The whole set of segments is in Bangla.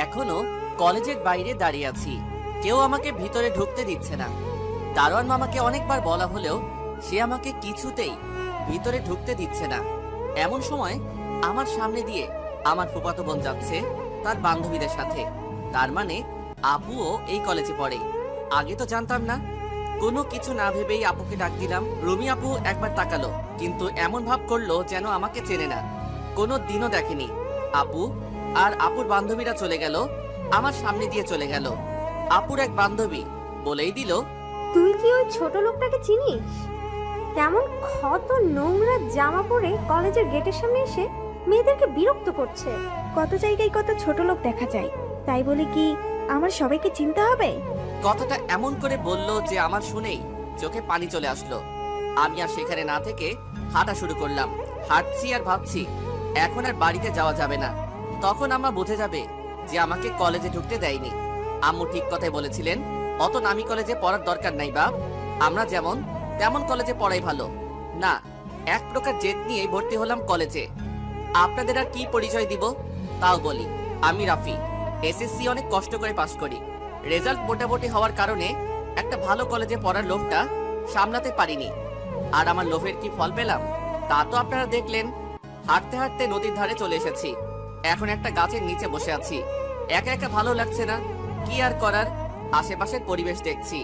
এখনো কলেজের বাইরে দাঁড়িয়ে আছি, কেউ আমাকে ভিতরে ঢুকতে দিচ্ছে না। দারোয়ান মামাকে অনেকবার বলা হলেও সে আমাকে কিছুতেই ভিতরে ঢুকতে দিচ্ছে না। এমন সময় আমার সামনে দিয়ে আমার ফুফাতো বোন যাচ্ছে তার বান্ধবীদের সাথে। তার মানে আপুও এই কলেজে পড়ে। আগে তো জানতাম না। কোনো কিছু না ভেবেই আপুকে ডাক দিলাম। রুমি আপু একবার তাকালো, কিন্তু এমন ভাব করলো যেন আমাকে চেনে না, কোনো দিনও দেখেনি। আপু আর আপুর বান্ধবীরা চলে গেল, আমার সামনে দিয়ে চলে গেল। আপুর এক বান্ধবী বলেই দিল, তুই কি ওই ছোট লোকটাকে চিনিস? কেমন ক্ষত নোংরা জামা পরে কলেজের গেটের সামনে এসে মেয়েদেরকে বিরক্ত করছে। কত জায়গায় কত ছোট লোক দেখা যায়, তাই বলে কি আমার সবাইকে চিনতে হবে? কথাটা এমন করে বলল যে আমার শুনেই চোখে পানি চলে আসলো। আমি আর সেখানে না থেকে হাঁটা শুরু করলাম। হাঁটছি আর ভাবছি এখন আর বাড়িতে যাওয়া যাবে না, তখন আম্মা বুঝে যাবে যে আমাকে কলেজে ঢুকতে দেয়নি। আম্মু ঠিক কথাই বলেছিলেন, অত নামি কলেজে পড়ার দরকার নাই বাপ, আমরা যেমন তেমন কলেজে পড়াই ভালো। না, এক প্রকার জেদ নিয়ে ভর্তি হলাম কলেজে। আপনাদের আর কি পরিচয় দিব তাও বলি, আমি রাফি। এসএসসি অনেক কষ্ট করে পাশ করি। রেজাল্ট মোটামুটি হওয়ার কারণে একটা ভালো কলেজে পড়ার লোভটা সামলাতে পারিনি। আর আমার লোভের কি ফল পেলাম তা তো আপনারা দেখলেন। হাঁটতে হাঁটতে নদীর ধারে চলে এসেছি। এখন একটা গাছের নিচে বসে আছি। একা একা ভালো লাগছে না, কি আর করার, আশেপাশের পরিবেশ দেখছি।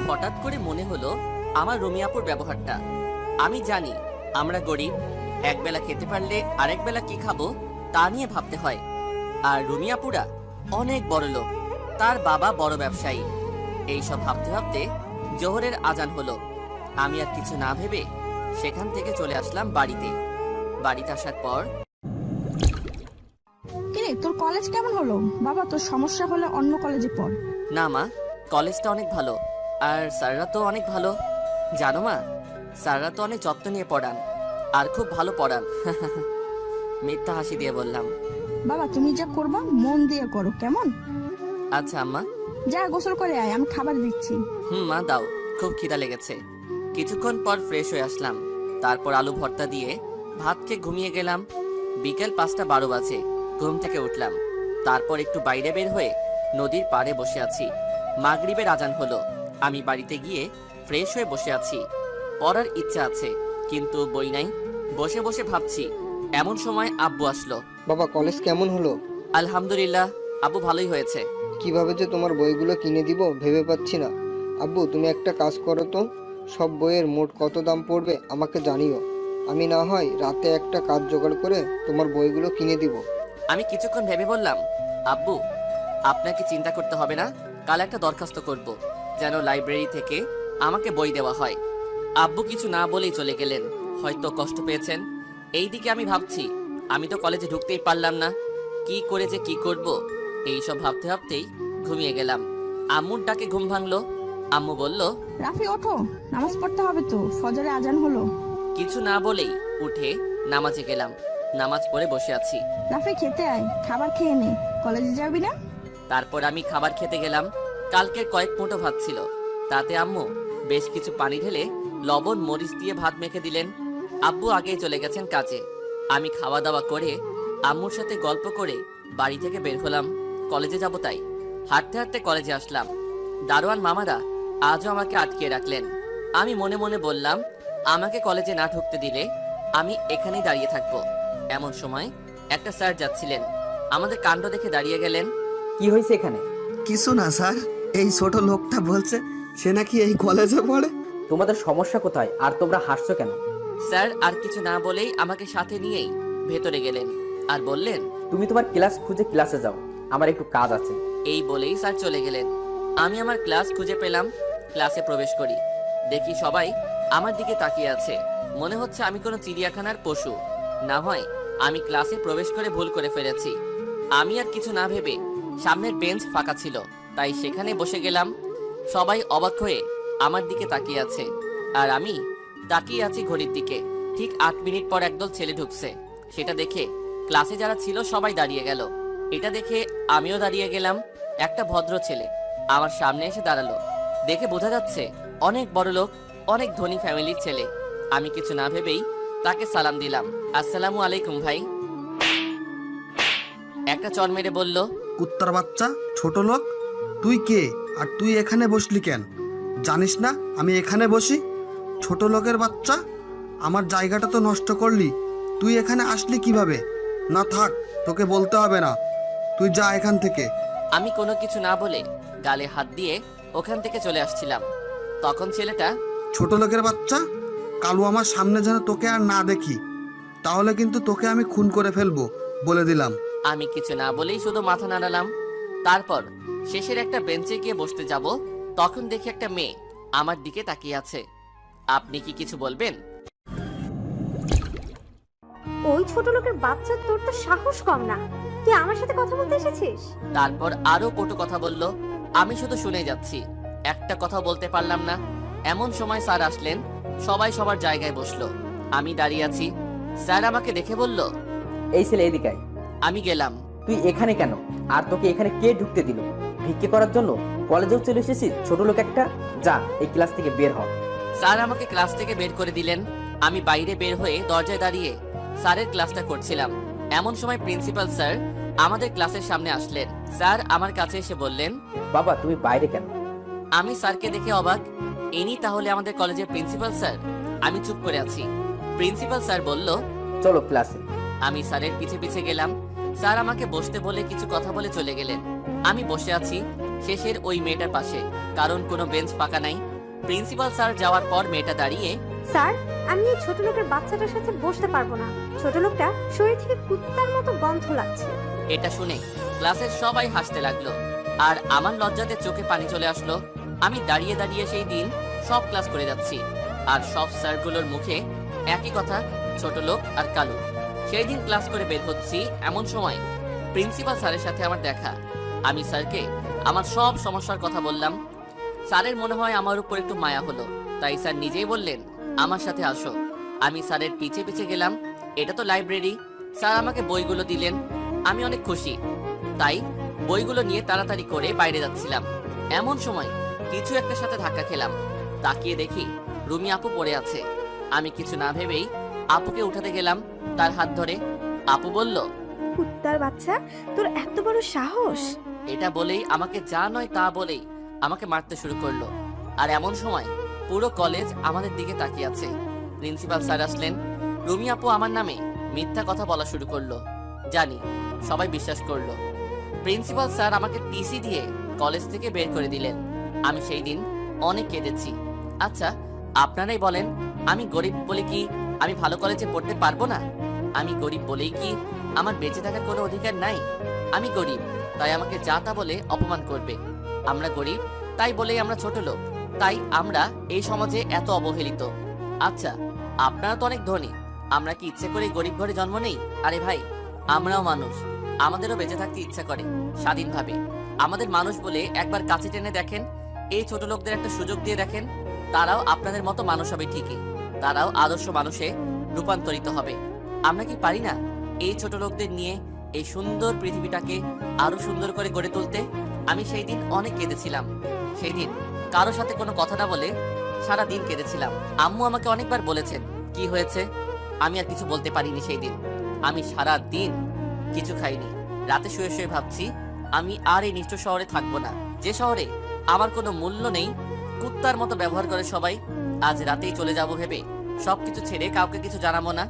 হঠাৎ করে মনে হলো আমার রুমিয়াপুর ব্যবহারটা। আমি জানি আমরা গরিব, একবেলা খেতে পারলে আরেক বেলা কি খাবো তা নিয়ে ভাবতে হয়। আর রুমিয়াপুরা অনেক বড় লোক, তার বাবা বড় ব্যবসায়ী। এইসব ভাবতে ভাবতে জোহরের আজান হলো। আমি আর কিছু না ভেবে সেখান থেকে চলে আসলাম বাড়িতে। বাড়িতে আসার পর, কিরে তোর কলেজ কেমন হলো? বাবা তোর সমস্যা হলে অন্য কলেজে পড়। না মা, কলেজটা অনেক ভালো আর স্যাররা তো অনেক ভালো। জানো মা, স্যাররা তো অনেক যত্ন নিয়ে পড়ান আর খুব ভালো পড়ান। মিথ্যা হাসি দিয়ে বললাম। বাবা তুমি যা করবা মন দিয়ে করো, কেমন? আচ্ছা আম্মা। যা গোসল করে আয়, আমি খাবার দিচ্ছি। মা দাও, খুব খিদা লেগেছে। কিছুক্ষণ পর ফ্রেশ হয়ে আসলাম। তারপর আলু ভর্তা দিয়ে ভাত খেয়ে ঘুমিয়ে গেলাম। বিকেল 5:12 বাজে ঘুম থেকে উঠলাম। তারপর একটু বাইরে বের হয়ে নদীর পাড়ে বসে আছি। মাগরিবের আজান হলো। আমি বাড়িতে গিয়ে ফ্রেশ হয়ে বসে আছি। পড়ার ইচ্ছা আছে কিন্তু বই নাই। বসে বসে ভাবছি, এমন সময় আব্বু আসলো। বাবা, কলেজ কেমন হলো? আলহামদুলিল্লাহ আব্বু, ভালোই হয়েছে। কিভাবে যে তোমার বইগুলো কিনে দিব ভেবে পাচ্ছি না। আব্বু, তুমি একটা কাজ করো তো, সব বইয়ের মোট কত দাম পড়বে আমাকে জানিও। আমি না হয় রাতে একটা কাজ জোগাড় করে তোমার বইগুলো কিনে দিব। আমি কিছুক্ষণ ভেবে বললাম, আব্বু আপনাকে চিন্তা করতে হবে না, কাল একটা দরখাস্ত করব যেন লাইব্রেরি থেকে আমাকে বই দেওয়া হয়। আব্বু কিছু না বলেই চলে গেলেন, হয়তো কষ্ট পেয়েছেন। এইদিকে আমি ভাবছি, আমি তো কলেজে ঢুকতেই পারলাম না, কি করে যে কি করব এইসব ভাবতে ভাবতেই ঘুমিয়ে গেলাম। আম্মুর ডাকে ঘুম ভাঙলো। আম্মু বলল, রাফি ওঠো, নামাজ পড়তে হবে তো, ফজরে আজান হলো। কিছু না বলেই উঠে নামাজে গেলাম। নামাজ পড়ে বসে আছি। রাফি খেতে আয়, খাবার খেয়ে নে, কলেজে যাবি না? তারপর আমি খাবার খেতে গেলাম। কালকের কয়েক মুঠো ভাত ছিল, তাতে আম্মু বেশ কিছু পানি ঢেলে লবণ মরিচ দিয়ে ভাত মেখে দিলেন। আব্বু আগেই চলে গেছেন কাজে। আমি খাওয়া দাওয়া করে আম্মুর সাথে গল্প করে বাড়ি থেকে বের হলাম, কলেজে যাব তাই। হাঁটতে হাঁটতে কলেজে আসলাম। দারোয়ান মামারা আজও আমাকে আটকিয়ে রাখলেন। আমি মনে মনে বললাম, আমাকে কলেজে না ঢুকতে দিলে আমি এখানেই দাঁড়িয়ে থাকবো। এমন সময় একটা স্যার যাচ্ছিলেন, আমাদের কাণ্ড দেখে দাঁড়িয়ে গেলেন। কি হয়েছে এখানে? কিছু না স্যার, এই ছোট লোকটা বলছে সে নাকি এই কলেজে পড়ে। তোমাদের সমস্যা কোথায় আর তোমরা হাসছো কেন? স্যার আর কিছু না বলেই আমাকে সাথে নিয়েই ভেতরে গেলেন আর বললেন, তুমি তোমার ক্লাস খুঁজে ক্লাসে যাও, আমার একটু কাজ আছে। এই বলেই স্যার চলে গেলেন। আমি আমার ক্লাস খুঁজে পেলাম, ক্লাসে প্রবেশ করি। দেখি সবাই আমার দিকে তাকিয়ে আছে, মনে হচ্ছে আমি কোনো চিড়িয়াখানার পশু। না হয় আমি ক্লাসে প্রবেশ করে ভুল করে ফেলেছি। আমি আর কিছু না ভেবে, সামনের বেঞ্চ ফাঁকা ছিল তাই সেখানে বসে গেলাম। সবাই অবাক হয়ে আমার দিকে তাকিয়ে আছে আর আমি তাকিয়ে আছি ঘড়ির দিকে। ঠিক 8 মিনিট পর একদল ছেলে ঢুকছে। সেটা দেখে ক্লাসে যারা ছিল সবাই দাঁড়িয়ে গেল। এটা দেখে আমিও দাঁড়িয়ে গেলাম। একটা ভদ্র ছেলে আমার সামনে এসে দাঁড়ালো। দেখে বোঝা যাচ্ছে অনেক বড় লোক, অনেক ধনী ফ্যামিলির ছেলে। আমি কিছু না ভেবেই তাকে সালাম দিলাম, আসসালামু আলাইকুম ভাই। একটা চর মেরে বলল, কুত্তার বাচ্চা, ছোট লোক। তুই কে আর তুই এখানে বসলি কেন? জানিস না আমি এখানে বসি? ছোট লোকের বাচ্চা, আমার জায়গাটা তো নষ্ট করলি। তুই এখানে আসলি কিভাবে? না থাক, তোকে বলতে হবে না, তুই যা এখান থেকে। আমি কোনো কিছু না বলে গালে হাত দিয়ে ওখান থেকে চলে আসছিলাম। তখন ছেলেটা, ছোট লোকের বাচ্চা, কালু আমার সামনে যেন তোকে আর না দেখি, তাহলে কিন্তু তোকে আমি খুন করে ফেলবো, বলে দিলাম। আমি কিছু না বলেই শুধু মাথা নাড়ালাম। তারপর শেষের একটা বেঞ্চে গিয়ে বসতে যাব, তখন দেখি একটা মেয়ে আমার দিকে তাকিয়ে আছে। আপনি কি কিছু বলবেন? ওই ছোট লোকের বাচ্চা, তোর তো সাহস কম না, তুই আমার সাথে কথা বলতে এসেছিস? তারপর আরো কটু কথা বলল। আমি শুধু শুনে যাচ্ছি, একটা কথা বলতে পারলাম না। এমন সময় স্যার আসলেন, সবাই সবার জায়গায় বসলো। আমি দাঁড়িয়ে আছি। স্যার আমাকে দেখে বলল, এই ছেলে এদিকে আয়। আমি গেলাম। তুই এখানে কেন? আর তোকে এখানে কে ঢুকতে দিল? ভিক্ষে করার জন্য কলেজেও চলে এসেছিস? ছোট লোক একটা, যা এই ক্লাস থেকে বের হ। স্যার আমাকে ক্লাস থেকে বের করে দিলেন। আমি বাইরে বের হয়ে দরজায় দাঁড়িয়ে স্যারের ক্লাসটা করছিলাম। এমন সময় প্রিন্সিপাল স্যার আমাদের ক্লাসের সামনে আসলেন। স্যার আমার কাছে এসে বললেন, বাবা তুমি বাইরে কেন? আমি স্যারকে দেখে অবাক। ইনি তাহলে আমাদের কলেজের প্রিন্সিপাল স্যার? আমি চুপ করে আছি। প্রিন্সিপাল স্যার বলল, চলো ক্লাসে। আমি স্যারের পিছে পিছে গেলাম। স্যার আমাকে বসতে বলে কিছু কথা বলে চলে গেলেন। আমি বসে আছি শেষের ওই মেয়েটার পাশে, কারণ কোনো বেঞ্চ ফাঁকা নাই। প্রিন্সিপাল স্যার যাওয়ার পর মেয়েটা দাঁড়িয়ে, স্যার, আমি এই ছোট লোকের বাচ্চাটার সাথে বসতে পারবো না। ছোট লোকটা শরীর থেকে কুত্তার মতো গন্ধ লাগছে। এটা শুনে ক্লাসের সবাই হাসতে লাগলো, আর আমার লজ্জাতে চোখে পানি চলে আসলো। আমি দাঁড়িয়ে দাঁড়িয়ে সেই দিন সব ক্লাস করে যাচ্ছি, আর সব স্যারগুলোর মুখে একই কথা, ছোট লোক আর কালু। সেই দিন ক্লাস করে বের হচ্ছি, এমন সময় প্রিন্সিপাল স্যারের সাথে আমার দেখা। আমি স্যারকে আমার সব সমস্যার কথা বললাম। স্যারের মনে হয় আমার উপর একটু মায়া হলো, তাই স্যার নিজেই বললেন, আমার সাথে আসো। আমি স্যারের পিছে পিছে গেলাম। এটা তো লাইব্রেরি। স্যার আমাকে বইগুলো দিলেন। আমি অনেক খুশি, তাই বইগুলো নিয়ে তাড়াতাড়ি করে বাইরে যাচ্ছিলাম। এমন সময় কিছু একটা সাথে ধাক্কা খেলাম। তাকিয়ে দেখি রুমি আপু পড়ে আছে। আমি কিছু না ভেবেই আপুকে উঠাতে গেলাম তার হাত ধরে। আপু বলল, কুত্তার বাচ্চা, তোর এত বড় সাহস! এটা বলেই আমাকে যা নয় তা বলেই আমাকে মারতে শুরু করলো। আর এমন সময় পুরো কলেজ আমাদের দিকে তাকিয়ে আছে। প্রিন্সিপাল স্যার আসলেন। রুমি আপু আমার নামে মিথ্যা কথা বলা শুরু করলো। জানি সবাই বিশ্বাস করলো। প্রিন্সিপাল স্যার আমাকে টিসি দিয়ে কলেজ থেকে বের করে দিলেন। আমি সেই দিন অনেক কেঁদেছি। আচ্ছা আপনারাই বলেন, আমি গরিব বলে কি আমি ভালো কলেজে পড়তে পারবো না? আমি গরিব বলেই কি আমার বেঁচে থাকার কোনো অধিকার নাই? আমি গরিব, তাই আমাকে যা তা বলে অপমান করবে। আমরা গরিব তাই বলেই আমরা ছোট লোক, তাই আমরা এই সমাজে এত অবহেলিত। আচ্ছা আপনারা তো অনেক ধনী, আমরা কি ইচ্ছে করে গরিব ঘরে জন্ম নেই? আরে ভাই, আমরাও মানুষ, আমাদেরও বেঁচে থাকতে ইচ্ছা করে স্বাধীনভাবে। আমাদের মানুষ বলে একবার কাছে টেনে দেখেন, এই ছোট লোকদের একটা সুযোগ দিয়ে দেখেন, তারাও আপনাদের মতো মানুষ হবে ঠিকই, তারাও আদর্শ মানুষে রূপান্তরিত হবে। আমরা কি পারি না এই ছোট লোকদের নিয়ে এই সুন্দর পৃথিবীটাকে আরো সুন্দর করে গড়ে তুলতে? আমি সেই দিন অনেক কেঁদেছিলাম। সেই দিন কারো সাথে কোনো কথা না বলে সারা দিন কেঁদেছিলাম। আম্মু আমাকে অনেকবার বলেছেন কি হয়েছে, আমি আর কিছু বলতে পারিনি সেই দিন। আমি সারা দিন কিছু খাইনি। রাতে শুয়ে শুয়ে ভাবছি আমি আর এই নিষ্ঠ শহরে থাকবো না, যে শহরে আমার কোনো মূল্য নেই, কুত্তার মতো ব্যবহার করে সবাই। আজ রাতেই চলে যাব ভেবে সবকিছু ছেড়ে কাউকে কিছু জানাবো না।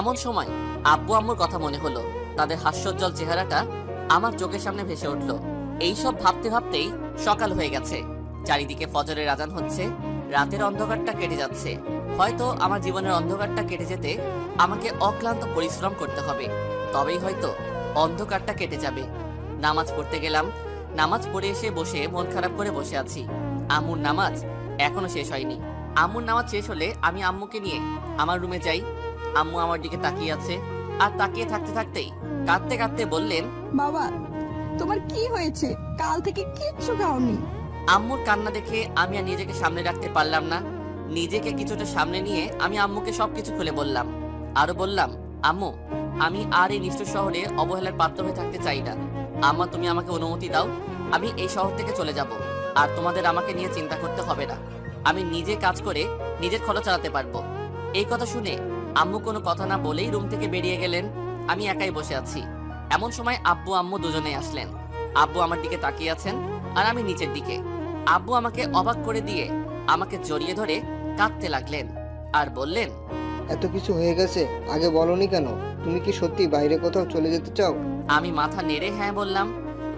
এমন সময় আব্বু আম্মুর কথা মনে হলো। তাদের হাস্যোজ্জ্বল চেহারাটা আমার চোখের সামনে ভেসে উঠলো। এইসব ভাবতে ভাবতেই সকাল হয়ে গেছে। চারিদিকে ফজরের আজান হচ্ছে। রাতের অন্ধকারটা কেটে যাচ্ছে। হয়তো আমার জীবনের অন্ধকারটা কেটে যেতে আমাকে অক্লান্ত পরিশ্রম করতে হবে, তবেই হয়তো অন্ধকারটা কেটে যাবে। নামাজ পড়তে গেলাম। নামাজ পড়ে এসে বসে মন খারাপ করে বসে আছি। আম্মুর নামাজ এখনো শেষ হয়নি। আম্মুর নামাজ শেষ হলে আমি আম্মুকে নিয়ে আমার রুমে যাই। আম্মু আমার দিকে তাকিয়ে আছে, আর তাকিয়ে থাকতে থাকতেই কাঁদতে কাঁদতে বললেন, বাবা তোমার কি হয়েছে? কাল থেকে কিচ্ছু খাওনি। আম্মুর কান্না দেখে আমি আর নিজেকে সামনে রাখতে পারলাম না। নিজেকে কিছুটা সামনে নিয়ে আমি আম্মুকে সবকিছু খুলে বললাম। আরো বললাম, আম্মু আমি আর এই নিষ্ঠুর শহরে অবহেলার পাত্র হয়ে থাকতে চাই না। আম্মা তুমি আমাকে অনুমতি দাও, আমি এই শহর থেকে চলে যাব। আর তোমাদের আমাকে নিয়ে চিন্তা করতে হবে না, আমি নিজে কাজ করে নিজের খরচ চালাতে পারবো। এই কথা শুনে আম্মু কোনো কথা না বলেই রুম থেকে বেরিয়ে গেলেন। আমি একাই বসে আছি। এমন সময় আব্বু আম্মু দুজনেই আসলেন। আব্বু আমার দিকে তাকিয়ে আছেন আর আমি নিচের দিকে। আব্বু আমাকে অবাক করে দিয়ে আমাকে জড়িয়ে ধরে কাঁদতে লাগলেন আর বললেন, এত কিছু হয়ে গেছে, আগে বলনি কেন? তুমি কি সত্যি বাইরে কোথাও চলে যেতে চাও? আমি মাথা নেড়ে হ্যাঁ বললাম।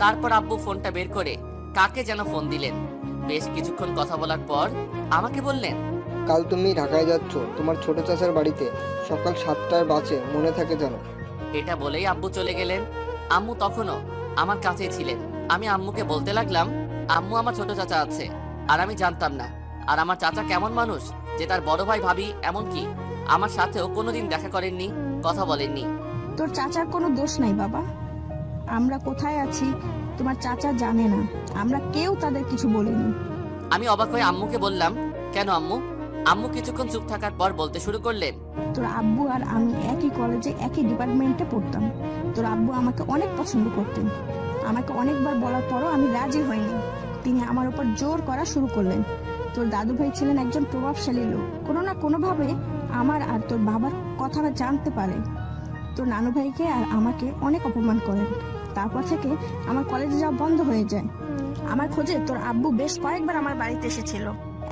তারপর আব্বু ফোনটা বের করে কাকে যেন ফোন দিলেন। বেশ কিছুক্ষণ কথা বলার পর আমাকে বললেন, কাল তুমি ঢাকায় যাচ্ছ তোমার ছোট চাচার বাড়িতে, সকাল 7টার বাসে, মনে থাকে যেন। এটা বলেই আব্বু চলে গেলেন। আম্মু তখনও আমার কাছেই ছিলেন। আমি আম্মুকে বলতে লাগলাম, আম্মু আমার ছোট চাচা আছে আর আমি জানতাম না। আর আমার চাচা কেমন মানুষ যে তার বড় ভাই ভাবি এমনকি আমার সাথেও কোনোদিন দেখা করেননি, কথা বলেননি। তোর চাচার কোনো দোষ নাই বাবা। আমরা কোথায় আছি তোমার চাচা জানে না, আমরা কেউ তাদের কিছু বলিনি। আমি অবাক হয়ে আম্মুকে বললাম, কেন আম্মু? আম্মু কিছুক্ষণ চুপ থাকার পর বলতে শুরু করলেন, তোর আব্বু আর আমি একই কলেজে একই ডিপার্টমেন্টে পড়তাম। তোর আব্বু আমাকে অনেক পছন্দ করতেন। আমাকে অনেকবার বলার পরও আমি রাজি হইনি। তিনি আমার উপর জোর করা শুরু করলেন। তোর দাদু ভাই ছিলেন একজন প্রভাবশালী লোক, কোনো না কোনোভাবে আমার আর তোর বাবার কথাটা জানতে পারে। তোর নানু ভাইকে আর আমাকে অনেক অপমান করেন। তারপর থেকে আমার কলেজে যাওয়া বন্ধ হয়ে যায়। আমার খোঁজে তোর আব্বু বেশ কয়েকবার আমার বাড়িতে এসেছিল।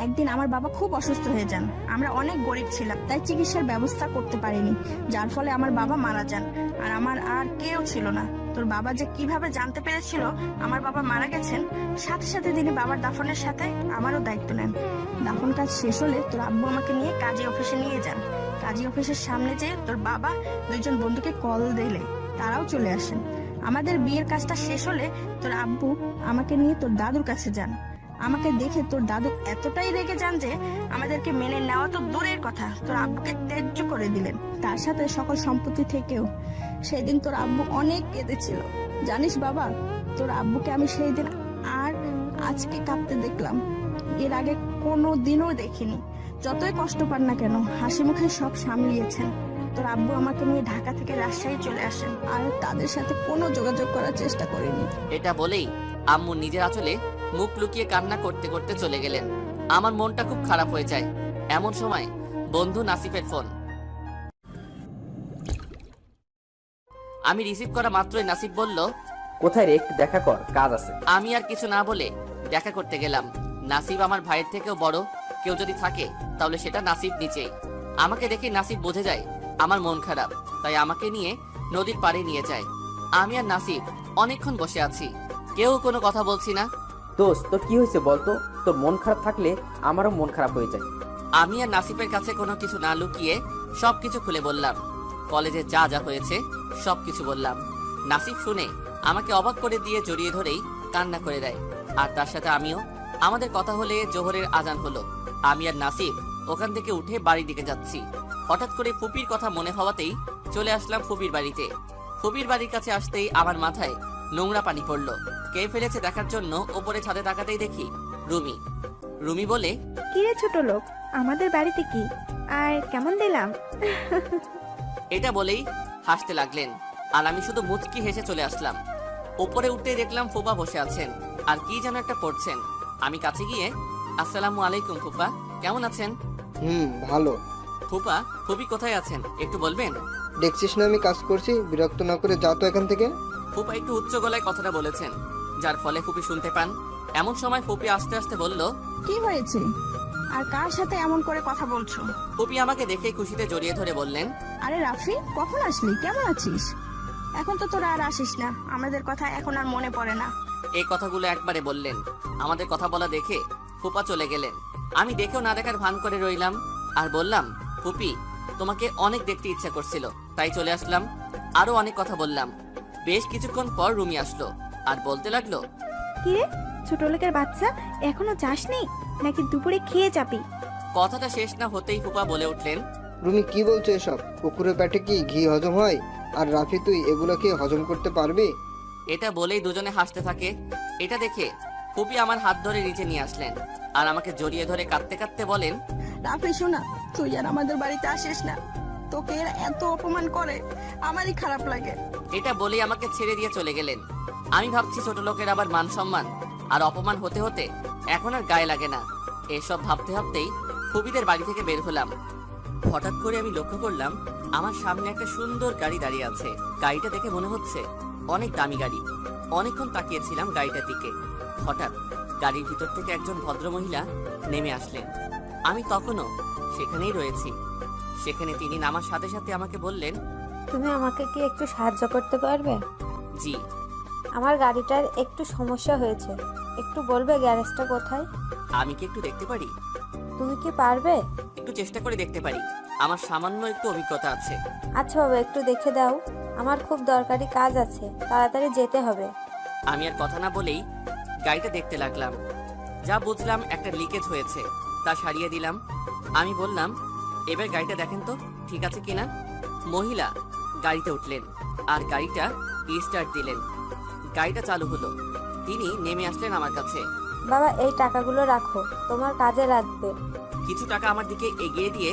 একদিন আমার বাবা খুব অসুস্থ হয়ে যান। আমরা অনেক গরিব ছিলাম, তাই চিকিৎসার ব্যবস্থা করতে পারিনি, যার ফলে আমার বাবা মারা যান। আর আমার আর কেউ ছিল না। তোর বাবা যে কিভাবে জানতে পেরেছিল আমার বাবা মারা গেছেন, সাথে সাথে তিনি বাবার দাফনের সাথে আমারও দায়িত্ব নেন। দাফন কাজ শেষ হলে তোর আব্বু আমাকে নিয়ে কাজী অফিসে নিয়ে যান। কাজী অফিসের সামনে যেয়ে তোর বাবা দুইজন বন্ধুকে কল দিলে তারাও চলে আসেন। আমাদের বিয়ের কাজটা শেষ হলে তোর আব্বু আমাকে নিয়ে তোর দাদুর কাছে যান। আমাকে দেখে তোর দাদু এতটাই রেগে যান যে আমাদেরকে মেনে নেওয়া তো দূরের কথা, তোর আব্বুকে ত্যায্য করে দিলেন। তার সাথে সকল সম্পত্তি থেকেও। সেদিন তোর আব্বু অনেক কেঁদেছিল। জানিস বাবা, তোর আব্বুকে আমি সেই দিন আর আজকে কাঁদতে দেখলাম। এর আগে কোনো দিনও দেখিনি। যতই কষ্ট পান না কেন, হাসি মুখে সব সামলিয়েছেন। তোর আব্বু আমাকে নিয়ে ঢাকা থেকে রাজশাহী চলে আসেন, আর তাদের সাথে কোনো যোগাযোগ করার চেষ্টা করিনি। এটা বলেই আম্মু নিজের আঁচলে মুখ লুকিয়ে কান্না করতে করতে চলে গেলেন। আমার মনটা খুব খারাপ হয়ে যায়। এমন সময় বন্ধু নাসিফের ফোন। আমি রিসিভ করা মাত্রই নাসিফ বলল, কোথায় রে, একটু দেখা কর, কাজ আছে। আমি আর কিছু না বলে দেখা করতে গেলাম। নাসিব আমার ভাইয়ের থেকেও বড় কেউ যদি থাকে তাহলে সেটা নাসিব নিচেই। আমাকে দেখে নাসিব বুঝে যায় আমার মন খারাপ, তাই আমাকে নিয়ে নদীর পাড়ে নিয়ে যায়। আমি আর নাসিব অনেকক্ষণ বসে আছি, কেউ কোনো কথা বলছি না। দোস্ত, তোর কি হয়েছে বলতো? তোর মন খারাপ থাকলে আমারও মন খারাপ হয়ে যায়। আমি আর নাসিফের কাছে কোনো কিছু না লুকিয়ে সবকিছু খুলে বললাম। কলেজে যা যা হয়েছে সবকিছু বললাম। নাসিফ শুনে আমাকে অবাক করে দিয়ে জড়িয়ে ধরেই কান্না করে দেয়। আর তার সাথে আমিও। আমাদের কথা হলে জোহরের আজান হলো। আমি আর নাসিফ ওখান থেকে উঠে বাড়ির দিকে যাচ্ছি। হঠাৎ করে ফুপির কথা মনে হওয়াতেই চলে আসলাম ফুপির বাড়িতে। ফুপির বাড়ির কাছে আসতেই আমার মাথায় নোংরা পানি পড়লো। কে ফেলেছে দেখার জন্য ওপরে ছাদে তাকাতেই দেখি রুমি। রুমি বলে, কিরে ছোট লোক, আমাদের বাড়িতে কি আর কেমন দিলাম? এটা বলেই হাসতে লাগলেন। আর আমি শুধু মুচকি হেসে চলে আসলাম। ওপরে উঠতেই দেখলাম ফুপা বসে আছেন আর কি যেন একটা পড়ছেন। আমি কাছে গিয়ে, আসসালামু আলাইকুম ফুপা, কেমন আছেন? ভালো। ফুপা, ফুপি কোথায় আছেন একটু বলবেন? দেখছিস না আমি কাজ করছি, বিরক্ত না করে যা তো এখান থেকে। ফুপা একটু উচ্চ গলায় কথাটা বলেছেন, যার ফলে ফুপি শুনতে পান। এমন সময় ফুপি আস্তে আস্তে বলল, কি হয়েছে আর কার সাথে এমন করে কথা বলছো? ফুপি আমাকে দেখে খুশিতে জড়িয়ে ধরে বললেন, আরে রাফি, কখন আসলি? কেমন আছিস? এখন তো তোরা আর আসিস না, আমাদের কথা এখন আর মনে পড়ে না। এই কথাগুলো একবারে বললেন। আমাদের কথা বলা দেখে ফুপা চলে গেলেন। আমি দেখেও না দেখার ভান করে রইলাম আর বললাম, ফুপি তোমাকে অনেক দেখতে ইচ্ছা করছিল তাই চলে আসলাম। আরো অনেক কথা বললাম। বেশ কিছুক্ষণ পর রুমি আসলো আর বলতে লাগলো, কিরে ছোট লোকের বাচ্চা, এখনো যাসনি নাকি দুপুরে খেয়ে যাবি? কথাটা শেষ না হতেই ফুপা বলে উঠলেন, রুমি কি বলছো এসব? কুকুরের পেটে কি ঘি হজম হয়? আর রাফি তুই এগুলো কি হজম করতে পারবি? এটা বলেই দুজনে হাসতে থাকে। এটা দেখে ফুপি আমার হাত ধরে নিচে নিয়ে আসলেন আর আমাকে জড়িয়ে ধরে কাঁদতে কাঁদতে বলেন, রাফি শোনা, তুই আর আমাদের বাড়িতে আসিস না। তোকে এরা এত অপমান করে, আমারই খারাপ লাগে। এটা বলেই আমাকে ছেড়ে দিয়ে চলে গেলেন। আমি ভাবছি ছোট লোকের আবার মান সম্মান আর অপমান হতে হতে এখন আর গায়ে লাগে না। এসব ভাবতে ভাবতেই ফুপিদের বাড়ি থেকে বের হলাম। হঠাৎ করে আমি লক্ষ্য করলাম আমার সামনে একটা সুন্দর গাড়ি দাঁড়িয়ে আছে। গাড়িটা দেখে মনে হচ্ছে অনেক দামি গাড়ি। অনেকক্ষণ তাকিয়েছিলাম গাড়িটার দিকে। হঠাৎ গাড়ির ভিতর থেকে একজন ভদ্রমহিলা নেমে আসলেন। আমি তখনও সেখানেই রয়েছি। সেখানে তিনি নামার সাথে সাথে আমাকে বললেন, তুমি আমাকে কি একটু সাহায্য করতে পারবে? জি। আমার গাড়িটার একটু সমস্যা হয়েছে, একটু বলবে গ্যারেজটা কোথায়? আমি কি একটু দেখতে পারি? তুমি কি পারবে? একটু চেষ্টা করে দেখতে পারি, আমার সামান্য একটু অভিজ্ঞতা আছে। আচ্ছা বাবা, একটু দেখে দাও, আমার খুব দরকারি কাজ আছে, তাড়াতাড়ি যেতে হবে। আমি আর কথা না বলেই গাড়িটা দেখতে লাগলাম। যা বুঝলাম একটা লিকেজ হয়েছে, তা সারিয়ে দিলাম। আমি বললাম, এবার গাড়িটা দেখেন তো ঠিক আছে কিনা। মহিলা গাড়িতে উঠলেন আর গাড়িটা স্টার্ট দিলেন। গাড়িটা চালু হলো। তিনি নেমে আসলেন আমার কাছে। বাবা, এই টাকাগুলো রাখো, তোমার কাজে লাগবে। কিছু টাকা আমার দিকে এগিয়ে দিয়ে,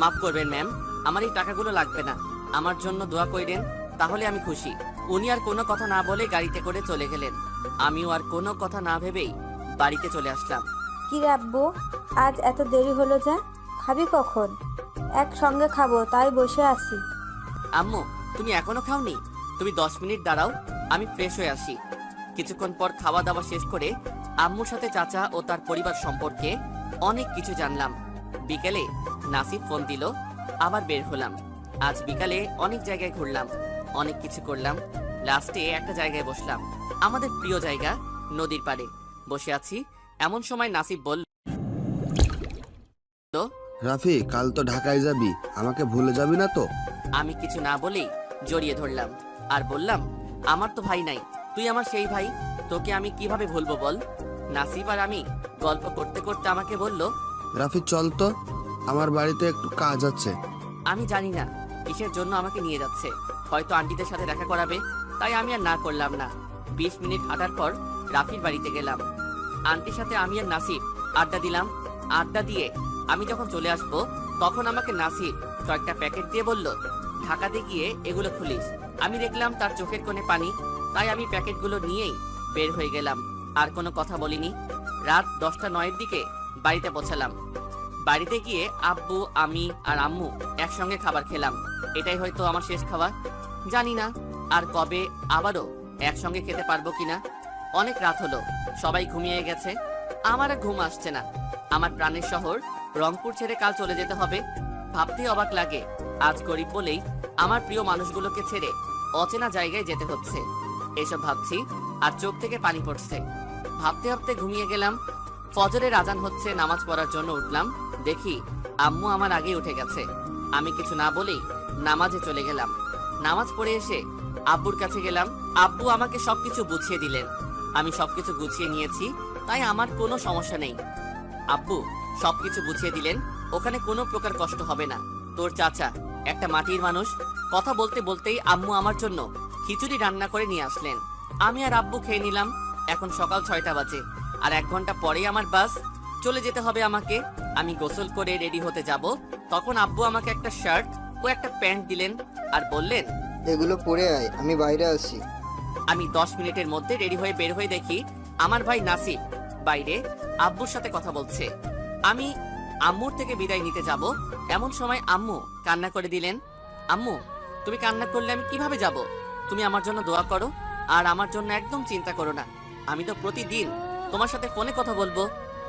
মাফ করবেন ম্যাম, আমার এই টাকাগুলো লাগবে না, আমার জন্য দোয়া কইরেন, তাহলে আমি খুশি। উনি আর কোনো কথা না বলে গাড়িতে করে চলে গেলেন। আমিও আর কোনো কথা না ভেবেই বাড়িতে চলে আসলাম। কি রে আব্বু, আজ এত দেরি হলো যে? খাবি কখন? একসঙ্গে খাবো, তাই বসে আছি। আম্মু, তুমি এখনো খাওনি? তুমি 10 মিনিট দাঁড়াও, আমি ফ্রেশ হয়ে আসি। কিছুক্ষণ পর খাওয়া দাওয়া শেষ করে আম্মুর সাথে চাচা ও তার পরিবার সম্পর্কে অনেক কিছু জানলাম। বিকেলে নাসিব ফোন দিল, আবার বের হলাম। আজ বিকালে অনেক জায়গায় ঘুরলাম, অনেক কিছু করলাম। লাস্টে একটা জায়গায় বসলাম, আমাদের প্রিয় জায়গা, নদীর পাড়ে বসে আছি। এমন সময় নাসিব বলল, রাফি, কাল তো ঢাকায় যাবি, আমাকে ভুলে যাবি না তো? আমি কিছু না বলেই জড়িয়ে ধরলাম আর বললাম, আমার তো ভাই নাই, তুই আমার সেই ভাই, তোকে আমি কিভাবে ভুলবো বল। নাসিব আর আমি গল্প করতে করতে আমাকে বলল, রাফি চল তো, আমার বাড়িতে একটু কাজ আছে। আমি জানি না কিসের জন্য আমাকে নিয়ে যাচ্ছে, হয়তো আন্টিদের সাথে দেখা করাবে, তাই আমি আর না করলাম না। 20 মিনিট হাঁটার পর রাফির বাড়িতে গেলাম। আন্টির সাথে আমি আর নাসিব আড্ডা দিলাম। আড্ডা দিয়ে আমি যখন চলে আসবো, তখন আমাকে নাসিব কয়েকটা প্যাকেট দিয়ে বলল, ঢাকাতে গিয়ে এগুলো খুলিস। আমি দেখলাম তার চোখের কোণে পানি, তাই আমি প্যাকেটগুলো নিয়েই বের হয়ে গেলাম। আর কোনো কথা বলিনি। রাত 10টা 9-এর দিকে বাড়িতে পৌঁছালাম। বাড়িতে গিয়ে আব্বু, আমি আর আম্মু একসঙ্গে খাবার খেলাম। এটাই হয়তো আমার শেষ খাওয়া। জানি না আর কবে আবারও একসঙ্গে খেতে পারবো কিনা। অনেক রাত হলো, সবাই ঘুমিয়ে গেছে, আমার আর ঘুম আসছে না। আমার প্রাণের শহর রংপুর ছেড়ে কাল চলে যেতে হবে। ভাবতেই অবাক লাগে, আজ গরিব বলেই আমার প্রিয় মানুষগুলোকে ছেড়ে অচেনা জায়গায় যেতে হচ্ছে। এসব ভাবছি আর চোখ থেকে পানি পড়ছে। ভাবতে ভাবতে ঘুমিয়ে গেলাম। ফজরের আজান হচ্ছে, নামাজ পড়ার জন্য উঠলাম। দেখি আম্মু আমার আগেই উঠে গেছে। আমি কিছু না বলেই নামাজে চলে গেলাম। নামাজ পড়ে এসে আব্বুর কাছে গেলাম। আব্বু আমাকে সবকিছু বুঝিয়ে দিলেন। আমি সবকিছু গুছিয়ে নিয়েছি, তাই আমার কোনো সমস্যা নেই। আব্বু সবকিছু বুঝিয়ে দিলেন, ওখানে কোনো প্রকার কষ্ট হবে না। তোর চাচা একটা মাটির মানুষ। কথা বলতে বলতেই আম্মু আমার জন্য খিচুড়ি রান্না করে নিয়ে আসলেন। আমি আর আব্বু খেয়ে নিলাম। এখন সকাল 6টা বাজে, আর 1 ঘন্টা পরেই আমার বাস, চলে যেতে হবে আমাকে। আমি গোসল করে রেডি হতে যাব, তখন আব্বু আমাকে একটা শার্ট ও একটা প্যান্ট দিলেন আর বললেন, এগুলো পরে আয়, আমি বাইরে আছি। আমি 10 মিনিটের মধ্যে রেডি হয়ে বের হয়ে দেখি আমার ভাই নাসিব বাইরে আব্বুর সাথে কথা বলছে। আমি আম্মুর থেকে বিদায় নিতে যাব, এমন সময় আম্মু কান্না করে দিলেন। আম্মু, তুমি কান্না করলে আমি কিভাবে যাব? তুমি আমার জন্য দোয়া করো আর আমার জন্য একদম চিন্তা করো না। আমি তো প্রতিদিন তোমার সাথে ফোনে কথা বলবো।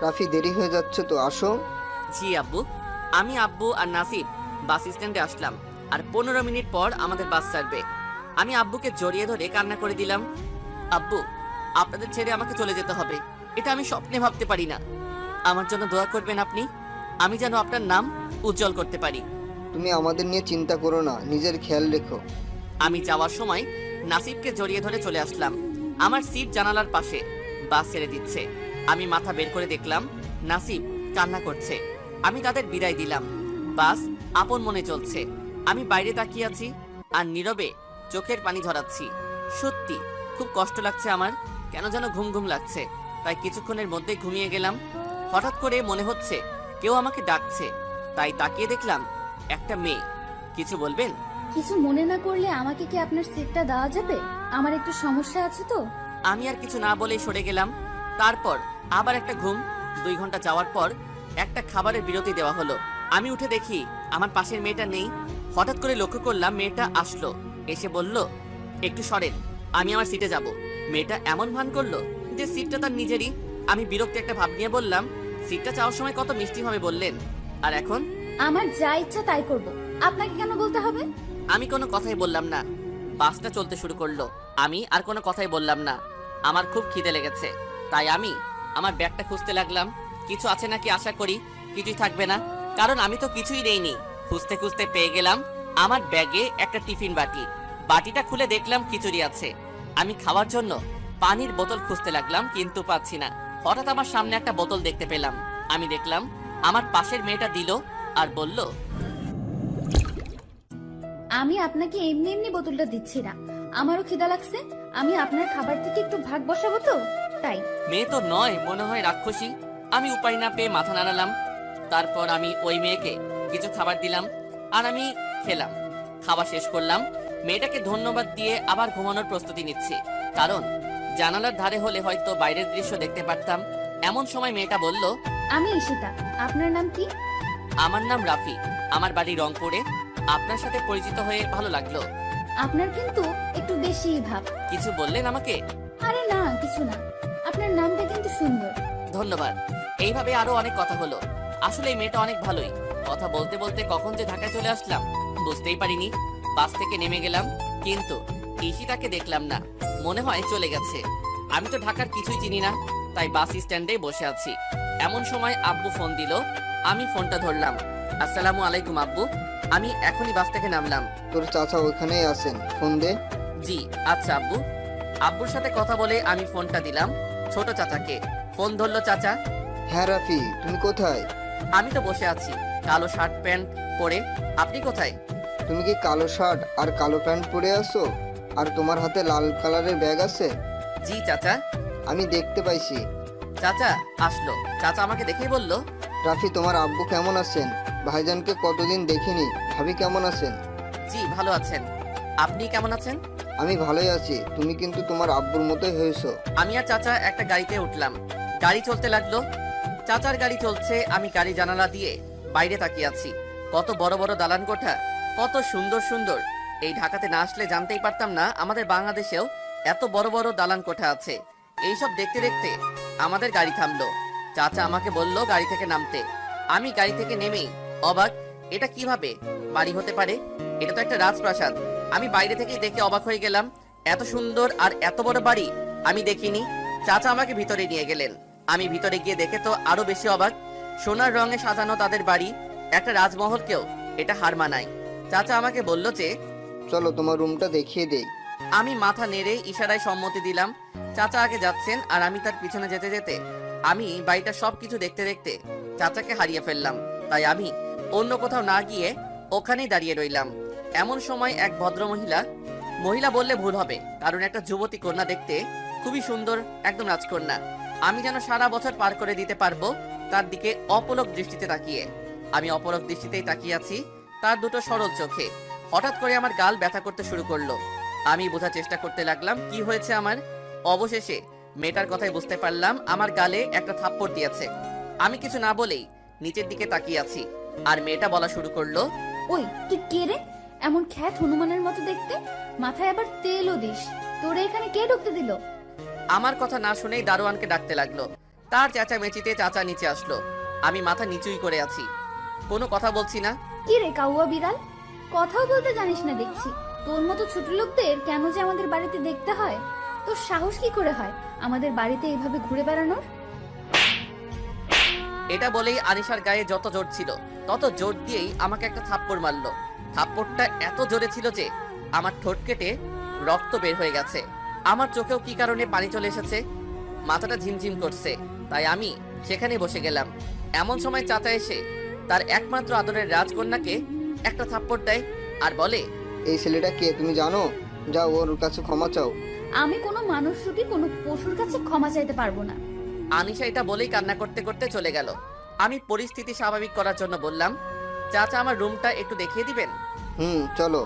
রাফি, দেরি হয়ে যাচ্ছে তো, আসো। জি আব্বু। আমি, আব্বু আর নাসিব বাস স্ট্যান্ডে আসলাম, আর 15 মিনিট পর আমাদের বাস ছাড়বে। আমি আব্বুকে জড়িয়ে ধরে কান্না করে দিলাম, আব্বু, আপনাদের ছেড়ে আমাকে চলে যেতে হবে, এটা আমি স্বপ্নে ভাবতে পারি না। আমার জন্য দোয়া করবেন আপনি, আমি যেন আপনার নাম উজ্জ্বল করতে পারি। তুমি আমাদের নিয়ে চিন্তা করো না, নিজের খেয়াল রেখো। আমি যাওয়ার সময় নাসিবকে জড়িয়ে ধরে চলে আসলাম। আমার সিট জানালার পাশে, বাস ছেড়ে দিচ্ছে। আমি মাথা বের করে দেখলাম নাসিব কান্না করছে। আমি তাদের বিদায় দিলাম। বাস আপন মনে চলছে। আমি বাইরে তাকিয়ে আছি আর নীরবে চোখের পানি ঝরাচ্ছি। সত্যি খুব কষ্ট লাগছে আমার, কেন যেন ঘুম ঘুম লাগছে, তাই কিছুক্ষণের মধ্যে ঘুমিয়ে গেলাম। হঠাৎ করে মনে হচ্ছে কেউ আমাকে ডাকছে, তাই তাকিয়ে দেখলাম একটা মেয়ে। কিছু বলবেন? কিছু মনে না করলে আমাকে কি আপনার সিটটা দেওয়া যাবে? আমার একটু সমস্যা আছে তো। আমি আর কিছু না বলে সরে গেলাম। তারপর আবার একটা ঘুম। 2 ঘন্টা যাওয়ার পর একটা খাবারের বিরতি দেওয়া হলো। আমি উঠে দেখি আমার পাশের মেয়েটা নেই। হঠাৎ করে লক্ষ্য করলাম মেয়েটা আসলো, এসে বলল, একটু সরেন, আমি আমার সিটে যাব। মেয়েটা এমন ভান করলো যে সিটটা তার নিজেরই। আমি বিরক্ত একটা ভাব নিয়ে বললাম, সিটটা চাওয়ার সময় কত মিষ্টি ভাবে বললেন, আর এখন? আমার যা ইচ্ছা তাই করব, আপনাকে কেন বলতে হবে? আমি কোনো কথাই বললাম না। বাসটা চলতে শুরু করলো। আমি আর কোনো কথাই বললাম না। আমার খুব খিদে লেগেছে, তাই আমি আমার ব্যাগটা খুঁজতে লাগলাম। কিছু আছে নাকি, আশা করি কিছুই থাকবে না, কারণ আমি তো কিছুই নেইনি। খুঁজতে খুঁজতে পেয়ে গেলাম আমার ব্যাগে একটা টিফিন বাটি। বাটিটা খুলে দেখলাম খিচুড়ি আছে। আমি খাওয়ার জন্য পানির বোতল খুঁজতে লাগলাম, কিন্তু পাচ্ছি না। হঠাৎ আমার সামনে একটা বোতল দেখতে পেলাম। আমি দেখলাম আমার পাশের মেয়েটা দিল আর বলল, আমি আপনাকে এমনি এমনি বোতলটা দিচ্ছি না, আমারও খিদা লাগছে। আমি আপনার খাবার থেকে একটু ভাগ বসাবো তো, তাই। মেয়ে তো নয়, মনে হয় রাক্ষসী। আমি উপায় না পেয়ে মাথা নাড়ালাম। তারপর আমি ওই মেয়েকে কিছু খাবার দিলাম আর আমি খেলাম। খাওয়া শেষ করলাম। মেয়েটাকে ধন্যবাদ দিয়ে আবার ঘুমানোর প্রস্তুতি নিচ্ছি, কারণ জানালার ধারে হলে হয়তো বাইরের দৃশ্য দেখতে পারতাম। এমন সময় মেয়েটা বলল, আমি ঈশিতা, আপনার নাম কি? আমার নাম রাফি, আমার বাড়ি রংপুরে। আপনার সাথে পরিচিত হয়ে ভালো লাগলো। আপনার কিন্তু একটু বেশি ভাব। কিছু বললেন আমাকে? আরে না, কিছু না, আপনার নামটা কিন্তু সুন্দর। ধন্যবাদ। এইভাবে আরো অনেক কথা হলো। আসলে এই মেয়েটা অনেক ভালোই। কথা বলতে বলতে কখন যে ঢাকায় চলে আসলাম বুঝতেই পারিনি। বাস থেকে নেমে গেলাম, কিন্তু ঈশিতাকে দেখলাম না। মনে হয় চলে গেছে। আমি তো ঢাকার কিছুই চিনি না, তাই বাস স্ট্যান্ডে বসে আছি। এমন সময় আব্বু ফোন দিল। আমি ফোনটা ধরলাম। আসসালামু আলাইকুম আব্বু, আমি এখনই বাস থেকে নামলাম। তোর চাচা ওইখানেই আছেন, ফোন দে। জি আচ্ছা আব্বু। আব্বুর সাথে কথা বলে আমি ফোনটা দিলাম ছোট চাচাকে। ফোন ধরলো চাচা। হ্যাঁ রাফি, তুমি কোথায়? আমি তো বসে আছি কালো শার্ট প্যান্ট পরে। আপনি কোথায়? তুমি কি কালো শার্ট আর কালো প্যান্ট পরে আছো, আর তোমার হাতে লাল কালারের ব্যাগ আছে? জি চাচা। আমি দেখতে পাইছি। চাচা আসলো। চাচা আমাকে দেখেই বলল, রাফি, তোমার আব্বু কেমন আছেন? ভাইজানকে কতদিন দেখিনি, ভাবি কেমন আছেন? জি ভালো আছেন। আপনি কেমন আছেন? আমি ভালোই আছি। তুমি কিন্তু তোমার আব্বুর মতোই হয়েছো। আমি আর চাচা একটা গাড়িতে উঠলাম। গাড়ি চলতে লাগলো। চাচার গাড়ি চলছে, আমি গাড়ি জানালা দিয়ে বাইরে তাকিয়ে আছি। কত বড় বড় দালান কোঠা, কত সুন্দর সুন্দর। এই ঢাকাতে না আসলে জানতেই পারতাম না আমাদের বাংলাদেশেও এত বড় বড় দালান কোঠা আছে। এইসব দেখতে দেখতে আমাদের গাড়ি থামলো। চাচা আমাকে বলল গাড়ি থেকে নামতে। আমি গাড়ি থেকে নেমেই অবাক, এটা কিভাবে বাড়ি হতে পারে? এটা তো একটা রাজপ্রাসাদ। আমি বাইরে থেকেই দেখে অবাক হয়ে গেলাম। এত সুন্দর আর এত বড় বাড়ি আমি দেখিনি। চাচা আমাকে ভিতরে নিয়ে গেলেন। আমি ভিতরে গিয়ে দেখে তো আরো বেশি অবাক। সোনার রঙে সাজানো তাদের বাড়ি, একটা রাজমহলকেও এটা হার মানায়। চাচা আমাকে বলল যে, চলো তোমার রুমটা দেখিয়ে দেই। আমি মাথা নেড়ে ইশারায় সম্মতি দিলাম। চাচা আগে যাচ্ছেন আর আমি তার পিছনে যেতে যেতে আমি বাড়িটা সবকিছু দেখতে দেখতে চাচাকে হারিয়ে ফেললাম। তাই আমি অন্য কোথাও না গিয়ে ওখানেই দাঁড়িয়ে রইলাম। এমন সময় এক ভদ্র মহিলা বললে ভুল হবে, কারণ একটা যুবতী কন্যা দেখতে খুবই সুন্দর, একদম রাজকন্যা। আমি যেন সারা বছর পার করে দিতে পারবো তার দিকে অপলক দৃষ্টিতে তাকিয়ে। আমি অপলক দৃষ্টিতেই তাকিয়ে আছি তার দুটো সরল চোখে। হঠাৎ করে আমার গাল ব্যথা করতে শুরু করলো। আমি বোঝার চেষ্টা করতে লাগলাম কি হয়েছে আমার। অবশেষে মেয়েটার কথাই বুঝতে পারলাম আমার গালে একটা থাপ্পড় দিয়েছে। আমি কিছু না বলেই নিচের দিকে তাকিয়ে আছি, আর মেয়েটা বলা শুরু করলো, ওই তুই কে রে? এমন খ্যাত হনুমানের মতো দেখতে, মাথায় আবার তেলও দিস। তোরে এখানে কে ঢুকতে দিল? আমার কথা না শুনেই দারোয়ানকে ডাকতে লাগলো। তার চেঁচামেচিতে চাচা নিচে আসলো। আমি মাথা নিচুই করে আছি, কোনো কথা বলছি না। কি রে কাউয়া বিড়াল, কথাও বলতে জানিস না দেখছি। তোর মতো ছোট লোকদের কেন যে আমাদের বাড়িতে দেখতে হয়? তোর সাহস কি করে হয় আমাদের বাড়িতে এইভাবে ঘুরে বেড়ানোর? এটা বলেই আনিশার গায়ে যত জোর ছিল তত জোর দিয়েই আমাকে একটা থাপ্পড় মারলো। থাপ্পড়টা এত জোরে ছিল যে আমার ঠোঁট কেটে রক্ত বের হয়ে গেছে। আমার চোখেও কি কারণে পানি চলে এসেছে, মাথাটা ঝিমঝিম করছে। তাই আমি সেখানে বসে গেলাম। এমন সময় চাচা এসে তার একমাত্র আদরের রাজকন্যাকে একটা থাপ্পড় দেয় আর বলে, এই ছেলেটা কে তুমি জানো? যাও ওর কাছে ক্ষমা চাও। আমি কোনো মানুষ রূপী কোনো পশুর কাছে ক্ষমা চাইতে পারবো না। আনিশা এটা বলেই কান্না করতে করতে চলে গেল। আমি পরিস্থিতি স্বাভাবিক করার জন্য বললাম, চাচা আমার রুমটা একটু দেখিয়ে দিবেন? চলো।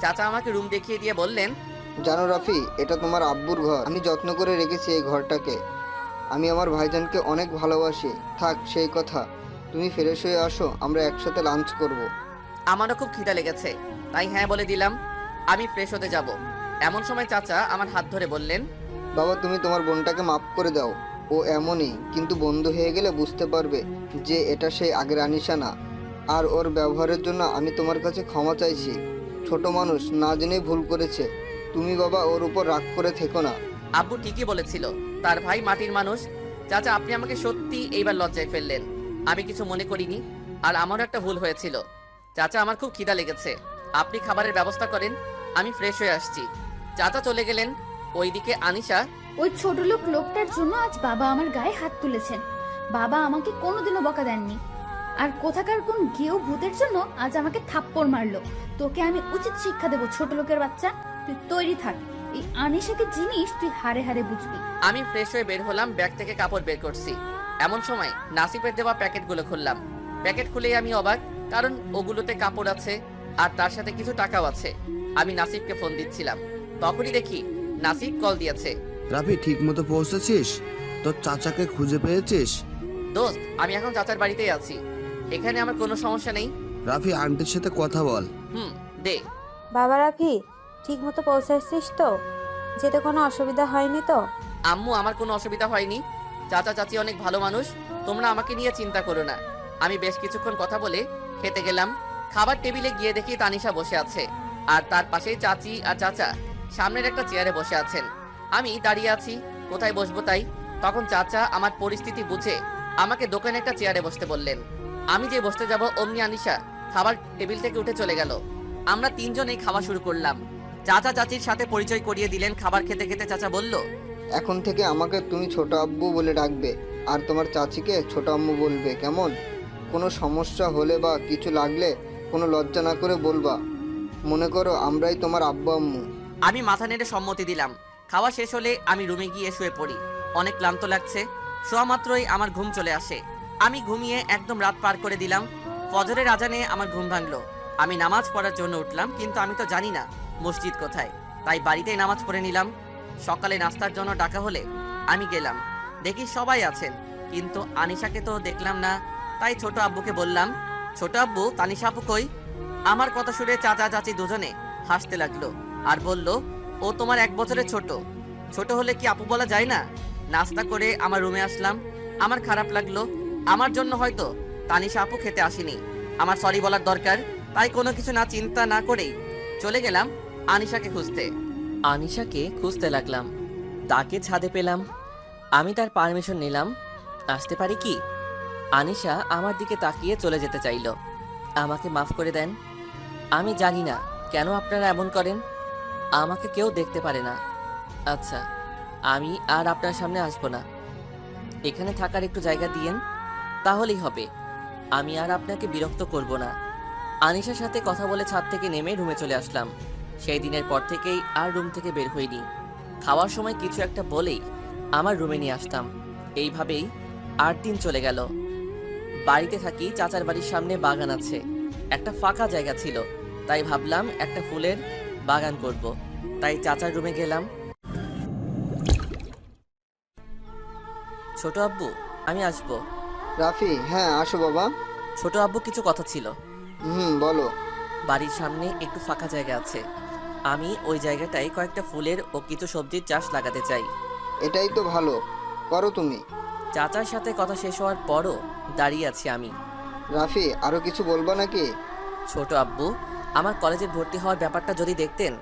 চাচা আমাকে রুম দেখিয়ে দিয়ে বললেন, জানো রাফি, এটা তোমার আব্বুর ঘর। আমি যত্ন করে রেখেছি এই ঘরটাকে। আমি আমার ভাইজানকে অনেক ভালোবাসি। থাক সেই কথা, তুমি ফ্রেশ হয়ে আসো, আমরা একসাথে লাঞ্চ করব। আমারও খুব খিদা লেগেছে, তাই হ্যাঁ বলে দিলাম। আমি ফ্রেশ হতে যাব। এমন সময় চাচা আমার হাত ধরে বললেন, বাবা, তুমি তোমার বোনটাকে মাফ করে দাও। ও এমনই, কিন্তু বন্ধু হয়ে গেলে বুঝতে পারবে যে এটা সেই আগের আনিশা না। আর ওর ব্যবহারের জন্য আমি তোমার কাছে ক্ষমা চাইছি। ছোট মানুষ, না জেনেই ভুল করেছে। তুমি বাবা ওর উপর রাগ করে থেকো না। আব্বু ঠিকই বলেছিল, তার ভাই মাটির মানুষ। চাচা, আপনি আমাকে সত্যি এইবার লজ্জায় ফেললেন। আমি কিছু মনে করিনি, আর আমারও একটা ভুল হয়েছিল। চাচা, আমার খুব খিদা লেগেছে, আপনি খাবারের ব্যবস্থা করেন, আমি ফ্রেশ হয়ে আসছি। চাচা চলে গেলেন। ওইদিকে আনিশা, ওই ছোট লোকটার জন্য আজ বাবা আমার গায়ে হাত তুলেছেন। বাবা আমাকে কোনোদিনও বকা দেননি। আর কোথাকার কোন গেও ভূতের জন্য আজ আমাকে থাপ্পড় মারলো। তোকে আমি উচিত শিক্ষা দেবো, ছোট লোকের বাচ্চা। তুই তৈরি থাক, এই আনিশাকে জিনিস তুই হারে হারে বুঝবি। আমি ফ্রেশ হয়ে বের হলাম, ব্যাগ থেকে কাপড় বের করছি। এমন সময় নাসিফের দেওয়া প্যাকেটগুলো খুললাম। প্যাকেট খুলেই আমি অবাক, কারণ ওগুলোতে কাপড় আছে আর তার সাথে কিছু টাকাও আছে। আমি নাসিফকে ফোন দিচ্ছিলাম, তখনই দেখি নাসিফ কল দিয়েছে। রাফি, ঠিক মতো পৌঁছেছিস? তোর চাচাকে খুঁজে পেয়েছিস? দোস্ত, আমি এখন চাচার বাড়িতেই আছি, এখানে আমার কোনো সমস্যা নেই। রাফি, আন্টির সাথে কথা বল। দে। বাবা রাফি, ঠিক মতো পৌঁছাচ্ছিস তো? যেতে কোনো অসুবিধা হয়নি তো? আম্মু, আমার কোনো অসুবিধা হয়নি। চাচা চাচি অনেক ভালো মানুষ, তোমরা আমাকে নিয়ে চিন্তা করো না। আমি বেশ কিছুক্ষণ কথা বলে খেতে গেলাম। খাবার টেবিলে গিয়ে দেখি তানিশা বসে আছে, আর তার পাশেই চাচি আর চাচা সামনের একটা চেয়ারে বসে আছেন। আমি দাঁড়িয়ে আছি, কোথায় বসবো তাই। তখন চাচা আমার পরিস্থিতি বুঝে আমাকে দোকানে একটা চেয়ারে বসতে বললেন। আমি যে বসতে যাব অমনি আনিশা খাবার টেবিল থেকে উঠে চলে গেল। আমরা তিনজনেই খাওয়া শুরু করলাম। চাচা চাচির সাথে পরিচয় করিয়ে দিলেন। খাবার খেতে খেতে চাচা বলল, এখন থেকে আমাকে তুমি ছোট আব্বু বলে ডাকবে, আর তোমার চাচিকে ছোট আম্মু বলবে, কেমন? কোনো সমস্যা হলে বা কিছু লাগলে কোনো লজ্জা না করে বলবা। মনে করো আমরাই তোমার আব্বু আম্মু। আমি মাথা নেড়ে সম্মতি দিলাম। খাওয়া শেষ হলে আমি রুমে গিয়ে শুয়ে পড়ি। অনেক ক্লান্ত লাগছে। শোয়া মাত্রই আমার ঘুম চলে আসে। আমি ঘুমিয়ে একদম রাত পার করে দিলাম। ফজরের আজানে আমার ঘুম ভাঙলো। আমি নামাজ পড়ার জন্য উঠলাম, কিন্তু আমি তো জানি না মসজিদ কোথায়, তাই বাড়িতেই নামাজ পড়ে নিলাম। সকালে নাস্তার জন্য ডাকা হলে আমি গেলাম। দেখি সবাই আছেন, কিন্তু আনিশাকে তো দেখলাম না। তাই ছোট আব্বুকে বললাম, ছোট আব্বু, তানিশা আপু কই? আমার কথা শুনে চাচা চাচি দুজনে হাসতে লাগলো আর বলল, ও তোমার 1 বছরের ছোট। ছোট হলে কি আপু বলা যায় না? নাস্তা করে আমার রুমে আসলাম। আমার খারাপ লাগলো, আমার জন্য হয়তো তানিশা আপু খেতে আসেনি। আমার সরি বলার দরকার, তাই কোনো কিছু না চিন্তা না করেই চলে গেলাম আনিশাকে খুঁজতে। আনিশাকে খুঁজতে লাগলাম, তাকে ছাদে পেলাম। আমি তার পারমিশন নিলাম, আসতে পারি কি? আনিশা আমার দিকে তাকিয়ে চলে যেতে চাইল। আমাকে মাফ করে দেন। আমি জানি না কেন আপনারা এমন করেন, আমাকে কেউ দেখতে পারে না। আচ্ছা, আমি আর আপনার সামনে আসবো না। এখানে থাকার একটু জায়গা দিয়েন, তাহলেই হবে। আমি আর আপনাকে বিরক্ত করব না। আনিশার সাথে কথা বলে ছাদ থেকে নেমে রুমে চলে আসলাম। সেই দিনের পর থেকেই আর রুম থেকে বের হইনি। খাওয়ার সময় কিছু একটা বলেই আমার রুমে নিয়ে আসতাম। এইভাবেই 8 দিন চলে গেল। বাড়িতে থাকি, চাচার বাড়ির সামনে বাগান আছে। একটা ফাঁকা জায়গা ছিল, তাই ভাবলাম একটা ফুলের বাগান করব। তাই চাচার রুমে গেলাম। ছোট আব্বু, আমি আসবো। রাফি, হ্যাঁ আসো বাবা। ছোট আব্বু, কিছু কথা ছিল। বলো। বাড়ির সামনে একটু ফাঁকা জায়গা আছে, আমি ওই জায়গাটায় কয়েকটা ফুলের ও কিছু সবজির চাষ লাগাতে চাই। এটাই তো ভালো, করো তুমি। চাচার সাথে কথা শেষ হওয়ার পরও দাঁড়িয়ে আছি আমি। রাফি, আরো কিছু বলবা নাকি? ছোট আব্বু, আমার কলেজে ভর্তি হওয়ার ব্যাপারটা যদি দেখতেন।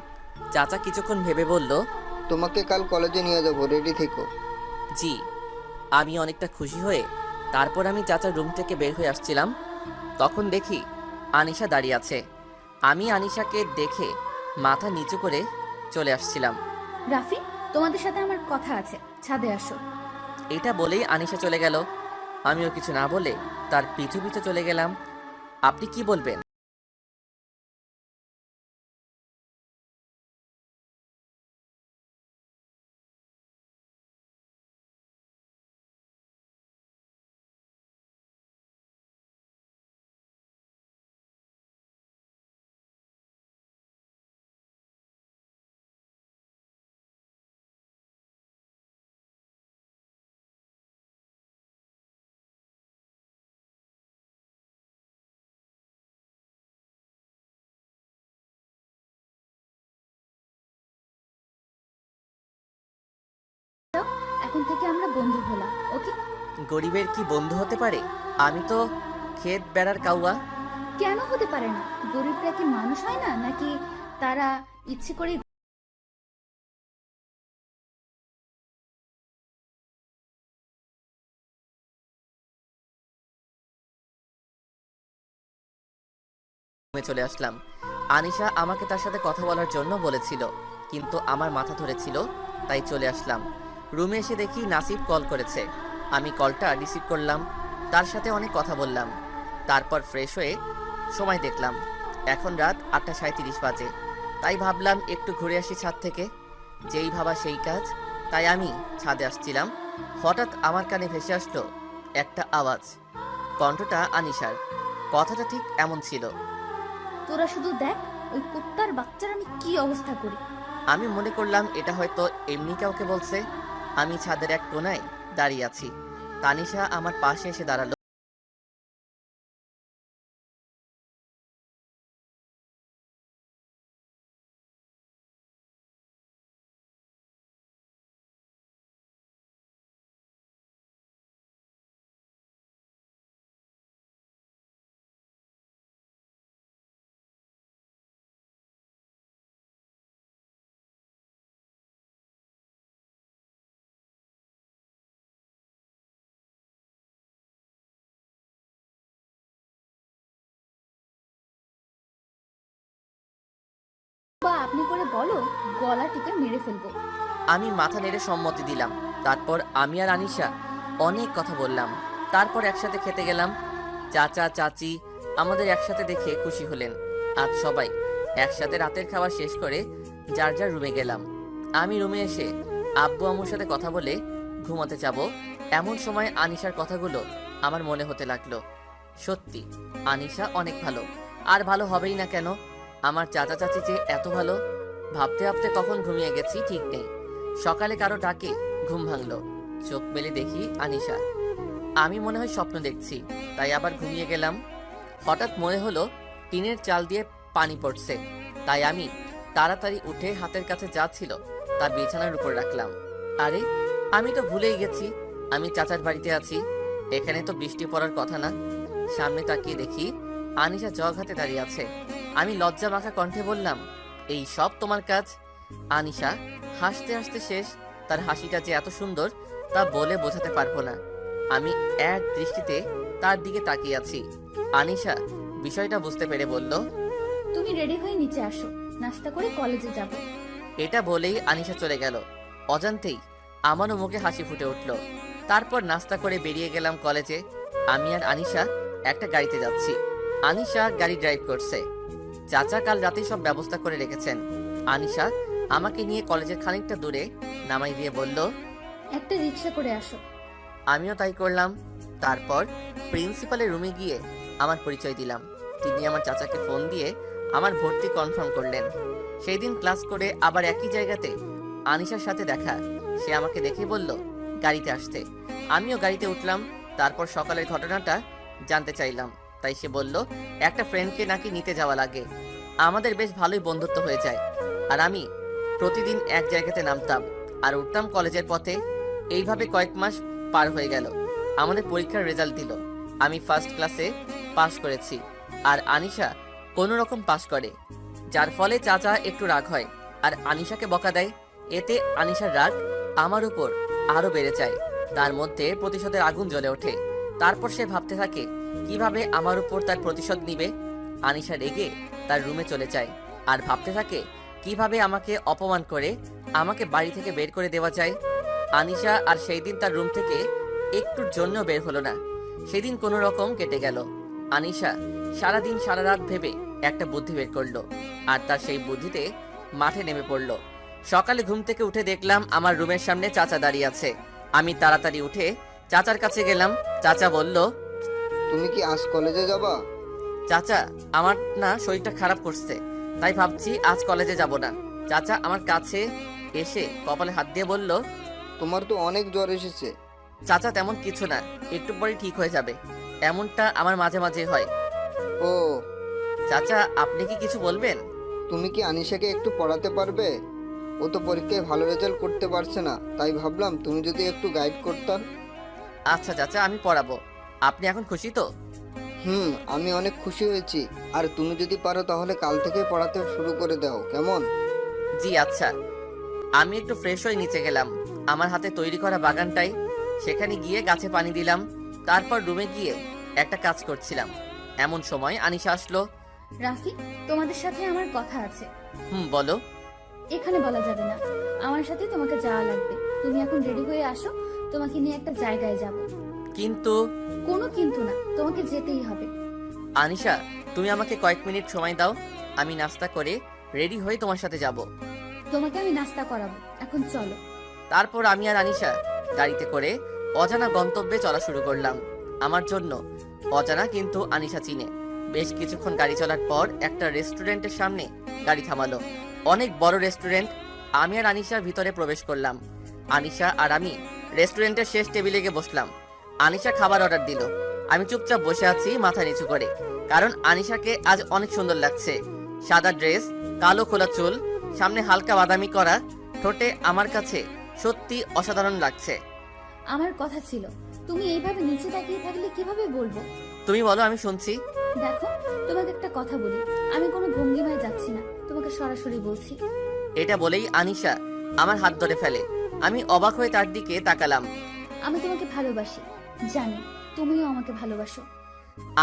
চাচা কিছুক্ষণ ভেবে বলল, তোমাকে কাল কলেজে নিয়ে যাবো, রেডি থেকো। জি। আমি অনেকটা খুশি হয়ে তারপর আমি চাচার রুম থেকে বের হয়ে আসছিলাম, তখন দেখি আনিশা দাঁড়িয়ে আছে। আমি আনিশাকে দেখে মাথা নিচু করে চলে আসছিলাম। রাফি, তোমাদের সাথে আমার কথা আছে, ছাদে আসো। এটা বলেই আনিশা চলে গেল। আমিও কিছু না বলে তার পিছু পিছু চলে গেলাম। আপনি কি বলবেন? এখন থেকে আমরা বন্ধু হলাম, ওকে? গরিবের কি বন্ধু হতে পারে? আমি তো ক্ষেত বেড়ার কাউয়া। কেন হতে পারে না? গরিবরা কি মানুষ হয় না, নাকি তারা ইচ্ছে করে? রুমে চলে আসলাম। আনিশা আমাকে তার সাথে কথা বলার জন্য বলেছিল, কিন্তু আমার মাথা ধরেছিল, তাই চলে আসলাম। রুমে এসে দেখি নাসিব কল করেছে। আমি কলটা রিসিভ করলাম, তার সাথে অনেক কথা বললাম। তারপর ফ্রেশ হয়ে সময় দেখলাম, এখন রাত 8:37 বাজে। তাই ভাবলাম একটু ঘুরে আসি ছাদ থেকে। যেই ভাবা সেই কাজ, তাই আমি ছাদে আসছিলাম। হঠাৎ আমার কানে ভেসে আসলো একটা আওয়াজ। কণ্ঠটা আনিশার। কথাটা ঠিক এমন ছিল, তোরা শুধু দেখ ওই কুত্তার বাচ্চার আমি কি অবস্থা করি। আমি মনে করলাম এটা হয়তো এমনি কাউকে বলছে। আমি ছাদের এক কোনায় দাঁড়িয়ে আছি। তানিশা আমার পাশে এসে দাঁড়ালো। বা আপনি করে বলো, গলা টিপে মেরে ফেলবো। আমি মাথা নেড়ে সম্মতি দিলাম। তারপর আমি আর আনিশা অনেক কথা বললাম। তারপর একসাথে খেতে গেলাম। চাচা চাচি আমাদের একসাথে দেখে খুশি হলেন। আজ সবাই একসাথে রাতের খাওয়া শেষ করে যার যার রুমে গেলাম। আমি রুমে এসে আব্বু আম্মুর সাথে কথা বলে ঘুমাতে যাব, এমন সময় আনিশার কথাগুলো আমার মনে হতে লাগলো। সত্যি আনিশা অনেক ভালো, আর ভালো হবেই না কেন? আমার চাচা চাচি যে এত ভালো, ভাবতে ভাবতে কখন ঘুমিয়ে গেছি ঠিক নেই। সকালে কারো ডাকে ঘুম ভাঙলো, চোখ মেলে দেখি আনিশা। আমি মনে হয় স্বপ্ন দেখছি, তাই আবার ঘুমিয়ে গেলাম। হঠাৎ মনে হলো টিনের চাল দিয়ে পানি পড়ছে, তাই আমি তাড়াতাড়ি উঠে হাতের কাছে যা ছিল তা বিছানার উপর রাখলাম। আরে আমি তো ভুলেই গেছি আমি চাচার বাড়িতে আছি। এখানে তো বৃষ্টি পড়ার কথা না। সামনে তাকিয়ে দেখি আনিশা জগ হাতে দাঁড়িয়ে আছে। আমি লজ্জা মাখা কণ্ঠে বললাম, এই সব তোমার কাজ? আনিশা হাসতে হাসতে শেষ। তার হাসিটা যে এত সুন্দর তা বলে বোঝাতে পারবো না। আমি এক দৃষ্টিতে তার দিকে তাকিয়ে আছি। আনিশা বিষয়টা বুঝতে পেরে বলল, তুমি রেডি হয়ে নিচে আসো, নাস্তা করে কলেজে যাব। এটা বলেই আনিশা চলে গেল। অজান্তেই আমারও মুখে হাসি ফুটে উঠল। তারপর নাস্তা করে বেরিয়ে গেলাম কলেজে। আমি আর আনিশা একটা গাড়িতে যাচ্ছি। আনিশা গাড়ি ড্রাইভ করছে। চাচা কাল রাতে সব ব্যবস্থা করে রেখেছেন। আনিশা আমাকে নিয়ে কলেজের খানিকটা দূরে নামাই দিয়ে বলল, একটা রিক্সা করে আসো। আমিও তাই করলাম। তারপর প্রিন্সিপালের রুমে গিয়ে আমার পরিচয় দিলাম। তিনি আমার চাচাকে ফোন দিয়ে আমার ভর্তি কনফার্ম করলেন। সেই দিন ক্লাস করে আবার একই জায়গাতে আনিশার সাথে দেখা। সে আমাকে দেখে বলল গাড়িতে আসতে। আমিও গাড়িতে উঠলাম। তারপর সকালের ঘটনাটা জানতে চাইলাম, তাই সে বলল একটা ফ্রেন্ডকে নাকি নিতে যাওয়া লাগে। আমাদের বেশ ভালোই বন্ধুত্ব হয়ে যায়। আর আমি প্রতিদিন এক জায়গাতে নামতাম আর উঠতাম কলেজের পথে। এইভাবে কয়েক মাস পার হয়ে গেল। আমাদের পরীক্ষার রেজাল্ট দিল। আমি ফার্স্ট ক্লাসে পাশ করেছি, আর আনিশা কোনো রকম পাশ করে, যার ফলে চাচা একটু রাগ হয় আর আনিশাকে বকা দেয়। এতে আনিশার রাগ আমার উপর আরো বেড়ে যায়। তার মধ্যে প্রতিশোধের আগুন জ্বলে ওঠে। তারপর সে ভাবতে থাকে কিভাবে আমার উপর তার প্রতিশোধ নিবে। আনিশা রেগে তার রুমে চলে যায় আর ভাবতে থাকে কিভাবে আমাকে অপমান করে আমাকে বাড়ি থেকে বের করে দেওয়া যায়। আনিশা আর সেই দিন তার রুম থেকে একটুর জন্য বের হলো না। সেদিন কোনো রকম কেটে গেল। আনিশা সারাদিন সারা রাত ভেবে একটা বুদ্ধি বের করলো, আর তার সেই বুদ্ধিতে মাঠে নেমে পড়লো। সকালে ঘুম থেকে উঠে দেখলাম আমার রুমের সামনে চাচা দাঁড়িয়ে আছে। আমি তাড়াতাড়ি উঠে চাচার কাছে গেলাম। চাচা বলল, তুমি কি আজ কলেজে যাবা? চাচা আমার না শরীরটা খারাপ করছে, তাই ভাবছি আজ কলেজে যাব না। চাচা আমার কাছে এসে কপালে হাত দিয়ে বলল, তোমার তো অনেক জ্বর এসেছে। চাচা তেমন কিছু না, একটু পরে ঠিক হয়ে যাবে। এমনটা আমার মাঝে মাঝে হয়। ও, চাচা আপনি কি কিছু বলবেন? তুমি কি আনিশাকে একটু পড়াতে পারবে? ও তো পরীক্ষায় ভালো রেজাল্ট করতে পারছে না, তাই ভাবলাম তুমি যদি একটু গাইড করতা। আচ্ছা চাচা, আমি পড়াবো। আপনি এখন খুশি তো? আমি অনেক খুশি হয়েছি। আর তুমি যদি পারো তাহলে কাল থেকে পড়াতে শুরু করে দাও, কেমন? জি আচ্ছা। আমি একটু ফ্রেশ হয়ে নিচে গেলাম আমার হাতে তৈরি করা বাগানটাই। সেখানে গিয়ে গাছে পানি দিলাম। তারপর রুমে গিয়ে একটা কাজ করছিলাম, এমন সময় আনিশা আসলো। রাফি, তোমাদের সাথে আমার কথা আছে। বলো। এখানে বলা যাবে না, আমার সাথে তোমাকে যাওয়া লাগবে। তুমি এখন রেডি হয়ে আসো, তোমাকে নিয়ে একটা জায়গায় যাব। কিন্তু কোনো কিন্তু না, তোমাকে যেতেই হবে। আনিশা, তুমি আমাকে কয়েক মিনিট সময় দাও, আমি নাস্তা করে রেডি হয়ে তোমার সাথে যাব। তোমাকে আমি নাস্তা করাবো, এখন চলো। তারপর আমি আর আনিশা গাড়িতে করে অজানা গন্তব্যে চলা শুরু করলাম। আমার জন্য অজানা, কিন্তু আনিশা চিনে। বেশ কিছুক্ষণ গাড়ি চলার পর একটা রেস্টুরেন্টের সামনে গাড়ি থামালো। অনেক বড় রেস্টুরেন্ট। আমি আর আনিশা ভিতরে প্রবেশ করলাম। আনিশা আর আমি রেস্টুরেন্টের শেষ টেবিলে গিয়ে বসলাম। আনিশা খাবার অর্ডার দিল। আমি চুপচাপ বসে আছি মাথা নিচু করে, কারণ আনিশাকে আজ অনেক সুন্দর লাগছে। সাদা ড্রেস, কালো খোলা চুল, সামনে হালকা বাদামি করা, ঠোঁটে আমার কাছে সত্যি অসাধারণ লাগছে। আমার কথা ছিল, তুমি এইভাবে নিচে তাকিয়ে থাকলে কিভাবে বলবো? তুমি বলো, আমি শুনছি। দেখো, তোমাকে একটা কথা বলি, আমি কোনো ভঙ্গিমায় যাচ্ছি না, তোমাকে সরাসরি বলছি। এটা বলেই আনিশা আমার হাত ধরে ফেলে। আমি অবাক হয়ে তার দিকে তাকালাম। আমি তোমাকে ভালোবাসি, জানি তুমিও আমাকে ভালোবাসো।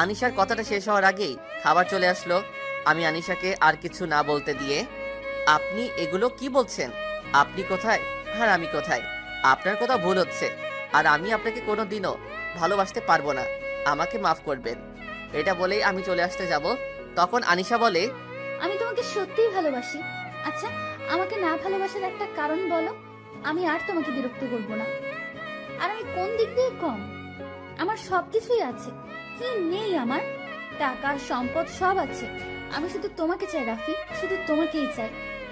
আনিশার কথাটা শেষ হওয়ার আগেই খাবার চলে আসলো। আমি আনিশাকে আর কিছু না বলতে দিয়ে, আপনি এগুলো কি বলছেন? আপনি কোথায় আর আমি কোথায়? আপনার কথা ভুল হচ্ছে। আর আমি আপনাকে কোনোদিনও ভালোবাসতে পারবো না, আমাকে মাফ করবেন। এটা বলেই আমি চলে আসতে যাব, তখন আনিশা বলে, আমি তোমাকে সত্যিই ভালোবাসি। আচ্ছা, আমাকে না ভালোবাসার একটা কারণ বলো, আমি আর তোমাকে বিরক্ত করব না। আর আমি কোন দিক দিয়ে কম? আমার সবকিছুই আছে, কি নেই আমার? টাকা, সম্পদ সব আছে। আমি শুধু তোমাকে চাই রাফি, শুধু তোমাকেই চাই।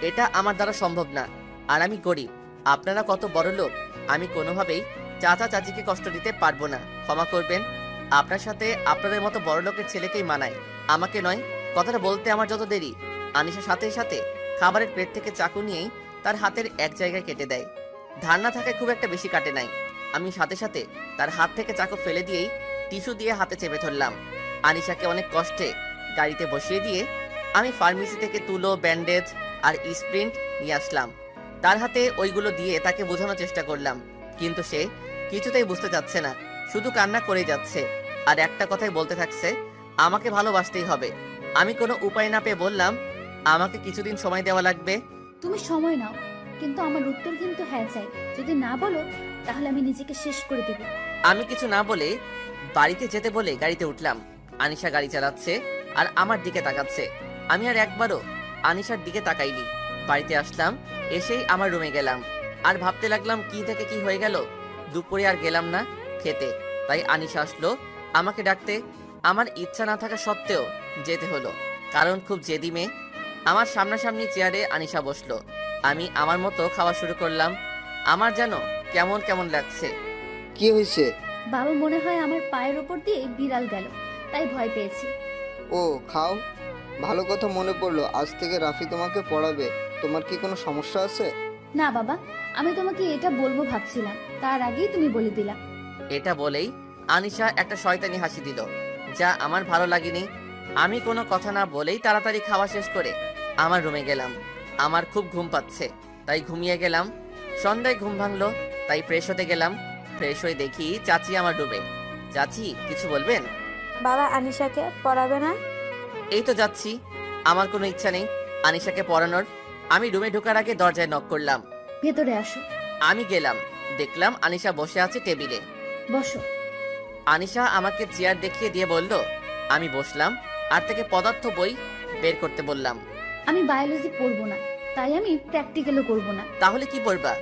এটা আমার দ্বারা সম্ভব না। আর আমি গরিব, আপনারা কত বড় লোক। আমি কোনোভাবেই চাচা চাচিকে কষ্ট দিতে পারবো না, ক্ষমা করবেন। আপনার সাথে আপনাদের মতো বড় লোকের ছেলেকেই মানায়, আমাকে নয়। কথাটা বলতে আমার যত দেরি, আনিশার সাথে সাথে খাবারের প্লেট থেকে চাকু নিয়েই তার হাতের এক জায়গায় কেটে দেয়। ধারণা থাকে খুব একটা বেশি কাটে নাই। আমি সাথে সাথে তার হাত থেকে চাকু ফেলে দিয়েই টিস্যু দিয়ে হাতে চেপে ধরলাম। আনিশাকে অনেক কষ্টে গাড়িতে বসিয়ে দিয়ে আমি ফার্মেসি থেকে তুলো, ব্যান্ডেজ আর স্প্রিন্ট নিয়ে আসলাম। তার হাতে ওইগুলো দিয়ে তাকে বোঝানোর চেষ্টা করলাম, কিন্তু সে কিছুতেই বুঝতে চাচ্ছে না, শুধু কান্না করেই যাচ্ছে। আর একটা কথাই বলতে থাকছে, আমাকে ভালোবাসতেই হবে। আমি কোনো উপায় না পেয়ে বললাম, আমাকে কিছুদিন সময় দেওয়া লাগবে। তুমি সময় নাও, কিন্তু আমার উত্তর কিন্তু হ্যাঁ চাই। যদি না বলো, তাহলে আমি নিজেকে শেষ করে দেব। আমি কিছু না বলে বাড়িতে যেতে বলে গাড়িতে উঠলাম। আনিশা গাড়ি চালাচ্ছে আর আমার দিকে তাকাচ্ছে। আমি আর একবারও আনিশার দিকে তাকাইনি। বাড়িতে আসলাম, এসেই আমার রুমে গেলাম আর ভাবতে লাগলাম কি থেকে কি হয়ে গেল। দুপুরে আর গেলাম না খেতে, তাই আনিশা আসলো আমাকে ডাকতে। আমার ইচ্ছা না থাকা সত্ত্বেও যেতে হলো, কারণ খুব জেদি মেয়ে। আমার সামনাসামনি চেয়ারে আনিশা বসলো। আমি আমার মতো খাওয়া শুরু করলাম। আমার যেন কেমন কেমন লাগছে। কি হয়েছে? বাবা মনে হয় আমার পায়ের ওপর দিয়ে বিড়াল গেল, তাই ভয় পেয়েছি। ও খাও। ভালো কথা মনে পড়লো, আজ থেকে রাফি তোমাকে পড়াবে। তোমার কি কোনো সমস্যা আছে? না বাবা, আমি তোমাকে এটা বলবো ভাবছিলাম, তার আগেই তুমি বলে দিলা। এটা বলেই আনিশা একটা শয়তানি হাসি দিল, যা আমার ভালো লাগেনি। আমি কোনো কথা না বলেই তাড়াতাড়ি খাওয়া শেষ করে আমার রুমে গেলাম। আমার খুব ঘুম পাচ্ছে, তাই ঘুমিয়ে গেলাম। সন্ধ্যায় ঘুম ভাঙলো, তাই ফ্রেশ হতে গেলাম। ফ্রেশ হয়ে দেখি চাচি আমার রুমে। চাচি, কিছু বলবেন? বাবা আনিশাকে পড়াবে না? এই তো যাচ্ছি, আমার কোনো ইচ্ছা নেই আনিশাকে পড়ানোর। আমি রুমে ঢোকার আগে দরজায় নক করলাম। ভেতরে আসো। আমি গেলাম, দেখলাম আনিশা বসে আছে টেবিলে। বসো। আনিশা আমাকে চেয়ার দেখিয়ে দিয়ে বলল। আমি বসলাম আর থেকে পদার্থ বই বের করতে বললাম। আমি বায়োলজি পড়বো না, তাই আমি প্র্যাকটিক্যালও করবো না। তাহলে কি পড়বা?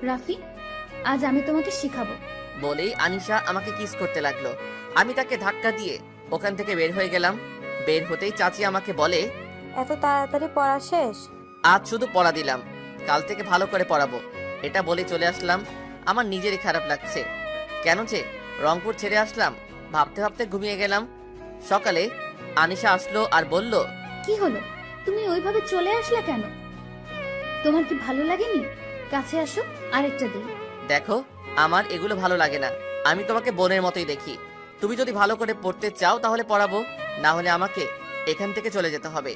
রাফি, আজ আমি তোমাকে শিখাবো। বলেই আনিশা আমাকে কিস করতে লাগলো। আমি তাকে ধাক্কা দিয়ে ওখান থেকে বের হয়ে গেলাম। বের হতেই চাচি আমাকে বলে, এত তাড়াতাড়ি পড়া শেষ? আজ শুধু পড়া দিলাম, কাল থেকে ভালো করে পড়াবো। এটা বলে চলে আসলাম। আমার নিজেরই খারাপ লাগছে, কেন যে রংপুর ছেড়ে আসলাম ভাবতে ভাবতে ঘুমিয়ে গেলাম। সকালে আনিশা আসলো আর বলল, কি হলো, তুমি ওইভাবে চলে আসলে কেন? তোমার কি ভালো লাগেনি? কাছে আসো, আরেকটা দিই। দেখো, আমার এগুলো ভালো লাগে না। আমি তোমাকে বোনের মতোই দেখি। তুমি যদি ভালো করে পড়তে চাও তাহলে পড়াবো, না হলে আমাকে এখান থেকে চলে যেতে হবে।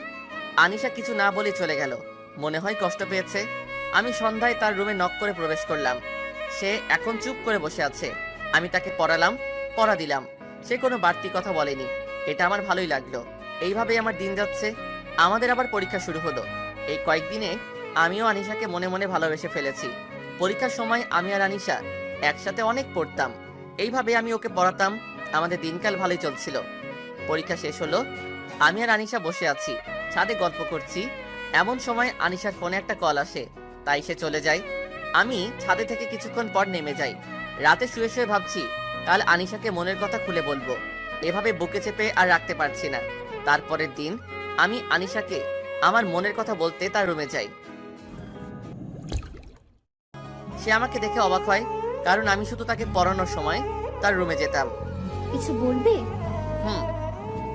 আনিশা কিছু না বলে চলে গেল। মনে হয় কষ্ট পেয়েছে। আমি সন্ধ্যায় তার রুমে নক করে প্রবেশ করলাম। সে এখন চুপ করে বসে আছে। আমি তাকে পড়ালাম, পড়া দিলাম। সে কোনো বাড়তি কথা বলেনি। এটা আমার ভালোই লাগলো। এইভাবেই আমার দিন যাচ্ছে। আমাদের আবার পরীক্ষা শুরু হলো। এই কয়েকদিনে আমিও আনিশাকে মনে মনে ভালোবেসে ফেলেছি। পরীক্ষার সময় আমি আর আনিশা একসাথে অনেক পড়তাম। এইভাবে আমি ওকে পড়াতাম। আমাদের দিনকাল ভালোই চলছিল। পরীক্ষা শেষ হলো। আমি আর আনিশা বসে আছি, ছাদে গল্প করছি। এমন সময় আনিশার ফোনে একটা কল আসে, তাই সে চলে যায়। আমি ছাদে থেকে কিছুক্ষণ পর নেমে যাই। রাতে শুয়ে শুয়ে ভাবছি কাল আনিশাকে মনের কথা খুলে বলবো। এভাবে বুকে চেপে আর রাখতে পারছি না। তারপরের দিন আমি আনিশাকে আমার মনের কথা বলতে তার রুমে যাই। সে আমাকে দেখে অবাক হয়, কারণ আমি শুধু তাকে পড়ানোর সময় তার রুমে যেতাম। কিছু বলবে? হুম।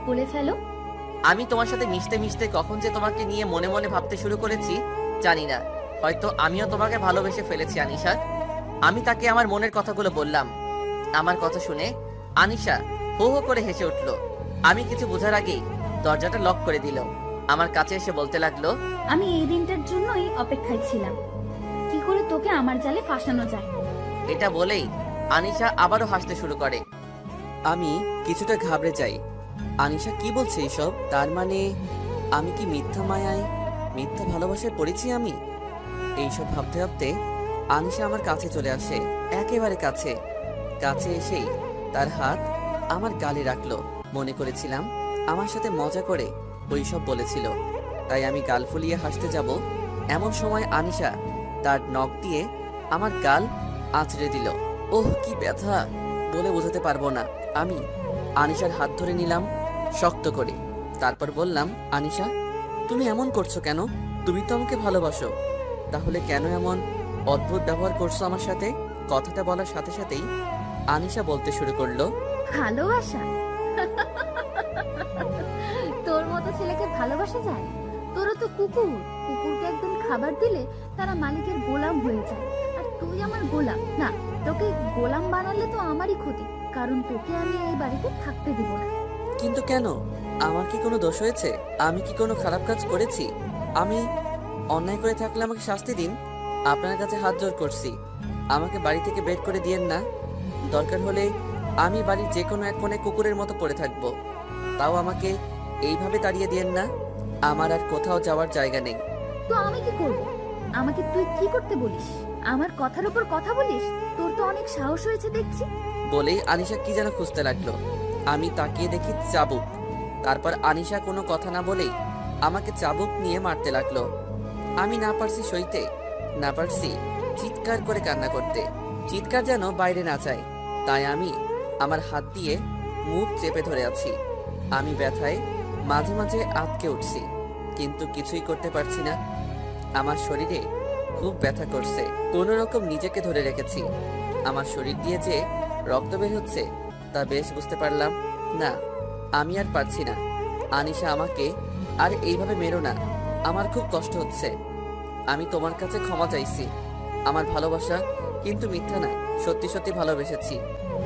বলে ফেলো। আমি তোমার সাথে মিশতে মিশতে কখন যে তোমাকে নিয়ে মনে মনে ভাবতে শুরু করেছি জানি না। হয়তো আমিও তোমাকে ভালোবেসে ফেলেছি আনিশা। আমি তাকে আমার মনের কথাগুলো বললাম। আমার কথা শুনে আনিশা হো হো করে হেসে উঠল। আমি কিছু বোঝার আগেই দরজাটা লক করে দিল। আমার কাছে এসে বলতে লাগলো, আমি এই দিনটার জন্যই অপেক্ষায় ছিলাম, কি করে তোকে আমার জালে ফাঁসানো যায়। এটা বলেই আনিশা আবারও হাসতে শুরু করে। আমি কিছুটা ঘাবড়ে যাই। আনিশা কি বলছে এইসব? তার মানে আমি কি মিথ্যা মায়ায়, মিথ্যা ভালোবাসায় পড়েছি আমি? এইসব ভাবতে ভাবতে আনিশা আমার কাছে চলে আসে, একেবারে কাছে। কাছে এসেই তার হাত আমার গালে রাখলো। মনে করেছিলাম আমার সাথে মজা করে ওইসব বলেছিল, তাই আমি গাল ফুলিয়ে হাসতে যাব। এমন সময় আনিশা তার নখ দিয়ে আমার গাল আঁচড়ে দিল। ওহ, কি ব্যথা বলে বোঝাতে পারবো না। আমি আনিশার হাত ধরে নিলাম শক্ত করে। তারপর বললাম, আনিশা, তুমি এমন করছো কেন? তুমি তো আমাকে ভালোবাসো, তাহলে কেন এমন অদ্ভুত ব্যবহার করছো আমার সাথে? কথাটা বলার সাথে সাথেই আনিশা বলতে শুরু করলো, ভালোবাসা? তোর মতো ছেলেকে ভালোবাসা যায়? তোরা তো কুকুর। কুকুরকে একদিন খাবার দিলে তারা মালিকের গোলাম হয়ে যায়, আর তুই আমার গোলাম না। তোকে গোলাম বানালে তো আমারই ক্ষতি, কারণ তোকে আমি এই বাড়িতে থাকতে দিব না। কিন্তু কেন? আমার কি কোনো দোষ হয়েছে? আমি কি কোনো খারাপ কাজ করেছি? আমি অন্যায় করে থাকলে আমাকে শাস্তি দিন। আপনার কাছে হাত জোর করছি, আমাকে বাড়ি থেকে বের করে দিয়েন না। দরকার হলে আমি বাড়ির যে কোনো এক কোণে কুকুরের মতো পড়ে থাকবো, তাও আমাকে এইভাবে তাড়িয়ে দিয়েন না। আমার আর কোথাও যাওয়ার জায়গা নেই। তো আমি কি করব? আমাকে তুই কি করতে বলিস? আমার কথার উপর কথা বলিস? তোর তো অনেক সাহস হয়েছে দেখছি। বলেই আনিশা কি যেন খুঁজতে লাগলো। আমি তাকিয়ে দেখি চাবুক। তারপর আনিশা কোনো কথা না বলেই আমাকে চাবুক নিয়ে মারতে লাগলো। আমি না পারছি সইতে, না পারছি চিৎকার করে কান্না করতে। চিৎকার যেন বাইরে না যায়, তাই আমি আমার হাত দিয়ে মুখ চেপে ধরে আছি। আমি ব্যথায় মাঝে মাঝে আটকে উঠছি, কিন্তু কিছুই করতে পারছি না। আমার শরীরে খুব ব্যথা করছে। কোনো রকম নিজেকে ধরে রেখেছি। আমার শরীর দিয়ে যে রক্ত বের হচ্ছে তা বেশ বুঝতে পারলাম। না, আমি আর পারছি না। আনিশা, আমাকে আর এইভাবে মেরো না। আমার খুব কষ্ট হচ্ছে। আমি তোমার কাছে ক্ষমা চাইছি। আমার ভালোবাসা কিন্তু মিথ্যা না, সত্যি সত্যি ভালোবেসেছি।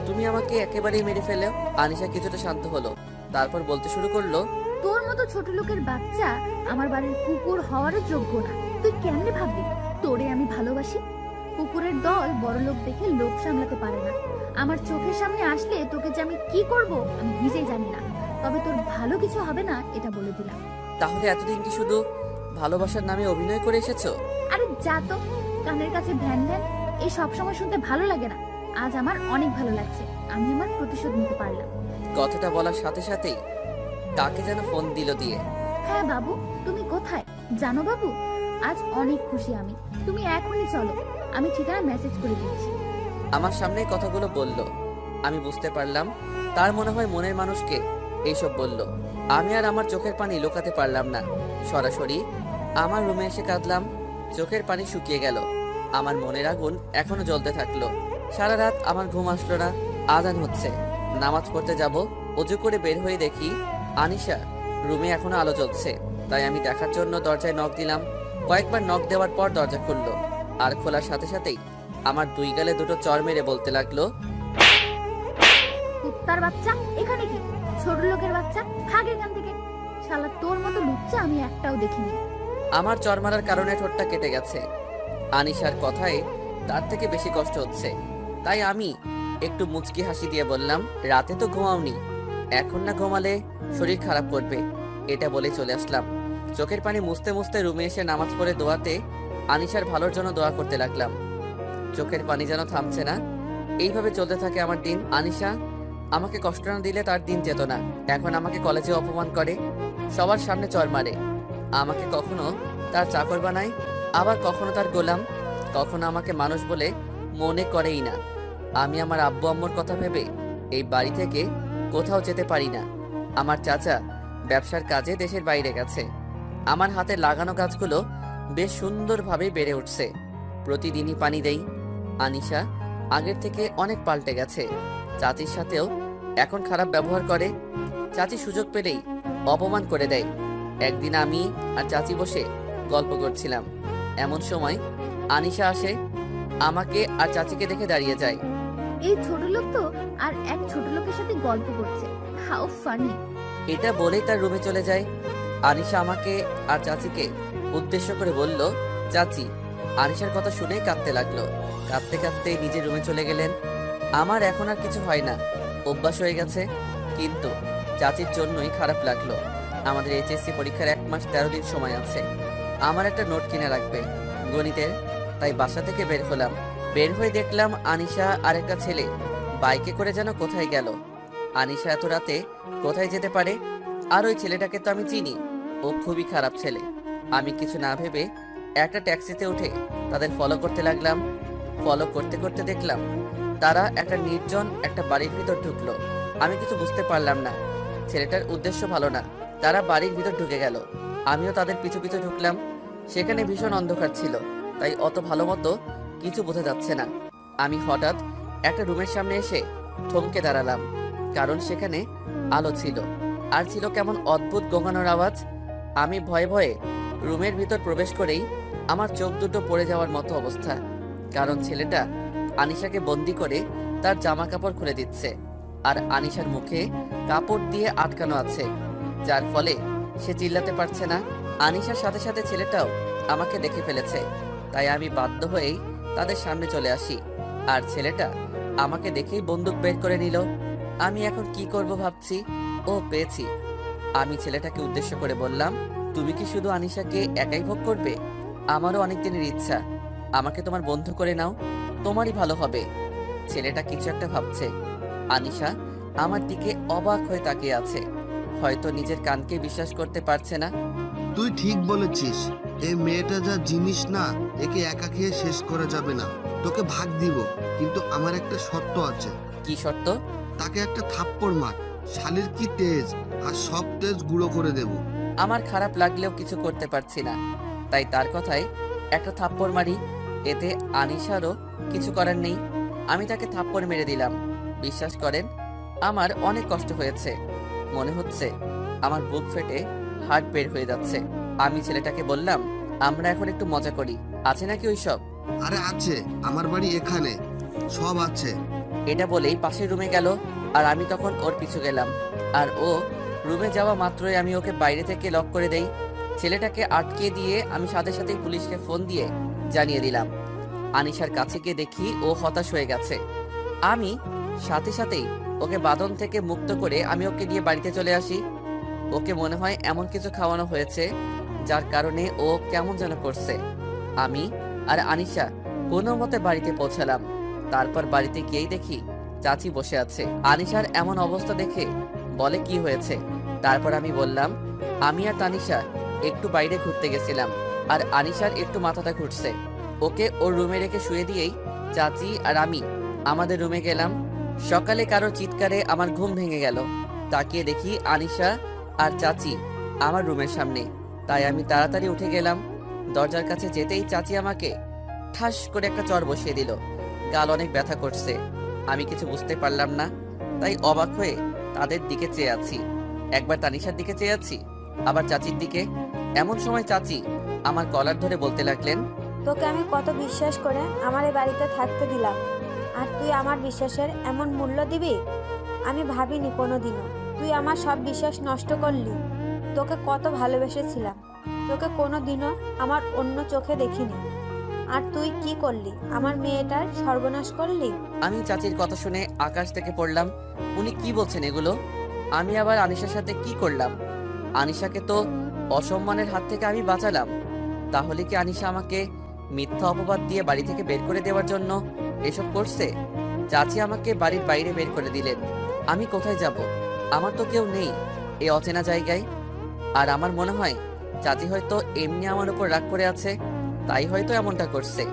তুমি আমাকে একেবারেই মেরে ফেলেও। আনিশা কিছুটা শান্ত হলো, তারপর বলতে শুরু করলো, তোর মতো ছোট লোকের বাচ্চা আমার বাড়ির কুকুর হওয়ারও যোগ্য না। তুই কেমনে ভাবলি তোরে আমি ভালোবাসি? কুকুরের দল বড় লোক দেখে লোভ সামলাতে পারে না। আমার চোখের সামনে আসলে তোকে যে আমি কি করব আমি নিজেই জানি না, তবে তোর ভালো কিছু হবে না এটা বলে দিলাম। তাহলে এতদিন কি শুধু ভালোবাসার নামে অভিনয় করে এসেছো? আরে যা তো, কানের কাছে ধ্যান ধ্যান এই সব সময় শুনতে ভালো লাগে না। আজ আমার অনেক ভালো লাগছে, আমি আমার প্রতিশোধ নিতে পারলাম। কথাটা বলার সাথে সাথেই তাকে যেন ফোন দিল দিয়ে। হ্যাঁ বাবু, তুমি কোথায় জানো বাবু? আজ অনেক খুশি আমি। তুমি এখনই চলো, আমি ঠিকানা মেসেজ করে দিচ্ছি। আমার সামনেই কথাগুলো বলল। আমি বুঝতে পারলাম তার মনে হয় মনের মানুষকে এইসব বলল। আমি আর আমার চোখের পানি লুকাতে পারলাম না, সরাসরি আমার রুমে এসে কাঁদলাম। চোখের পানি শুকিয়ে গেল, আমার মনের আগুন এখনো জ্বলতে থাকলো। সারা রাত আমার ঘুম আসলো না। আজান হচ্ছে, নামাজ পড়তে যাব। অজু করে বের হয়ে দেখি আনিশা রুমে এখনো আলো জ্বলছে, তাই আমি দেখার জন্য দরজায় নক দিলাম। কয়েকবার নক দেওয়ার পর দরজা খুললো, আর খোলার সাথে সাথেই আমার 2 গালে 2টো চড় মেরে বলতে লাগলো, কুত্তার বাচ্চা, এখানে কি? ছোট লোকের বাচ্চা, ভাগ এখান থেকে। শালা তোর মতো লুচ্চা আমি একটাও দেখিনি। আমার চড় মারার কারণে ঠোঁটটা কেটে গেছে। আনিশার কথায় তার থেকে বেশি কষ্ট হচ্ছে, তাই আমি একটু মুচকি হাসি দিয়ে বললাম, রাতে তো ঘুমাওনি, এখন না ঘুমালে শরীর খারাপ করবে। এটা বলে চলে আসলাম। চোখের পানি মুছতে মুছতে রুমে এসে নামাজ পড়ে দোয়াতে আনিশার ভালোর জন্য দোয়া করতে লাগলাম। চোখের পানি যেন থামছে না। এইভাবে চলতে থাকে আমার দিন। আনিশা আমাকে কষ্ট না দিলে তার দিন যেত না। এখন আমাকে কলেজে অপমান করে, সবার সামনে চড় মারে, আমাকে কখনো তার চাকর বানায়, আবার কখনো তার গোলাম, কখনো আমাকে মানুষ বলে মনে করেই না। আমি আমার আব্বু আম্মুর কথা ভেবে এই বাড়ি থেকে কোথাও যেতে পারি না। আমার চাচা ব্যবসার কাজে দেশের বাইরে গেছে। আমার হাতে লাগানো গাছগুলো বেশ সুন্দরভাবে বেড়ে উঠছে। প্রতিদিনই পানি দেই। আনিশা আগের থেকে অনেক পাল্টে গেছে। চাচির সাথেও এখন খারাপ ব্যবহার করে। চাচি সুযোগ পেলেই অপমান করে দেয়। একদিন আমি আর চাচি বসে গল্প করছিলাম, এমন সময় আনিশা আসে, আমাকে আর চাচিকে দেখে দাঁড়িয়ে যায়। এই ছোট লোক তো আর এক ছোট লোকের সাথে গল্প করছে, হাউ ফানি। এটা বলেই তার রুমে চলে যায়। আনিশা আমাকে আর চাচিকে উদ্দেশ্য করে বলল, চাচি। আনিশার কথা শুনে কাঁদতে লাগলো। কাঁদতে কাঁদতে নিজের রুমে চলে গেলেন। আমার এখন আর কিছু হয় না, অভ্যাস হয়ে গেছে। কিন্তু চাচির জন্যই খারাপ লাগলো। আমাদের এইচএসসি পরীক্ষার 1 মাস 13 দিন সময় আছে। আমার একটা নোট কিনে রাখবে গণিতের, তাই বাসা থেকে বের হলাম। বের হয়ে দেখলাম আনিশা আর একটা ছেলে বাইকে করে যেন কোথায় গেল। আনিশা এত রাতে কোথায় যেতে পারে? আর ওই ছেলেটাকে তো আমি চিনি, ও খুবই খারাপ ছেলে। আমি কিছু না ভেবে একটা ট্যাক্সিতে উঠে তাদের ফলো করতে লাগলাম। ফলো করতে করতে দেখলাম তারা একটা নির্জন একটা বাড়ির ভিতর ঢুকলো। আমি কিছু বুঝতে পারলাম না, ছেলেটার উদ্দেশ্য ভালো না। তারা বাড়ির ভিতর ঢুকে গেল, আমিও তাদের পিছু পিছু ঢুকলাম। সেখানে ভীষণ অন্ধকার ছিল, তাই অত ভালো মতো কিছু বোঝা যাচ্ছে না। আমি হঠাৎ একটা রুমের সামনে এসে থমকে দাঁড়ালাম, কারণ সেখানে আলো ছিল, আর ছিল কেমন অদ্ভুত গোঙানোর আওয়াজ। আমি ভয়ে ভয়ে রুমের ভিতর প্রবেশ করেই আমার চোখ দুটো পড়ে যাওয়ার মতো অবস্থা, কারণ ছেলেটা আনিশাকে বন্দি করে তার জামা কাপড় খুলে দিচ্ছে, আর আনিশার মুখে কাপড় দিয়ে আটকানো আছে, যার ফলে সে চিল্লাতে পারছে না। আনিশার সাথে সাথে ছেলেটাও আমাকে দেখে ফেলেছে, তাই আমি বাধ্য হয়েই তাদের সামনে চলে আসি। আর ছেলেটা আমাকে দেখেই বন্দুক বের করে নিল। আমি এখন কি করব ভাবছি। ও পেয়েছি। আমি ছেলেটাকে উদ্দেশ্য করে বললাম, তুমি কি শুধু আনিশাকে একাই ভোগ করবে? আমারও অনেক দিনের ইচ্ছা, আমাকে তোমার বন্ধু করে নাও, তোমারই ভালো হবে। ছেলেটা কিছু একটা ভাবছে। আনিশা আমার দিকে অবাক হয়ে তাকিয়ে আছে, হয়তো নিজের কানকে বিশ্বাস করতে পারছে না। তুই ঠিক বলেছিস, এই মেয়েটা যা জিনিস না, একে একা খেয়ে শেষ করা যাবে না। তোকে ভাগ দিব, কিন্তু আমার একটা শর্ত আছে। কি শর্ত? তাকে একটা থাপ্পড় মার, শালির কি তেজ, আর সব তেজ গুঁড়ো করে দেব। আমার খারাপ লাগলেও কিছু করতে পারছি না, তাই তার কথায় একটা থাপ্পড় মারি। এতে আনিশারও কিছু করার নেই। আমি তাকে থাপ্পড় মেরে দিলাম। বিশ্বাস করেন, আমার অনেক কষ্ট হয়েছে। মনে হচ্ছে আমার বুক ফেটে হার্ট বের হয়ে যাচ্ছে। আমি ছেলেটাকে বললাম, আমরা এখন একটু মজা করি, আছে নাকি ওইসব? আরে আছে, আমার বাড়ি এখানে, সব আছে। এটা বলেই পাশের রুমে গেল, আর আমি তখন ওর পিছু গেলাম। আর ও রুমে যাওয়া মাত্রই আমি ওকে বাইরে থেকে লক করে দেই। ছেলেটাকে আটকে দিয়ে আমি সাথে সাথেই পুলিশকে ফোন দিয়ে জানিয়ে দিলাম। আনিশার কাছে গিয়ে দেখি ও হতাশ হয়ে গেছে। আমি সাথে সাথেই ওকে বাঁধন থেকে মুক্ত করে আমি ওকে নিয়ে বাড়িতে চলে আসি। ওকে মনে হয় এমন কিছু খাওয়ানো হয়েছে, যার কারণে ও কেমন যেন করছে। আমি আর আনিশা কোনো মতে বাড়িতে পৌঁছালাম। তারপর বাড়িতে গিয়েই দেখি চাচি বসে আছে। আনিশার এমন অবস্থা দেখে বলে, কি হয়েছে? তারপর আমি বললাম, আমি আর তানিশা একটু বাইরে ঘুরতে গেছিলাম, আর আনিশার একটু মাথাটা ঘুরছে। ওকে ওর রুমে রেখে শুয়ে দিয়েই চাচি আর আমি আমাদের রুমে গেলাম। সকালে কারো চিৎকারে আমার ঘুম ভেঙে গেল। তাকিয়ে দেখি আনিশা আর চাচি আমার রুমের সামনে, তাই আমি তাড়াতাড়ি উঠে গেলাম। দরজার কাছে যেতেই চাচি আমাকে ঠাস করে একটা চড় বসিয়ে দিল। গাল অনেক ব্যথা করছে। আমি কিছু বুঝতে পারলাম না, তাই অবাক হয়ে তাদের দিকে চেয়ে আছি। একবার তানিশার দিকে চেয়ে আছি, আবার চাচির দিকে। এমন সময় চাচি আমার কলার ধরে বলতে লাগলেন, তোকে আমি কত বিশ্বাস করে আমার এই বাড়িতে থাকতে দিলাম, আর তুই আমার বিশ্বাসের এমন মূল্য দিবি? আমি ভাবিনি কোনোদিনও। তুই আমার সব বিশ্বাস নষ্ট করলি। তোকে কত ভালোবেসেছিলাম, তোকে কোনোদিনও আমার অন্য চোখে দেখিনি। আর তুই কি করলি? আমার মেয়েটার সর্বনাশ করলি। আমি চাচির কথা শুনে আকাশ থেকে পড়লাম। উনি কি বলছেন এগুলো? আমি আবার আনিশার সাথে কি করলাম? আনিশাকে তো অসম্মানের হাত থেকে আমি বাঁচালাম। তাহলে কি আনিশা আমাকে মিথ্যা অপবাদ দিয়ে বাড়ি থেকে বের করে দেওয়ার জন্য এসব করছে? চাচি আমাকে বাড়ির বাইরে বের করে দিলেন। আমি কোথায় যাব? আমার তো কেউ নেই এই অচেনা জায়গায়। আর আমার মনে হয় চাচি হয়তো এমনি আমার উপর রাগ করে আছে, তাই হয়তো এমনটা করছে।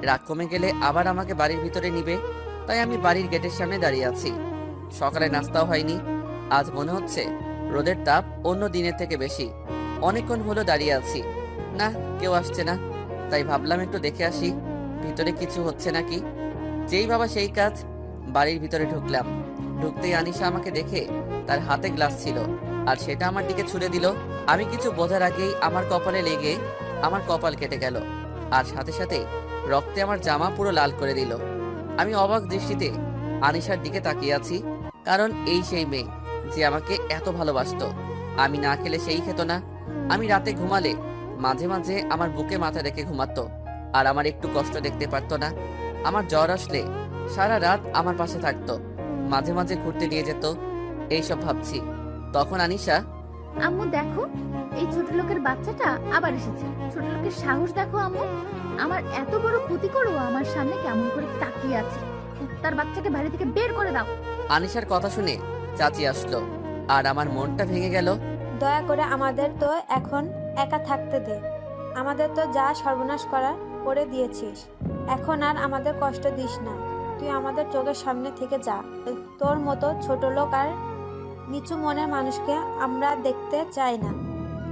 রাগ কমে গেলে আবার আমাকে বাড়ির ভিতরে নিবে, তাই আমি বাড়ির গেটের সামনে দাঁড়িয়ে আছি। সকালে নাস্তাও হয়নি। আজ মনে হচ্ছে রোদের তাপ অন্য দিনের থেকে বেশি। অনেকক্ষণ হলো দাঁড়িয়ে আছি, না কেউ আসছে না। তাই ভাবলাম একটু দেখে আসি ভিতরে কিছু হচ্ছে নাকি। যেই বাবা সেই কাজ, বাড়ির ভিতরে ঢুকলাম। ঢুকতেই আনিশা আমাকে দেখে তার হাতে গ্লাস ছিল আর সেটা আমার দিকে ছুড়ে দিল। আমি কিছু বোঝার আগেই আমার কপালে লেগে আমার কপাল কেটে গেল, আর সাথে সাথে রক্তে আমার জামা পুরো লাল করে দিল। আমি অবাক দৃষ্টিতে আনিশার দিকে তাকিয়ে আছি, কারণ এই সেই মেয়ে যে আমাকে এত ভালোবাসতো। আমি না খেলে সেই খেত না। আমি রাতে ঘুমালে মাঝে মাঝে আমার বুকে মাথা রেখে ঘুমাতো, আর আমার একটু কষ্ট দেখতে পারতো না। আমার জ্বর আসলে সারা রাত আমার পাশে থাকতো, মাঝে মাঝে ঘুরতে নিয়ে যেত। এইসব ভাবছি তখন আনিশা, আম্মু দেখো, এই ছোট লোকের বাচ্চাটা আবার এসেছে। ছোট লোকের সাহস দেখো আম্মু, আমার এত বড় ক্ষতি করো আমার সামনে কেমন করে তাকিয়ে আছে। তার বাচ্চাকে বাড়ি থেকে বের করে দাও। আনিশার কথা শুনে চাচি আসলো, আর আমার মনটা ভেঙে গেল। দয়া করে আমাদের তো এখন একা থাকতে দে। আমাদের তো যা সর্বনাশ করার করে দিয়েছিস, এখন আর আমাদের কষ্ট দিস না। তুই আমাদের চোখের সামনে থেকে যা। তোর মতো ছোট লোক আর নিচু মনের মানুষকে আমরা দেখতে চাই না।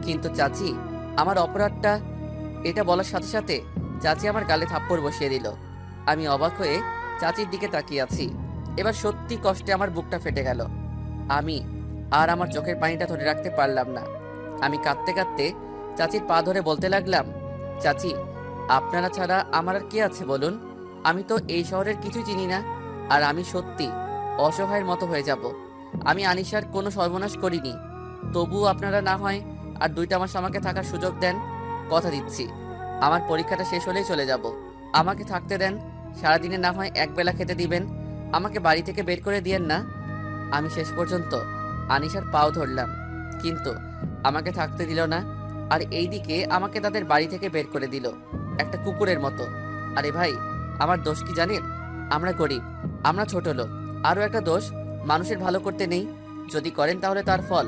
কিন্তু চাচি, আমার অপরাধটা, এটা বলার সাথে সাথে চাচি আমার গালে থাপ্পড় বসিয়ে দিল। আমি অবাক হয়ে চাচির দিকে তাকিয়ে আছি। এবার সত্যি কষ্টে আমার বুকটা ফেটে গেল। আমি আর আমার চোখের পানিটা ধরে রাখতে পারলাম না। আমি কাঁদতে কাঁদতে চাচির পা ধরে বলতে লাগলাম, চাচি, আপনারা ছাড়া আমার আর কে আছে বলুন? আমি তো এই শহরের কিছুই চিনি না, আর আমি সত্যি অসহায়ের মতো হয়ে যাব। আমি আনিশার কোনো সর্বনাশ করিনি, তবুও আপনারা না হয় আর 2টা মাস আমাকে থাকার সুযোগ দেন। কথা দিচ্ছি, আমার পরীক্ষাটা শেষ হলেই চলে যাব। আমাকে থাকতে দেন, সারাদিনে না হয় একবেলা খেতে দিবেন, আমাকে বাড়ি থেকে বের করে দিয়েন না। আমি শেষ পর্যন্ত আনিশার পাও ধরলাম, কিন্তু আমাকে থাকতে দিল না। আর এইদিকে আমাকে তাদের বাড়ি থেকে বের করে দিল একটা কুকুরের মতো। আরে ভাই, আমার দোষ কি জানেন? আমরা গরিব, আমরা ছোট লোক। আরও একটা দোষ, মানুষের ভালো করতে নেই। যদি করেন তাহলে তার ফল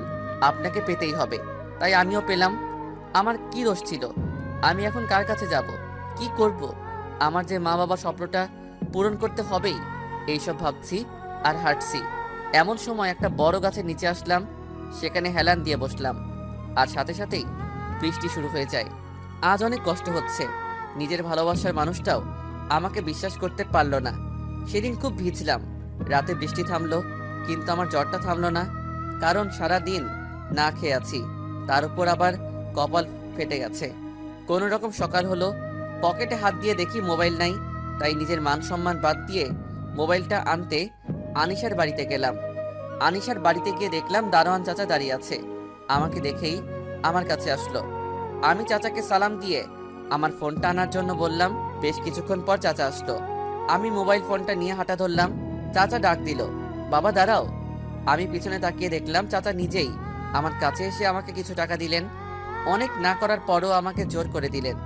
আপনাকে পেতেই হবে। তাই আমিও পেলাম। আমার কি দোষ ছিল? আমি এখন কার কাছে যাব? কি করব? আমার যে মা বাবা স্বপ্নটা পূরণ করতে হবেই, এইসব ভাবছি আর হাঁটছি। এমন সময় একটা বড় গাছের নিচে আসলাম, সেখানে হেলান দিয়ে বসলাম, আর সাথে সাথেই বৃষ্টি শুরু হয়ে যায়। আজ অনেক কষ্ট হচ্ছে। নিজের ভালোবাসার মানুষটাও আমাকে বিশ্বাস করতে পারলো না। সেদিন খুব ভিজলাম। রাতে বৃষ্টি থামলো, কিন্তু আমার জ্বরটা থামলো না, কারণ সারা দিন না খেয়ে আছি। তার উপর আবার কপাল ফেটে গেছে। কোনো রকম সকাল হলো, পকেটে হাত দিয়ে দেখি মোবাইল নাই। তাই নিজের মান সম্মান বাদ দিয়ে মোবাইলটা আনতে আনিশার বাড়িতে গেলাম। আনিশার বাড়িতে গিয়ে দেখলাম দারোয়ান চাচা দাঁড়িয়ে আছে। আমাকে দেখেই আমার কাছে আসলো। আমি চাচাকে সালাম দিয়ে আমার ফোনটা আনার জন্য বললাম। বেশ কিছুক্ষণ পর চাচা আসলো। আমি মোবাইল ফোনটা নিয়ে হাঁটা ধরলাম। চাচা ডাক দিল, বাবা দাঁড়াও। আমি পিছনে তাকিয়ে দেখলাম চাচা নিজেই আমার কাছে এসে আমাকে কিছু টাকা দিলেন। অনেক না করার পরও আমাকে জোর করে দিলেন।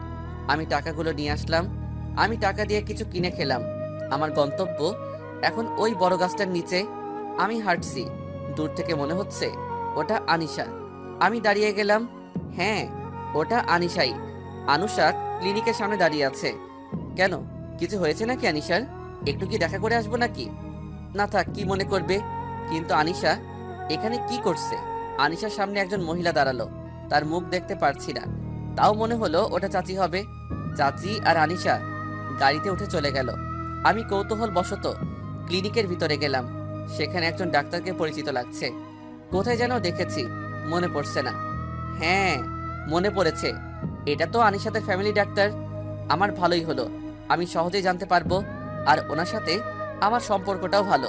আমি টাকাগুলো নিয়ে আসলাম। আমি টাকা দিয়ে কিছু কিনে খেলাম। আমার গন্তব্য এখন ওই বড় গাছটার নিচে। আমি হাঁটছি, দূর থেকে মনে হচ্ছে ওটা আনিশা। আমি দাঁড়িয়ে গেলাম। হ্যাঁ, ওটা আনিশাই। আনুষা ক্লিনিকের সামনে দাঁড়িয়ে আছে। কেন, কিছু হয়েছে নাকি আনিশার? একটু কি দেখা করে আসবো নাকি? না থাক, কি মনে করবে। কিন্তু আনিশা এখানে কি করছে? আনিশার সামনে একজন মহিলা দাঁড়ালো। তার মুখ দেখতে পারছি না, তাও মনে হলো ওটা চাচি হবে। চাচি আর আনিশা গাড়িতে উঠে চলে গেল। আমি কৌতূহল বশত ক্লিনিকের ভিতরে গেলাম। সেখানে একজন ডাক্তারকে পরিচিত লাগছে। কোথায় যেন দেখেছি, মনে পড়ছে না। হ্যাঁ, মনে পড়েছে, এটা তো আনিশাদের ফ্যামিলি ডাক্তার। আমার ভালোই হলো, আমি সহজেই জানতে পারবো। আর ওনার সাথে আমার সম্পর্কটাও ভালো।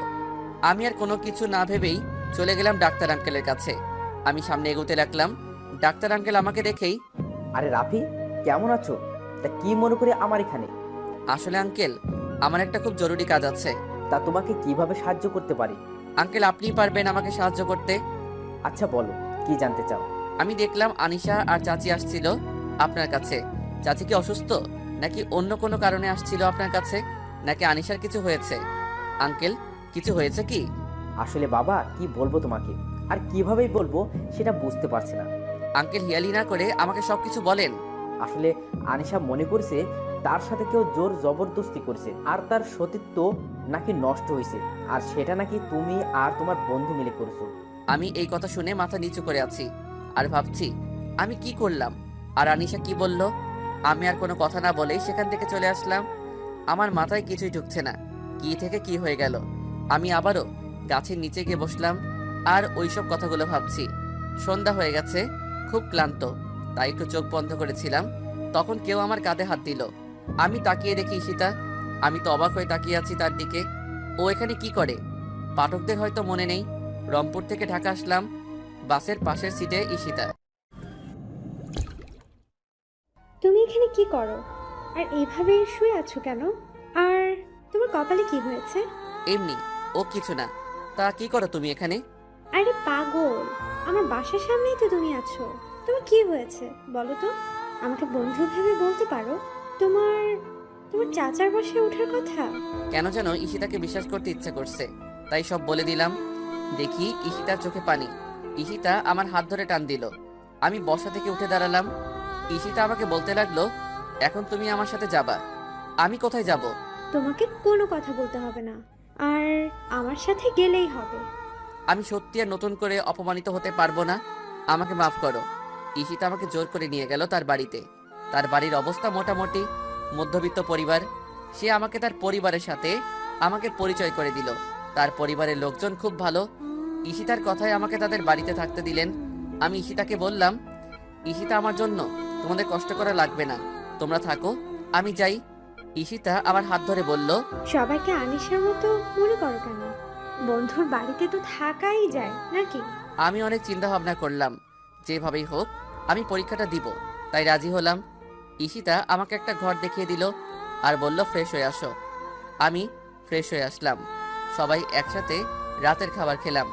আমি আর কোনো কিছু না ভেবেই চলে গেলাম ডাক্তার আঙ্কেলের কাছে। আমি সামনে এগোতে লাগলাম। ডাক্তার আঙ্কেল আমাকে দেখেই, আরে রাফি, কেমন আছো? তা কি মনে করে আমার এখানে? আসলে আঙ্কেল, আমার একটা খুব জরুরি কাজ আছে। তা তোমাকে কিভাবে সাহায্য করতে পারি? আঙ্কেল, আপনিই পারবেন আমাকে সাহায্য করতে। আচ্ছা বলো, কি জানতে চাও? আমি দেখলাম আনিশা আর চাচি আসছিল আপনার কাছে। চাচি কি অসুস্থ, নাকি অন্য কোনো কারণে আসছিল আপনার কাছে, নাকি আনিশার কিছু হয়েছে? আঙ্কেল, কিছু হয়েছে কি? আসলে বাবা, কি বলবো তোমাকে, আর কিভাবেই বলবো সেটা বুঝতে পারছি না। আঙ্কেল, হিয়ালি না করে আমাকে সবকিছু বলেন। আসলে আনিশা মনে করছে তার সাথে কেউ জোর জবরদস্তি করছে, আর তার সতীত্ব নাকি নষ্ট হয়েছে, আর সেটা নাকি তুমি আর তোমার বন্ধু মিলে করছো। আমি এই কথা শুনে মাথা নিচু করে আছি আর ভাবছি আমি কি করলাম আর আনিশা কি বলল। আমি আর কোনো কথা না বলেই সেখান থেকে চলে আসলাম। আমার মাথায় কিছুই ঢুকছে না, কি থেকে কি হয়ে গেল। আমি আবারও গাছের নিচে গিয়ে বসলাম আর ওইসব কথাগুলো ভাবছি। সন্ধ্যা হয়ে গেছে, খুব ক্লান্ত, তাই একটু চোখ বন্ধ করেছিলাম। তখন কেউ আমার কাঁধে হাত দিল। আমি তাকিয়ে দেখি ঈশিতা। আমি তো অবাক হয়ে তাকিয়ে আছি তার দিকে। ও এখানে কি করে? পাঠকদের হয়তো মনে নেই, রংপুর থেকে ঢাকা আসলাম। বাসের পাশের সিটে ঈশিতা। তুমি এখানে কি করো? আর এইভাবে শুয়ে আছো কেন? আর তোমার কপালে কি হয়েছে? এমনি, ও কিছু না। তা কি করো তুমি এখানে? আরে পাগল, আমার বাসার সামনেই তো তুমি আছো। তোমার কি হয়েছে বলো তো? আমাকে বন্ধু ভেবে বলতে পারো। তোমার তোমার চাচার বাসায় ওঠার কথা। কেন যেন ঈশিতাকে বিশ্বাস করতে ইচ্ছে করছে, তাই সব বলে দিলাম। দেখি ঈশিতার চোখে পানি। ঈশিতা আমার হাত ধরে টান দিল। আমি বসা থেকে উঠে দাঁড়ালাম। ঈশিতা আমাকে বলতে লাগলো, এখন তুমি আমার সাথে যাবা। আমি কোথায় যাব? তোমাকে কোনো কথা বলতে হবে না, আর আমার সাথে গেলেই হবে। আমি সত্যি আর নতুন করে অপমানিত হতে পারবো না, আমাকে মাফ করো। ঈশিতা আমাকে জোর করে নিয়ে গেল তার বাড়িতে। তার বাড়ির অবস্থা মোটামুটি মধ্যবিত্ত পরিবার। সে আমাকে তার পরিবারের সাথে আমাকে পরিচয় করে দিল। তার পরিবারের লোকজন খুব ভালো। ঈশিতার কথায় আমাকে তাদের বাড়িতে থাকতে দিলেন। আমি ঈশিতাকে বললাম, ঈশিতা, আমার জন্য তোমাদের কষ্ট করা লাগবে না, তোমরা থাকো, আমি যাই। ঈশিতা আমার হাত ধরে বলল, সবাইকে আনিশার মতো মনে করো কেন? বন্ধুর বাড়িতে তো থাকাই যায় নাকি? আমি অনেক চিন্তা ভাবনা করলাম, যেভাবেই হোক আমি পরীক্ষাটা দিব, তাই রাজি হলাম। ঈশিতা আমাকে একটা ঘর দেখিয়ে দিল আর বলল, ফ্রেশ হয়ে আসো। আমি ফ্রেশ হয়ে আসলাম। সবাই একসাথে রাতের খাবার খেলাম।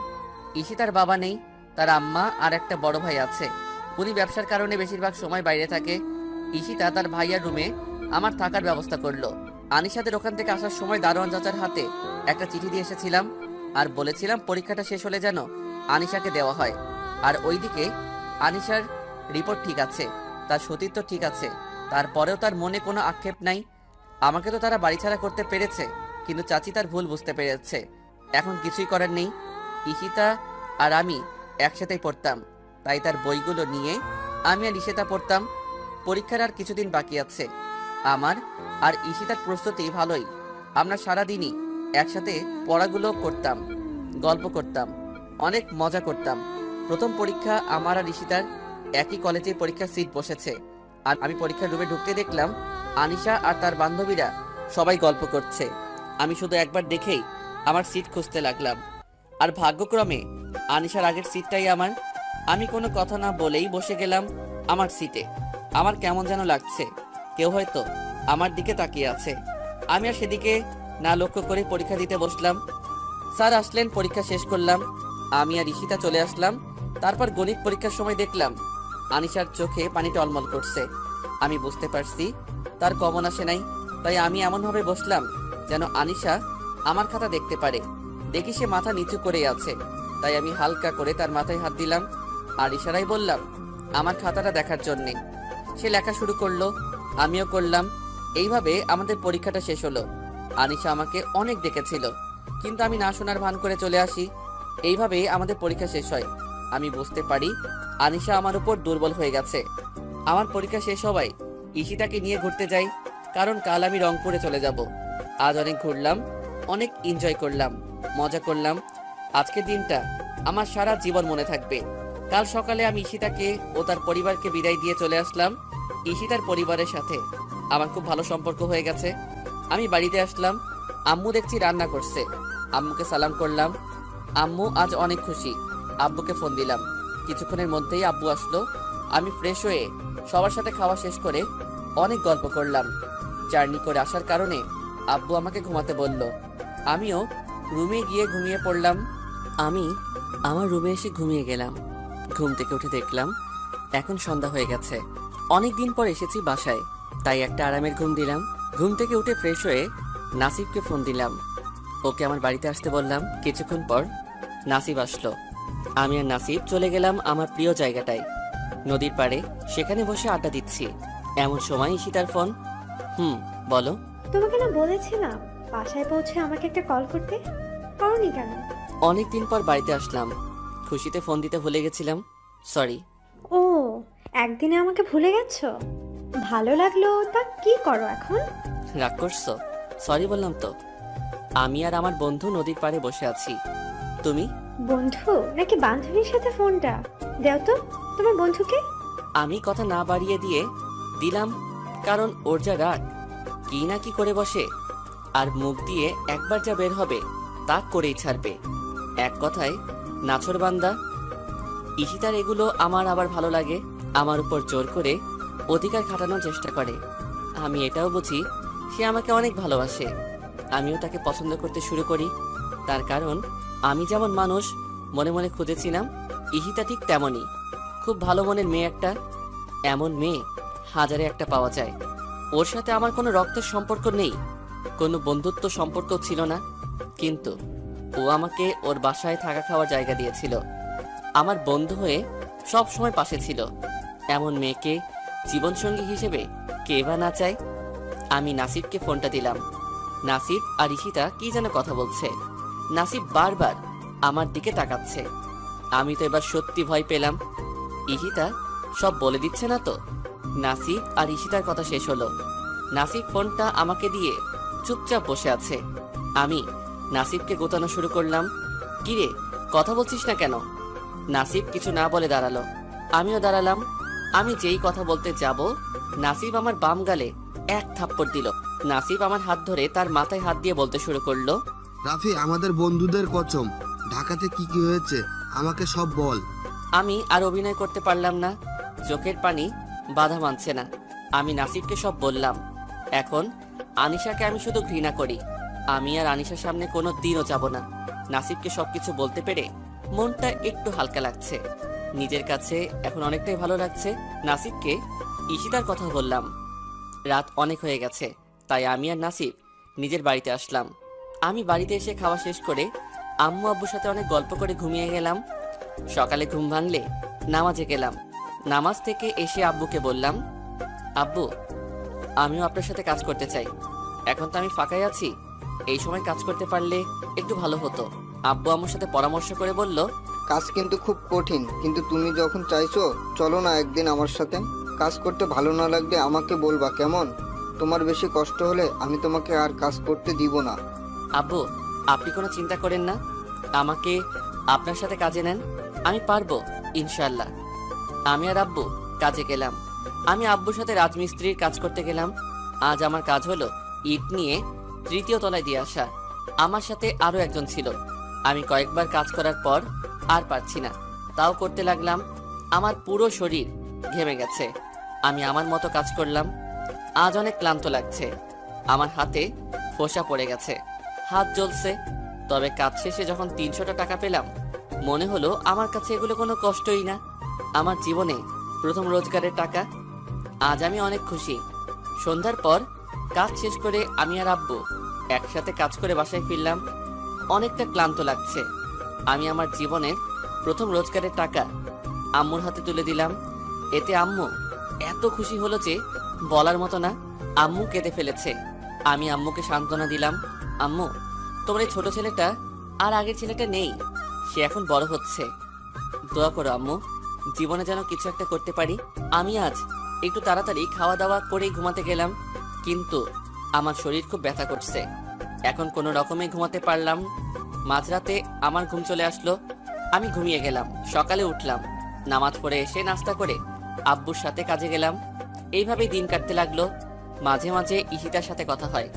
ঈশিতার বাবা নেই, তার আম্মা আর একটা বড় ভাই আছে। উনি ব্যবসার কারণে বেশিরভাগ সময় বাইরে থাকে। ঈশিতা তার ভাইয়ার রুমে আমার থাকার ব্যবস্থা করলো। আনিশাদের ওখান থেকে আসার সময় দারোয়ান চাচার হাতে একটা চিঠি দিয়ে এসেছিলাম আর বলেছিলাম পরীক্ষাটা শেষ হলে যেন আনিশাকে দেওয়া হয়। আর ওইদিকে আনিশার রিপোর্ট ঠিক আছে, তার সতীত্ব ঠিক আছে, তারপরেও তার মনে কোনো আক্ষেপ নাই। আমাকে তো তারা বাড়িছাড়া করতে পেরেছে, কিন্তু চাচি তার ভুল বুঝতে পেরেছে। এখন কিছুই করার নেই। ঈশিতা আর আমি একসাথেই পড়তাম, তাই তার বইগুলো নিয়ে আমি আর ঈশিতা পড়তাম। পরীক্ষার আর কিছুদিন বাকি আছে। আমার আর ঈশিতার প্রস্তুতি ভালোই। আমরা সারাদিনই একসাথে পড়াগুলো করতাম, গল্প করতাম, অনেক মজা করতাম। প্রথম পরীক্ষা আমার আর ঈশিতার একই কলেজে পরীক্ষার সিট বসেছে। আর আমি পরীক্ষার রুমে ঢুকতে দেখলাম আনিশা আর তার বান্ধবীরা সবাই গল্প করছে। আমি শুধু একবার দেখেই আমার সিট খুঁজতে লাগলাম, আর ভাগ্যক্রমে আনিশার আগের সিটটাই আমার। আমি কোনো কথা না বলেই বসে গেলাম আমার সিটে। আমার কেমন যেন লাগছে, কেউ হয়তো আমার দিকে তাকিয়ে আছে। আমি আর সেদিকে না লক্ষ্য করে পরীক্ষা দিতে বসলাম। স্যার আসলেন, পরীক্ষা শেষ করলাম। আমি আর ঈশিতা চলে আসলাম। তারপর গণিত পরীক্ষার সময় দেখলাম আনিশার চোখে পানি টলমল করছে। আমি বুঝতে পারছি তার কমন আসে নাই, তাই আমি এমনভাবে বসলাম যেন আনিশা আমার খাতা দেখতে পারে। দেখি সে মাথা নিচু করে আছে, তাই আমি হালকা করে তার মাথায় হাত দিলাম আর ইশারায় বললাম আমার খাতাটা দেখার জন্যে। সে লেখা শুরু করলো, আমিও করলাম। এইভাবে আমাদের পরীক্ষাটা শেষ হলো। আনিশা আমাকে অনেক ডেকেছিল, কিন্তু আমি না শোনার ভান করে চলে আসি। এইভাবে আমাদের পরীক্ষা শেষ হয়। আমি বুঝতে পারি আনিশা আমার উপর দুর্বল হয়ে গেছে। আমার পরীক্ষা শেষ হওয়ায় ঈশিতাকে নিয়ে ঘুরতে যাই, কারণ কাল আমি রংপুরে চলে যাব। আজ অনেক ঘুরলাম, অনেক এনজয় করলাম, মজা করলাম। আজকের দিনটা আমার সারা জীবন মনে থাকবে। কাল সকালে আমি ঈশিতাকে ও তার পরিবারকে বিদায় দিয়ে চলে আসলাম ঈশিতার পরিবারের সাথে আমার খুব ভালো সম্পর্ক হয়ে গেছে। আমি বাড়িতে আসলাম, আম্মু দেখছি রান্না করছে। আম্মুকে সালাম করলাম। আম্মু আজ অনেক খুশি। আব্বুকে ফোন দিলাম। কিছুক্ষণের মধ্যেই আব্বু আসলো। আমি ফ্রেশ হয়ে সবার সাথে খাওয়া শেষ করে অনেক গল্প করলাম। জার্নি করে আসার কারণে আব্বু আমাকে ঘুমাতে বলল। আমিও রুমে গিয়ে ঘুমিয়ে পড়লাম। আমি আমার রুমে এসে ঘুমিয়ে গেলাম। ঘুম থেকে উঠে দেখলাম এখন সন্ধ্যা হয়ে গেছে। অনেক দিন পর এসেছি বাসায়, তাই একটা আরামের ঘুম দিলাম। ঘুম থেকে উঠে ফ্রেশ হয়ে নাসিবকে ফোন দিলাম। ওকে আমার বাড়িতে আসতে বললাম। কিছুক্ষণ পর নাসিব আসলো। আমি আর নাসিব চলে গেলাম আমার প্রিয় জায়গাটায়, নদীর পাড়ে। সেখানে বসে আড্ডা দিচ্ছি। এমন সময় ঈশিতার ফোন। বলো। তোমাকে না বলেছিলাম বাসায় পৌঁছে আমাকে একটা কল করতে, করনি কেন? অনেক দিন পর বাড়িতে আসলাম, খুশিতে ফোন দিতে ভুলে গেছিলাম, সরি। ও, একদিনে আমাকে ভুলে গেছো? ভালো লাগলো। তা কি করো এখন? রাগ করছো? সরি বললাম তো। আমি আর আমার বন্ধু নদীর পাড়ে বসে আছি। তুমি? বন্ধু নাকি বান্ধবীর সাথে ফোনটা দেও তো। তোমার বন্ধুকে? আমি কথা না বাড়িয়ে দিয়ে দিলাম, কারণ ওর যা রাগ, কি না কি করে বসে, আর মুখ দিয়ে একবার যা বের হবে তা করেই ছাড়বে। এক কথায় নাছোড়বান্দা। ঈশিতার এগুলো আমার আবার ভালো লাগে। আমার উপর জোর করে অধিকার খাটানোর চেষ্টা করে। আমি এটাও বুঝি সে আমাকে অনেক ভালোবাসে। আমিও তাকে পছন্দ করতে শুরু করি। তার কারণ আমি যেমন মানুষ মনে মনে খুঁজেছিলাম, ঈশিতা ঠিক তেমনই। খুব ভালো মনের মেয়ে একটা। এমন মেয়ে হাজারে একটা পাওয়া যায়। ওর সাথে আমার কোনো রক্তের সম্পর্ক নেই, কোনো বন্ধুত্ব সম্পর্ক ছিল না, কিন্তু ও আমাকে ওর বাসায় থাকা খাওয়ার জায়গা দিয়েছিল। আমার বন্ধু হয়ে সব সময় পাশে ছিল। এমন মেয়েকে জীবনসঙ্গী হিসেবে কে বা না চায়। আমি নাসিবকে ফোনটা দিলাম। নাসিব আর ঈশিতা কি যেন কথা বলছে। নাসিব বারবার আমার দিকে তাকাচ্ছে। আমি তো এবার সত্যি ভয় পেলাম। ঈশিতা সব বলে দিচ্ছে না তো? নাসিব আর ঈশিতার কথা শেষ হলো। নাসিব ফোনটা আমাকে দিয়ে চুপচাপ বসে আছে। আমি নাসিবকে গোতানো শুরু করলাম। কিরে, কথা বলছিস না কেন? নাসিব কিছু না বলে দাঁড়ালো। আমিও দাঁড়ালাম। আমি যেই কথা বলতে যাব, নাসিব আমার বাম গালে এক থাপ্পড় দিল। নাসিব আমার হাত ধরে তার মাথায় হাত দিয়ে বলতে শুরু করলো। রাফি, আমাদের বন্ধুদের কসম, ঢাকাতে কি কি হয়েছে আমাকে সব বল। আমি আর অভিনয় করতে পারলাম না। চোখের পানি বাধা মানছে না। আমি নাসিবকে সব বললাম। এখন আনিশাকে আমি শুধু ঘৃণা করি। আমি আর আনিশার সামনে কোনো দিনও যাব না। নাসিবকে সবকিছু বলতে পেরে মনটা একটু হালকা লাগছে। নিজের কাছে এখন অনেকটাই ভালো লাগছে। নাসিবকে ঈশিতার কথা বললাম। রাত অনেক হয়ে গেছে, তাই আমি আর নাসিব নিজের বাড়িতে আসলাম। আমি বাড়িতে এসে খাওয়া শেষ করে আম্মু আব্বুর সাথে অনেক গল্প করে ঘুমিয়ে গেলাম। সকালে ঘুম ভাঙলে নামাজে গেলাম। নামাজ থেকে এসে আব্বুকে বললাম, আব্বু, আমিও আপনার সাথে কাজ করতে চাই। এখন তো আমি ফাঁকাই আছি, এই সময় কাজ করতে পারলে একটু ভালো হতো। আব্বু আমার সাথে পরামর্শ করে বলল, কাজ কিন্তু খুব কঠিন, কিন্তু তুমি যখন চাইছো চলো না একদিন আমার সাথে। কাজ করতে ভালো না লাগলে আমাকে বলবা, কেমন? তোমার বেশি কষ্ট হলে আমি তোমাকে আর কাজ করতে দিব না। আব্বু, আপনি কোনো চিন্তা করেন না, আমাকে আপনার সাথে কাজে নেন, আমি পারবো ইনশাল্লাহ। আমি আর আব্বু কাজে গেলাম। আমি আব্বুর সাথে রাজমিস্ত্রির কাজ করতে গেলাম। আজ আমার কাজ হলো ইট নিয়ে 3য় তলায় দিয়ে আসা। আমার সাথে আরো একজন ছিল। আমি কয়েকবার কাজ করার পর আর পারছি না, তাও করতে লাগলাম। আমার পুরো শরীর ঘেমে গেছে। আমি আমার মতো কাজ করলাম। আজ অনেক ক্লান্ত লাগছে। আমার হাতে ফোসা পড়ে গেছে, হাত জ্বলছে। তবে কাজ শেষে যখন 300টা টাকা পেলাম, মনে হলো আমার কাছে এগুলো কোনো কষ্টই না। আমার জীবনে প্রথম রোজগারের টাকা। আজ আমি অনেক খুশি। সন্ধ্যার পর কাজ শেষ করে আমি আর আব্বু একসাথে কাজ করে বাসায় ফিরলাম। অনেকটা ক্লান্ত লাগছে। আমি আমার জীবনের প্রথম রোজগারের টাকা আম্মুর হাতে তুলে দিলাম। এতে আম্মু এত খুশি হলো যে বলার মতো না। আম্মু কেঁদে ফেলেছে। আমি আম্মুকে সান্ত্বনা দিলাম, আম্মু, তোমার এই ছোট ছেলেটা আর আগের ছেলেটা নেই, সে এখন বড় হচ্ছে। দোয়া করো আম্মু, জীবনে যেন কিছু একটা করতে পারি। আমি আজ একটু তাড়াতাড়ি খাওয়া দাওয়া করেই ঘুমাতে গেলাম, কিন্তু আমার শরীর খুব ব্যথা করছে। এখন কোনো রকমে ঘুমাতে পারলাম। মাঝরাতে আমার ঘুম চলে আসলো। আমি ঘুমিয়ে গেলাম। সকালে উঠলাম, নামাজ পড়ে এসে নাস্তা করে আব্বুর সাথে কাজে গেলাম। এইভাবেই দিন কাটতে লাগলো। মাঝে মাঝে ঈশিতার সাথে কথা হয়,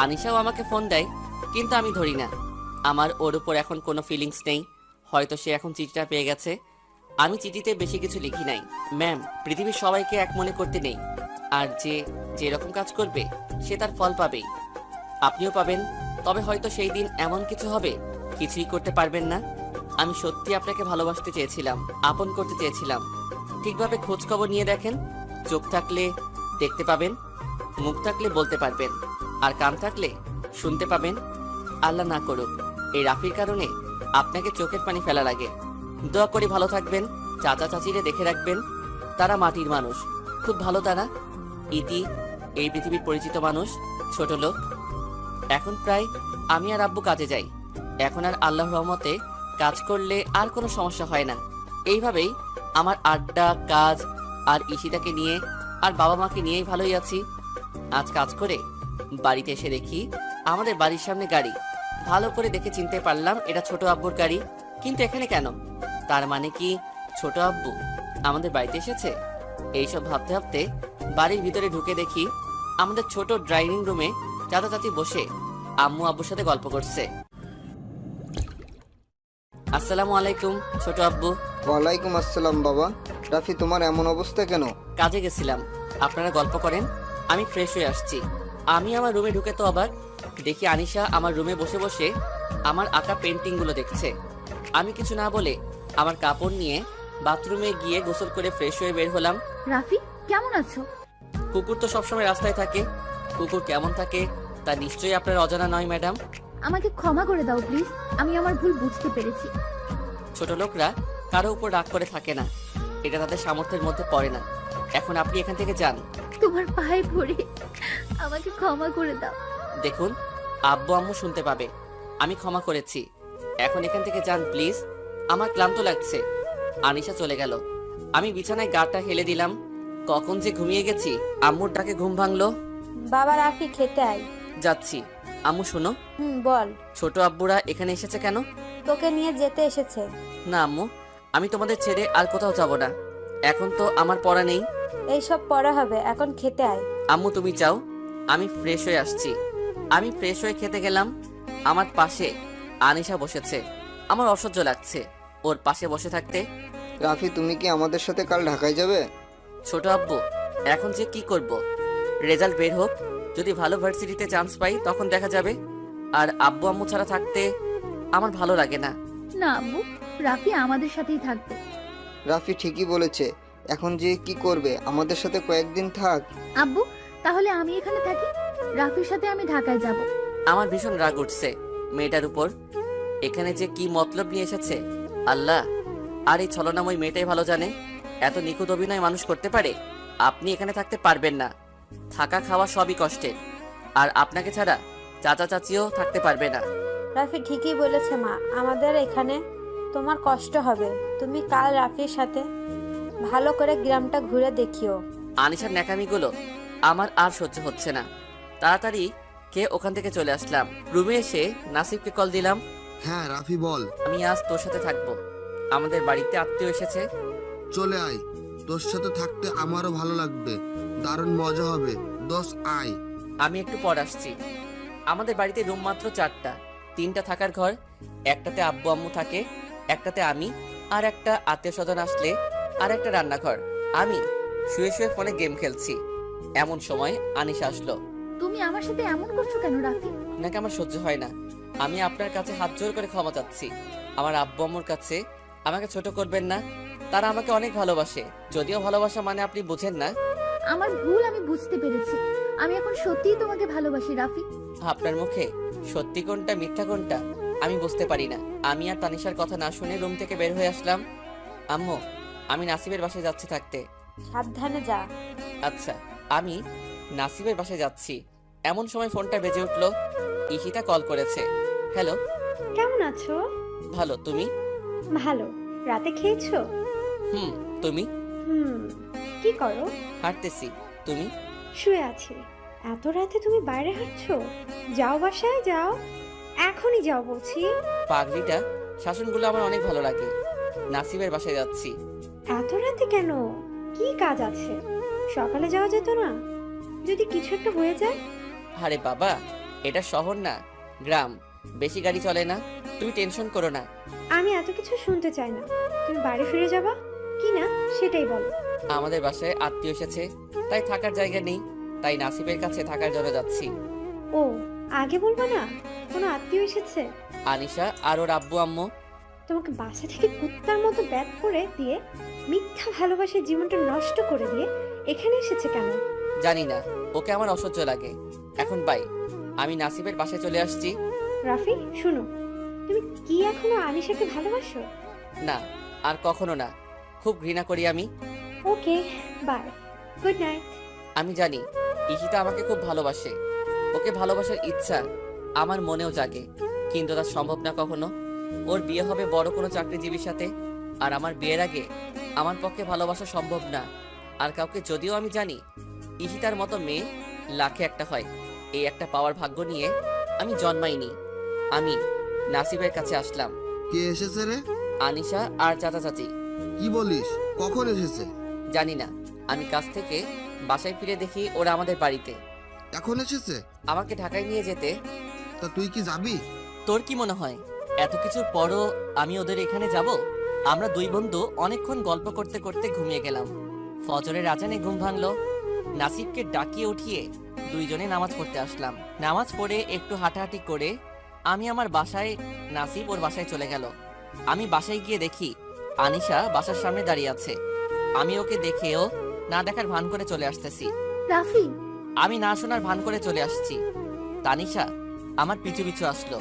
আনিশাও আমাকে ফোন দেয়, কিন্তু আমি ধরি না। আমার ওর উপর এখন কোনো ফিলিংস নেই। হয়তো সে এখন চিঠিটা পেয়ে গেছে। আমি চিঠিতে বেশি কিছু লিখি নাই, ম্যাম, পৃথিবীর সবাইকে এক মনে করতে নেই, আর যে যেরকম কাজ করবে সে তার ফল পাবেই। আপনিও পাবেন, তবে হয়তো সেই দিন এমন কিছু হবে কিছুই করতে পারবেন না। আমি সত্যি আপনাকে ভালোবাসতে চেয়েছিলাম, আপন করতে চেয়েছিলাম। ঠিকভাবে খোঁজ খবর নিয়ে দেখেন, চোখ থাকলে দেখতে পাবেন, মুখ থাকলে বলতে পারবেন, আর কান থাকলে শুনতে পাবেন। আল্লাহ না করুক এই রাফির কারণে আপনাকে চোখের পানি ফেলা লাগে। দোয়া করি ভালো থাকবেন। চাচা চাচিরে দেখে রাখবেন, তারা মাটির মানুষ, খুব ভালো তারা। ইতি, এই পৃথিবীর পরিচিত মানুষ, ছোট লোক। এখন প্রায় আমি আর আব্বু কাজে যাই। এখন আর আল্লাহর রহমতে কাজ করলে আর কোনো সমস্যা হয় না। এইভাবেই আমার আড্ডা, কাজ আর ঈশিতাকে নিয়ে আর বাবা মাকে নিয়েই ভালোই আছি। আজ কাজ করে বাড়িতে এসে দেখি আমাদের বাড়ির সামনে গাড়ি। ভালো করে দেখে চিনতে পারলাম এটা ছোট আব্বুর গাড়ি। কিন্তু এখানে কেন? তার মানে কি ছোট আব্বু আমাদের বাড়িতে এসেছে? এইসব ভাবতে ভাবতে বাড়ির ভিতরে ঢুকে দেখি আমাদের ছোট ড্রাইভিং রুমে চাচা চাচি বসে আম্মু আব্বুর সাথে গল্প করছে। আসসালামু আলাইকুম ছোট আব্বু। ওয়ালাইকুম আসসালাম বাবা। রাফি, তোমার এমন অবস্থা কেন? কাজে গেছিলাম, আপনারা গল্প করেন, আমি ফ্রেশ হয়ে আসছি। আমি আমার রুমে ঢুকে তো অবাক, দেখি আনিশা আমার রুমে বসে বসে আমার আঁকা পেন্টিংগুলো দেখছে। আমি কিছু না বলে আমার কাপড় নিয়ে বাথরুমে গিয়ে গোসল করে ফ্রেশ হয়ে বের হলাম। রাফি, কেমন আছো? কুকুর তো সবসময় রাস্তায় থাকে, কুকুর কেমন থাকে তা নিশ্চয়ই আপনার অজানা নয় ম্যাডাম। আমাকে ক্ষমা করে দাও প্লিজ, আমি আমার ভুল বুঝতে পেরেছি। ছোট লোকরা কারো উপর রাগ করে থাকে না, এটা তাদের সামর্থ্যের মধ্যে পড়ে না। এখন আপনি এখান থেকে যান। তোমার পায়ে পড়ে আমাকে ক্ষমা করে দাও। দেখুন, আব্বু আম্মু শুনতে পাবে, আমি ক্ষমা করেছি। এখন এখান থেকে যান প্লিজ, আমার ক্লান্ত লাগছে। আনিশা চলে গেল। আমি বিছানায় গাটা হেলে দিলাম। কখন যে ঘুমিয়ে গেছি, আম্মুর ডাকে ঘুম ভাঙলো। বাবা রাফি, খেতে আয়। যাচ্ছি। আম্মু শোনো, বল। ছোট আব্বুরা এখানে এসেছে কেন? তোকে নিয়ে যেতে এসেছে। না আম্মু, আমি তোমাদের ছেড়ে আর কোথাও যাব না। এখন তো আমার পড়া নেই। এইসব পরে হবে, এখন খেতে আয়। আম্মু তুমি চাও, আমি ফ্রেশ হয়ে আসছি। আমি ফ্রেশ হয়ে খেতে গেলাম। আমার পাশে আনিশা বসেছে। আমার অসহ্য লাগছে ওর পাশে বসে থাকতে। রাফি, তুমি কি আমাদের সাথে কাল ঢাকায় যাবে? ছোট আব্বু, এখন যে কি করব? রেজাল্ট বের হোক, যদি ভালো ভার্সিটিতে চান্স পাই তখন দেখা যাবে। আর আব্বু আম্মু ছাড়া থাকতে আমার ভালো লাগে না। না আব্বু, রাফি আমাদের সাথেই থাকবে। রাফি ঠিকই বলেছে। এখন যে কি করবে? আমাদের সাথে কয়েকদিন থাক। আব্বু, তাহলে আমি এখানে থাকি, রাফির সাথে আমি ঢাকায় যাব। আমার ভীষণ রাগ উঠছে মেয়েটার উপর। এখানে যে কি মতলব নিয়ে এসেছে আল্লাহ, আর এই ছলনাময় মেয়েটাই ভালো জানে। এত নিখুঁত অভিনয় মানুষ করতে পারে? আপনি এখানে থাকতে পারবেন না, থাকা খাওয়া সবই কষ্টের। আর আপনাকে ছাড়া চাচা চাচিও থাকতে পারবে না। রাফি ঠিকই বলেছে মা, আমাদের এখানে তোমার কষ্ট হবে। তুমি কাল রাফির সাথে ভালো করে গ্রামটা ঘুরে দেখিও। আনিশার ন্যাকামিগুলো আমার আর সহ্য হচ্ছে না। তাড়াতাড়ি খেয়ে ওখান থেকে চলে আসলাম। রুমে এসে নাসিবকে কল দিলাম। হ্যাঁ রাফি বল। আমি আজ তোর সাথে থাকবো, আমাদের বাড়িতে আত্মীয় এসেছে। চলে আয়, তোর সাথে থাকতে আমারও ভালো লাগবে, দারুণ মজা হবে। দোষ আয়। আমি একটু পর আসছি। আমাদের বাড়িতে রুম মাত্র 4টা, 3টা থাকার ঘর। একটাতে আব্বু আম্মু থাকে, একটাতে আমি, আর একটা আত্মীয় স্বজন আসলে, আর একটা রান্নাঘর। আমি শুয়ে শুয়ে ফোনে গেম খেলছি। এমন সময় আনিশা আসলো। তুমি আমার সাথে এমন করছো কেন রাফি? নাকি আমার সহ্য হয় না? আমি আপনার কাছে হাত জোর করে ক্ষমা চাচ্ছি। আমার আব্বু আম্মুর কাছে আমাকে ছোট করবেন না, তারা আমাকে অনেক ভালোবাসে। যদিও ভালোবাসা মানে আপনি বুঝেন না। আমার ভুল আমি বুঝতে পেরেছি, আমি এখন সত্যিই তোমাকে ভালোবাসি রাফি। আপনার মুখে সত্যি কোনটা মিথ্যা কোনটা আমি বুঝতে পারি না। আমি আর তানিশার কথা না শুনে রুম থেকে বের হয়ে আসলাম। আম্মু, আমি নাসিবের বাসায় যাচ্ছি থাকতে। সাবধানে যা। আচ্ছা, আমি নাসিবের বাসায় যাচ্ছি। এমন সময় ফোনটা বেজে উঠলো। ঈশিতা কল করেছে। হ্যালো। কেমন আছো? ভালো, তুমি? ভালো। রাতে খেয়েছো? তুমি? কি করো? হাঁটতেছি। তুমি? শুয়ে আছি। এত রাতে তুমি বাইরে হাঁটছো? যাও, বাসায় যাও, এখনই যাও বলছি। পাগড়িটা, শাসনগুলো আমার অনেক ভালো লাগে। নাসিবের বাসায় যাচ্ছি। এত রাতে কেন? কি কাজ আছে? সকালে যাওয়া যেত না? যদি কিছু একটা হয়ে যায়? আরে বাবা, এটা শহর না, গ্রাম, বেশি গাড়ি চলে না, তুমি টেনশন করো না। আমি এত কিছু শুনতে চাই না। তুমি বাড়ি ফিরে যাবা কি না সেটাই বলো। আমাদের বাসায় আত্মীয় এসেছে, তাই থাকার জায়গা নেই, তাই নাসিবের কাছে থাকার জন্য যাচ্ছি। ও, আগে বলবো না কোনো আত্মীয় এসেছে? আনিশা আর ওর আব্বু আম্মু। তোমাকে বাসা থেকে কুত্তার মতো ব্যাক করে দিয়ে, মিথ্যা ভালোবাসার জীবনটা নষ্ট করে দিয়ে এখানে এসেছে কেন? জানি না, ওকে আমার অসহ্য লাগে। এখন বাই, আমি নাসিবের বাসায় চলে আসছি। রাফি শুনো, তুমি কি এখনো আনিশাকে ভালোবাসো? না, আর কখনো না, খুব ঘৃণা করি আমি। ওকে, বাই, গুড নাইট। আমি জানি ঈশিতা আমাকে খুব ভালোবাসে, ওকে ভালোবাসার ইচ্ছা আমার মনেও জাগে, কিন্তু তা সম্ভব না কখনো। ওর বিয়ে হবে বড় কোনো চাকরিজীবীর সাথে, আর আমার বিয়ের আগে আমার পক্ষে ভালোবাসা সম্ভব না আর কাউকে। যদিও আমি জানি ঈশিতার মতো মেয়ে লাখে একটা হয়, এই একটা পাওয়ার ভাগ্য নিয়ে আমি জন্মাইনি। আমি নাসিবের কাছে আসলাম। কে এসেছে রে? আনিশা আর চাচা চাচি। কি বলিস? কখন এসেছে? জানি না, আমি কাছ থেকে বাসায় ফিরে দেখি ওরা আমাদের বাড়িতে। এখন এসেছে? আমাকে ঢাকায় নিয়ে যেতে। তা তুই কি যাবি? তোর কি মনে হয় এত কিছুর পরও আমি ওদের এখানে যাব? আমরা দুই বন্ধু অনেকক্ষণ গল্প করতে করতে ঘুমিয়ে গেলাম। ফজরের আজানে ঘুম ভাঙলো। নাসিবকে ডাকিয়ে উঠিয়ে দুইজনে নামাজ পড়তে আসলাম। নামাজ পড়ে একটু হাঁটাহাঁটি করে আমি আমার বাসায়, নাসিব ওর বাসায় চলে গেল। আমি বাসায় গিয়ে দেখি আনিশা বাসার সামনে দাঁড়িয়ে আছে। আমি ওকে দেখেও না দেখার ভান করে চলে আসতেছি। রাফি, আমি না শোনার ভান করে চলে আসছি। তানিশা আমার পিছু পিছু আসলো।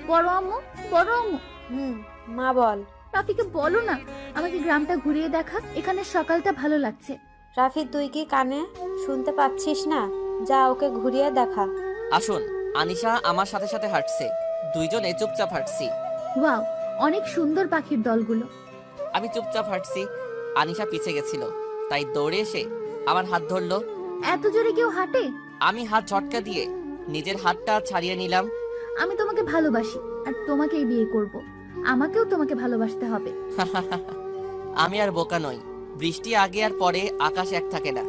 বড় আম্মু, বড় আম্মু, মা বল। রাফিকে বলো না আমাকে গ্রামটা ঘুরিয়ে দেখা, এখানে সকালটা ভালো লাগছে। রাফি, তুই কি কানে শুনতে পাচ্ছিস না? যা ওকে ঘুরিয়ে দেখা। আসুন। আনিশা আমার সাথে সাথে হাঁটছে, দুইজনে চুপচাপ হাঁটছি। ওয়াও, অনেক সুন্দর পাখির দলগুলো। আমি চুপচাপ হাঁটছি, আনিশা পিছে গেছিল, তাই দৌড়ে এসে আমার হাত ধরলো। এত জোরে কেউ হাঁটে? আমি হাত ঝটকা দিয়ে নিজের হাতটা ছাড়িয়ে নিলাম। আমি তোমাকে ভালোবাসি আর তোমাকেই বিয়ে করব। আমাকেও তোমাকে ভালোবাসতে হবে। আমি আর বোকা নই, বৃষ্টি আগে আর পরে আকাশ এক থাকে না।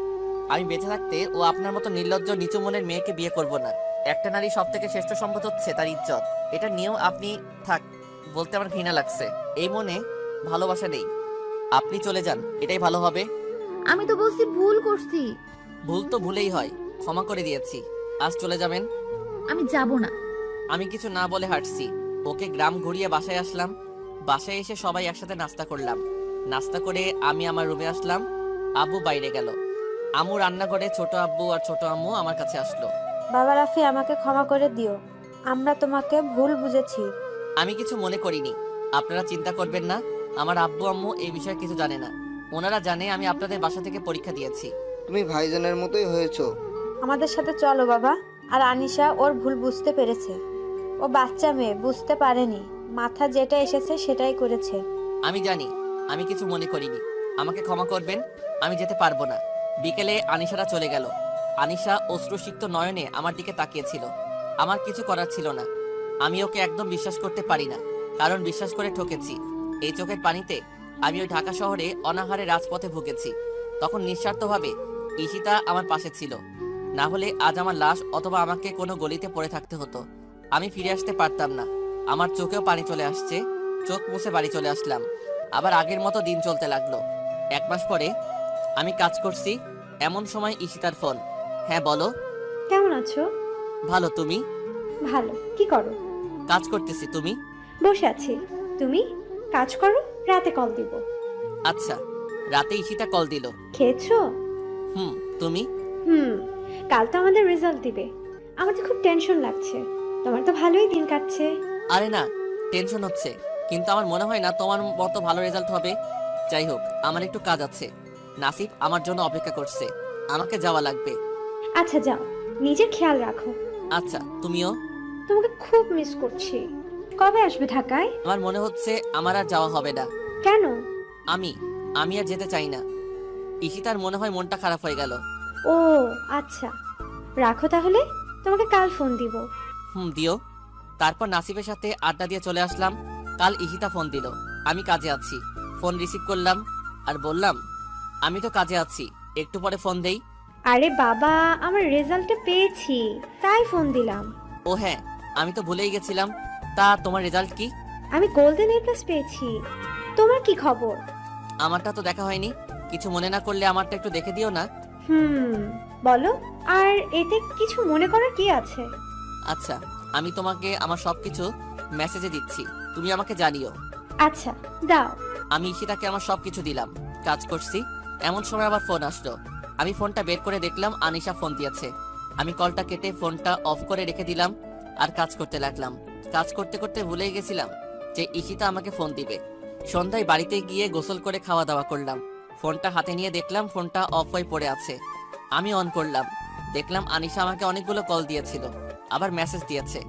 আমি বেঁচে থাকতে ও আপনার মতো নির্লজ্জ নিচু মনের মেয়েকে বিয়ে করব না। একটা নারী সব থেকে শ্রেষ্ঠ সম্পদ হচ্ছে তার ইজ্জত। এটা নিয়েও আপনি থাক বলতে আমার ঘৃণা লাগছে। এই মনে ভালোবাসা নেই, আপনি চলে যান, এটাই ভালো হবে। আমি তো বলছি ভুল করছি। ভুল তো ভুলেই হয়, ক্ষমা করে দিয়েছি, আজ চলে যাবেন। আমি যাব না। আমি কিছু না বলে হাঁটছি। ওকে গ্রাম ঘুরিয়ে বাসায় আসলাম। বাসায় এসে সবাই একসাথে নাস্তা করলাম। নাস্তা করে আমি আমার রুমে আসলাম। আব্বু বাইরে গেল। আম্মু রান্না করে, ছোট আব্বু আর ছোট আম্মু আমার কাছে আসলো। বাবা রাফি, আমাকে ক্ষমা করে দিও, আমরা তোমাকে ভুল বুঝেছি। আমি কিছু মনে করিনি, আপনারা চিন্তা করবেন না। আমার আব্বু আম্মু এই বিষয়ে কিছু জানে না। ওনারা জানে আমি আপনাদের বাসা থেকে পরীক্ষা দিয়েছি। তুমি ভাইজানের মতোই হয়েছো। আমাদের সাথে চলো বাবা। আর আনিশা ওর ভুল বুঝতে পেরেছে। ও বাচ্চা মেয়ে, বুঝতে পারেনি, মাথা যেটা এসেছে সেটাই করেছে। আমি জানি আমি কিছু মনে করিনি, আমাকে ক্ষমা করবেন, আমি যেতে পারবো না। বিকেলে আনিশারা চলে গেল। আনিশা অশ্রুসিক্ত নয়নে আমার দিকে তাকিয়েছিল। আমার কিছু করার ছিল না। আমি ওকে একদম বিশ্বাস করতে পারি না, কারণ বিশ্বাস করে ঠকেছি। এই চোখের পানিতে আমি ওই ঢাকা শহরে অনাহারে রাজপথে ভুগেছি। তখন নিঃস্বার্থভাবে ঈশিতা আমার পাশে ছিল, না হলে আজ আমার লাশ অথবা আমাকে কোনো গলিতে পড়ে থাকতে হতো। আমি ফিরে আসতে পারতাম না। আমার চোখেও পানি চলে আসছে। চোখ মুছে বাড়ি চলে আসলাম। আবার আগের মতো দিন চলতে লাগলো। 1 মাস পরে আমি কাজ করছি, এমন সময় ঈশিতার ফোন। হ্যাঁ বলো। কেমন আছো? ভালো, তুমি? ভালো। কি করো? কাজ করতেছি, তুমি? বসে আছি। তুমি কাজ করো, রাতে কল দিব। আচ্ছা। রাতে ঈশিতা কল দিল। খেয়েছো? তুমি? কাল তো আমাদের রেজাল্ট দিবে। আমার তো খুব টেনশন লাগছে। তোমার তো ভালোই দিন কাটছে। আরে না, টেনশন হচ্ছে, কিন্তু আমার মনে হয় না তোমার মতো ভালো রেজাল্ট হবে। যাই হোক, আমার একটু কাজ আছে। নাসিব আমার জন্য অপেক্ষা করছে, আমাকে যাওয়া লাগবে। আচ্ছা যাও, নিজের খেয়াল রাখো। আচ্ছা, তুমিও। তোমাকে খুব মিস করছি। কবে আসবে ঢাকায়? আমার মনে হচ্ছে আমার আর যাওয়া হবে না। কেন? আমি আর যেতে চাই না। ঈশিতার মনে হয় মনটা খারাপ হয়ে গেল। ও আচ্ছা, রাখো তাহলে, তোমাকে কাল ফোন দিব। দিও। তারপর নাসিবের সাথে আড্ডা দিয়ে চলে আসলাম। কাল ঈশিতা ফোন দিল, আমি কাজে আছি। ফোন রিসিভ করলাম আর বললাম, আমি তো কাজে আছি, একটু পরে ফোন দেই। আরে বাবা, আমার রেজাল্টটা পেয়েছি, তাই ফোন দিলাম। ও হ্যাঁ, আমি তো ভুলেই গেছিলাম। তা তোমার রেজাল্ট কি? আমি গোল্ডেন A+ পেয়েছি। তোমার কি খবর? আমারটা তো দেখা হয়নি। কিছু মনে না করলে আমারটা একটু দেখে দিও না। বলো। আর এতে কিছু মনে করার কি আছে? আচ্ছা, আমি তোমাকে আমার সবকিছু মেসেজে দিচ্ছি, তুমি আমাকে জানিও। আচ্ছা, দাও। আমি ঈশিতাকে আমার সবকিছু দিলাম, কাজ করছি। এমন সময় আবার ফোন আসলো। আমি ফোনটা বের করে দেখলাম আনিশা ফোন দিয়েছে। আমি কলটা কেটে ফোনটা অফ করে রেখে দিলাম আর কাজ করতে লাগলাম। কাজ করতে করতে ভুলেই গেছিলাম যে ঈশিতা আমাকে ফোন দিবে। সন্ধ্যায় বাড়িতে গিয়ে গোসল করে খাওয়া দাওয়া করলাম। ফোনটা হাতে নিয়ে দেখলাম ফোনটা অফ হয়ে পড়ে আছে। আমি অন করলাম, দেখলাম আনিশা আমাকে অনেকগুলো কল দিয়েছিল, আবার মেসেজ দিয়েছে।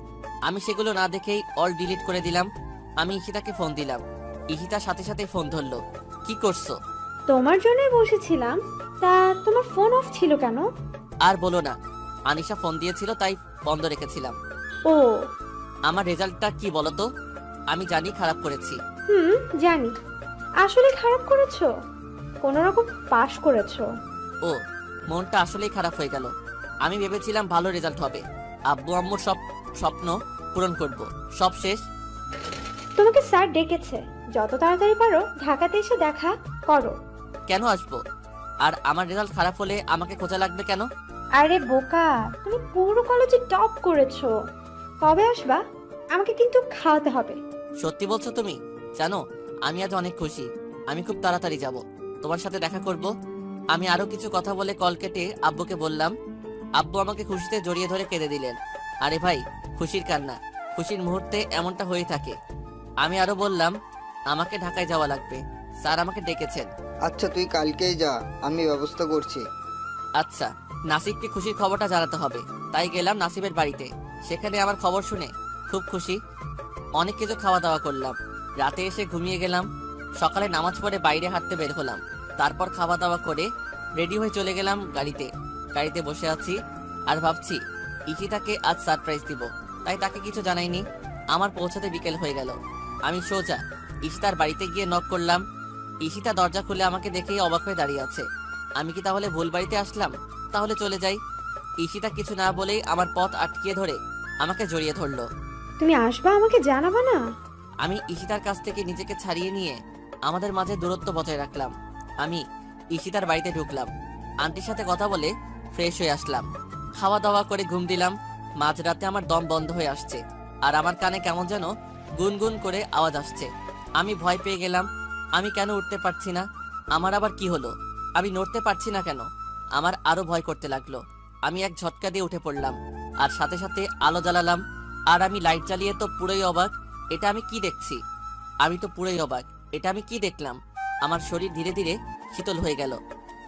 আমি সেগুলো না দেখেই অল ডিলিট করে দিলাম। আমি ঈশিতাকে ফোন দিলাম। ঈশিতার সাথে সাথে ফোন ধরলো। কি করছো? তোমার জন্যই বসেছিলাম। তা তোমার ফোন অফ ছিল কেন? আর বলো না, আনিশা ফোন দিয়েছিল তাই বন্ধ রেখেছিলাম। ও। আমার রেজাল্টটা কি বলো তো? আমি জানি খারাপ করেছি। জানি। আসলে খারাপ করেছো? কোনো রকম পাশ করেছো। ও, মনটা আসলেই খারাপ হয়ে গেল। আমি ভেবেছিলাম ভালো রেজাল্ট হবে, আব্বু আম্মুর সব স্বপ্ন পূরণ করব। সব শেষ। তোমাকে স্যার ডেকেছে, যত তাড়াতাড়ি পারো ঢাকাতে এসে দেখা করো। কেন আসবো? আর আমার রেজাল্ট খারাপ হলে আমাকে খোঁজা লাগবে কেন? আরে বোকা, তুমি পুরো কলেজে টপ করেছো। কবে আসবা? আমাকে কিন্তু খাওয়াতে হবে। সত্যি বলছো তুমি? জানো, আমি আজ অনেক খুশি। আমি খুব তাড়াতাড়ি যাব, তোমার সাথে দেখা করব। আমি আরো কিছু কথা বলে কল কেটে আব্বুকে বললাম। আব্বু আমাকে খুশিতে জড়িয়ে ধরে কেঁদে দিলেন। আরে ভাই, খুশির কান্না খুশির মুহূর্তে এমনটা হয়ে থাকে। আমি আরো বললাম, আমাকে ঢাকায় যাওয়া লাগবে, স্যার আমাকে ডেকেছেন। আচ্ছা তুই কালকেই যা, আমি ব্যবস্থা করছি। আচ্ছা, নাসিবকে খুশির খবরটা জানাতে হবে, তাই গেলাম নাসিবের বাড়িতে। সেখানে আমার খবর শুনে খুব খুশি। অনেক কিছু খাওয়া দাওয়া করলাম, রাতে এসে ঘুমিয়ে গেলাম। সকালে নামাজ পড়ে বাইরে হাঁটতে বের হলাম। তারপর খাওয়া দাওয়া করে রেডি হয়ে চলে গেলাম গাড়িতে। গাড়িতে বসে আছি আর ভাবছি ঈশিতাকে আজ সারপ্রাইজ দিব, তাই তাকে কিছু জানাইনি। আমার পৌঁছাতে বিকেল হয়ে গেল। আমি সোজা ঈশিতার বাড়িতে গিয়ে নক করলাম। ঈশিতা দরজা খুলে আমাকে দেখেই অবাক হয়ে দাঁড়িয়ে আছে। আমি কি তাহলে ভুল বাড়িতে আসলাম? তাহলে চলে যাই। ঈশিতা কিছু না বলেই আমার পথ আটকিয়ে ধরে আমাকে জড়িয়ে ধরলো। তুমি আসবা, আমাকে জানাবা না? আমি ঈশিতার কাছ থেকে নিজেকে ছাড়িয়ে নিয়ে আমাদের মাঝে দূরত্ব বজায় রাখলাম। আমি ঈশিতার বাড়িতে ঢুকলাম। আন্টির সাথে কথা বলে ফ্রেশ হয়ে আসলাম। খাওয়া দাওয়া করে ঘুম দিলাম। মাঝরাতে আমার দম বন্ধ হয়ে আসছে আর আমার কানে কেমন যেন গুনগুন করে আওয়াজ আসছে। আমি ভয় পেয়ে গেলাম। আমি কেন উঠতে পারছি না? আমার আবার কি হলো? আমি নড়তে পারছি না কেন? আমার আরো ভয় করতে লাগলো। আমি এক ঝটকা দিয়ে উঠে পড়লাম আর সাথে সাথে আলো জ্বালালাম। আর আমি লাইট জ্বালিয়ে তো পুরোই অবাক। এটা আমি কি দেখছি? আমি তো পুরোই অবাক। এটা আমি কি দেখলাম? আমার শরীর ধীরে ধীরে শীতল হয়ে গেল।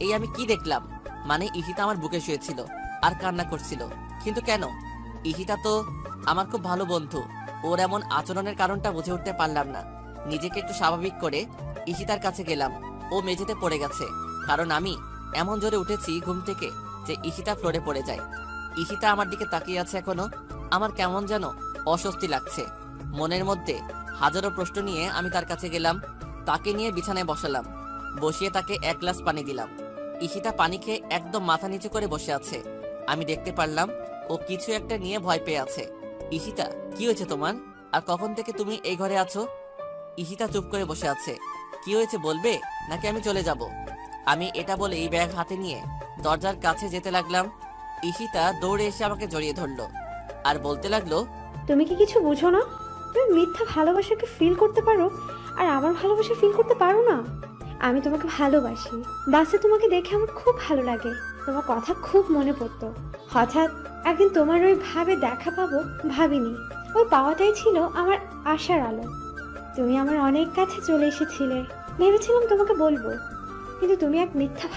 এই আমি কি দেখলাম? মানে ঈশিতা আমার বুকে শুয়েছিল আর কান্না করছিল। কিন্তু কেন? ঈশিতা তো আমার খুব ভালো বন্ধু। ওর এমন আচরণের কারণটা বুঝে উঠতে পারলাম না। নিজেকে একটু স্বাভাবিক করে ঈশিতার কাছে গেলাম। ও মেঝেতে পড়ে গেছে, কারণ আমি এমন জোরে উঠেছি ঘুম থেকে যে ঈশিতা ফ্লোরে পড়ে যায়। ঈশিতা আমার দিকে তাকিয়ে আছে এখনো। আমার কেমন যেন অস্বস্তি লাগছে। মনের মধ্যে হাজারো প্রশ্ন নিয়ে আমি তার কাছে গেলাম। তাকে নিয়ে বিছানায় বসালাম। বসিয়ে তাকে এক গ্লাস পানি দিলাম। ঈশিতা পানি খেয়ে একদম মাথা নিচু করে বসে আছে। আমি দেখতে পারলাম ও কিছু একটা নিয়ে ভয় পেয়ে আছে। ঈশিতা, কি হয়েছে তোমার? আর কখন থেকে তুমি এই ঘরে আছো? ঈশিতা চুপ করে বসে আছে। কি হয়েছে বলবে, নাকি আমি চলে যাব? আমি এটা বলে এই ব্যাগ হাতে নিয়ে দরজার কাছে যেতে লাগলাম। ঈশিতা দৌড়ে এসে আমাকে জড়িয়ে ধরলো আর বলতে লাগলো, তুমি কি কিছু বুঝো না? তুমি মিথ্যা ভালোবাসাকে ফিল করতে পারো, আর আমার ভালোবাসা ফিল করতে পারো না। আমি তোমাকে ভালোবাসি। বাসে তোমাকে দেখে আমার খুব ভালো লাগে। তোমার কথা খুব মনে পড়তো। হঠাৎ একদিন তোমার ওই ভাবে দেখা পাবো ভাবিনি। ওই পাওয়াটাই ছিল আমার আশার আলো। তুমি আমার অনেক কাছে চলে এসেছিলে। ভেবেছিলাম তোমাকে বলবো, কিন্তু তুমি এক মিথ্যা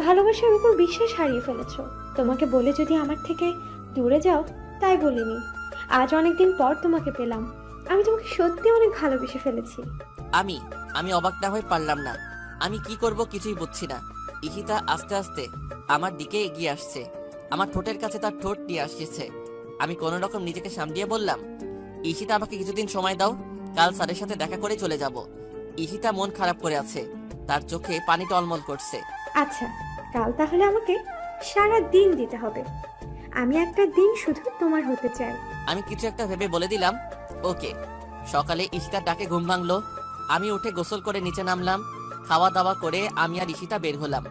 ভালোবাসার উপর বিশ্বাস হারিয়ে ফেলেছো। তোমাকে বলে যদি আমার থেকে দূরে যাও, তাই বলিনি। আজ অনেকদিন পর তোমাকে পেলাম। আমি তোমাকে সত্যি অনেক ভালোবেসে ফেলেছি। আমি অবাক না হয়ে পারলাম না। আমি কি করব কিছুই বুঝছি না। ঈশিতা আস্তে আস্তে আমার দিকে এগিয়ে আসছে। আমার ঠোঁটের কাছে তার ঠোঁট নিয়ে আসছে। আমি কোনো রকম নিজেকে সামলিয়ে বললাম, ঈশিতা, আমাকে কিছুদিন সময় দাও, কাল স্যারের সাথে দেখা করে চলে যাব। ঈশিতা মন খারাপ করে আছে, তার চোখে পানি টলমল করছে। আচ্ছা, কাল তাহলে আমাকে সারা দিন দিতে হবে। আমি একটা দিন শুধু তোমার হতে চাই। আমি কিছু একটা ভেবে বলে দিলাম, ওকে। সকালে ঈশিতার ডাকে ঘুম ভাঙলো। আমি উঠে গোসল করে নিচে নামলাম। খাওয়া দাওয়া করে আমি আর ঈশিতা বের হলাম।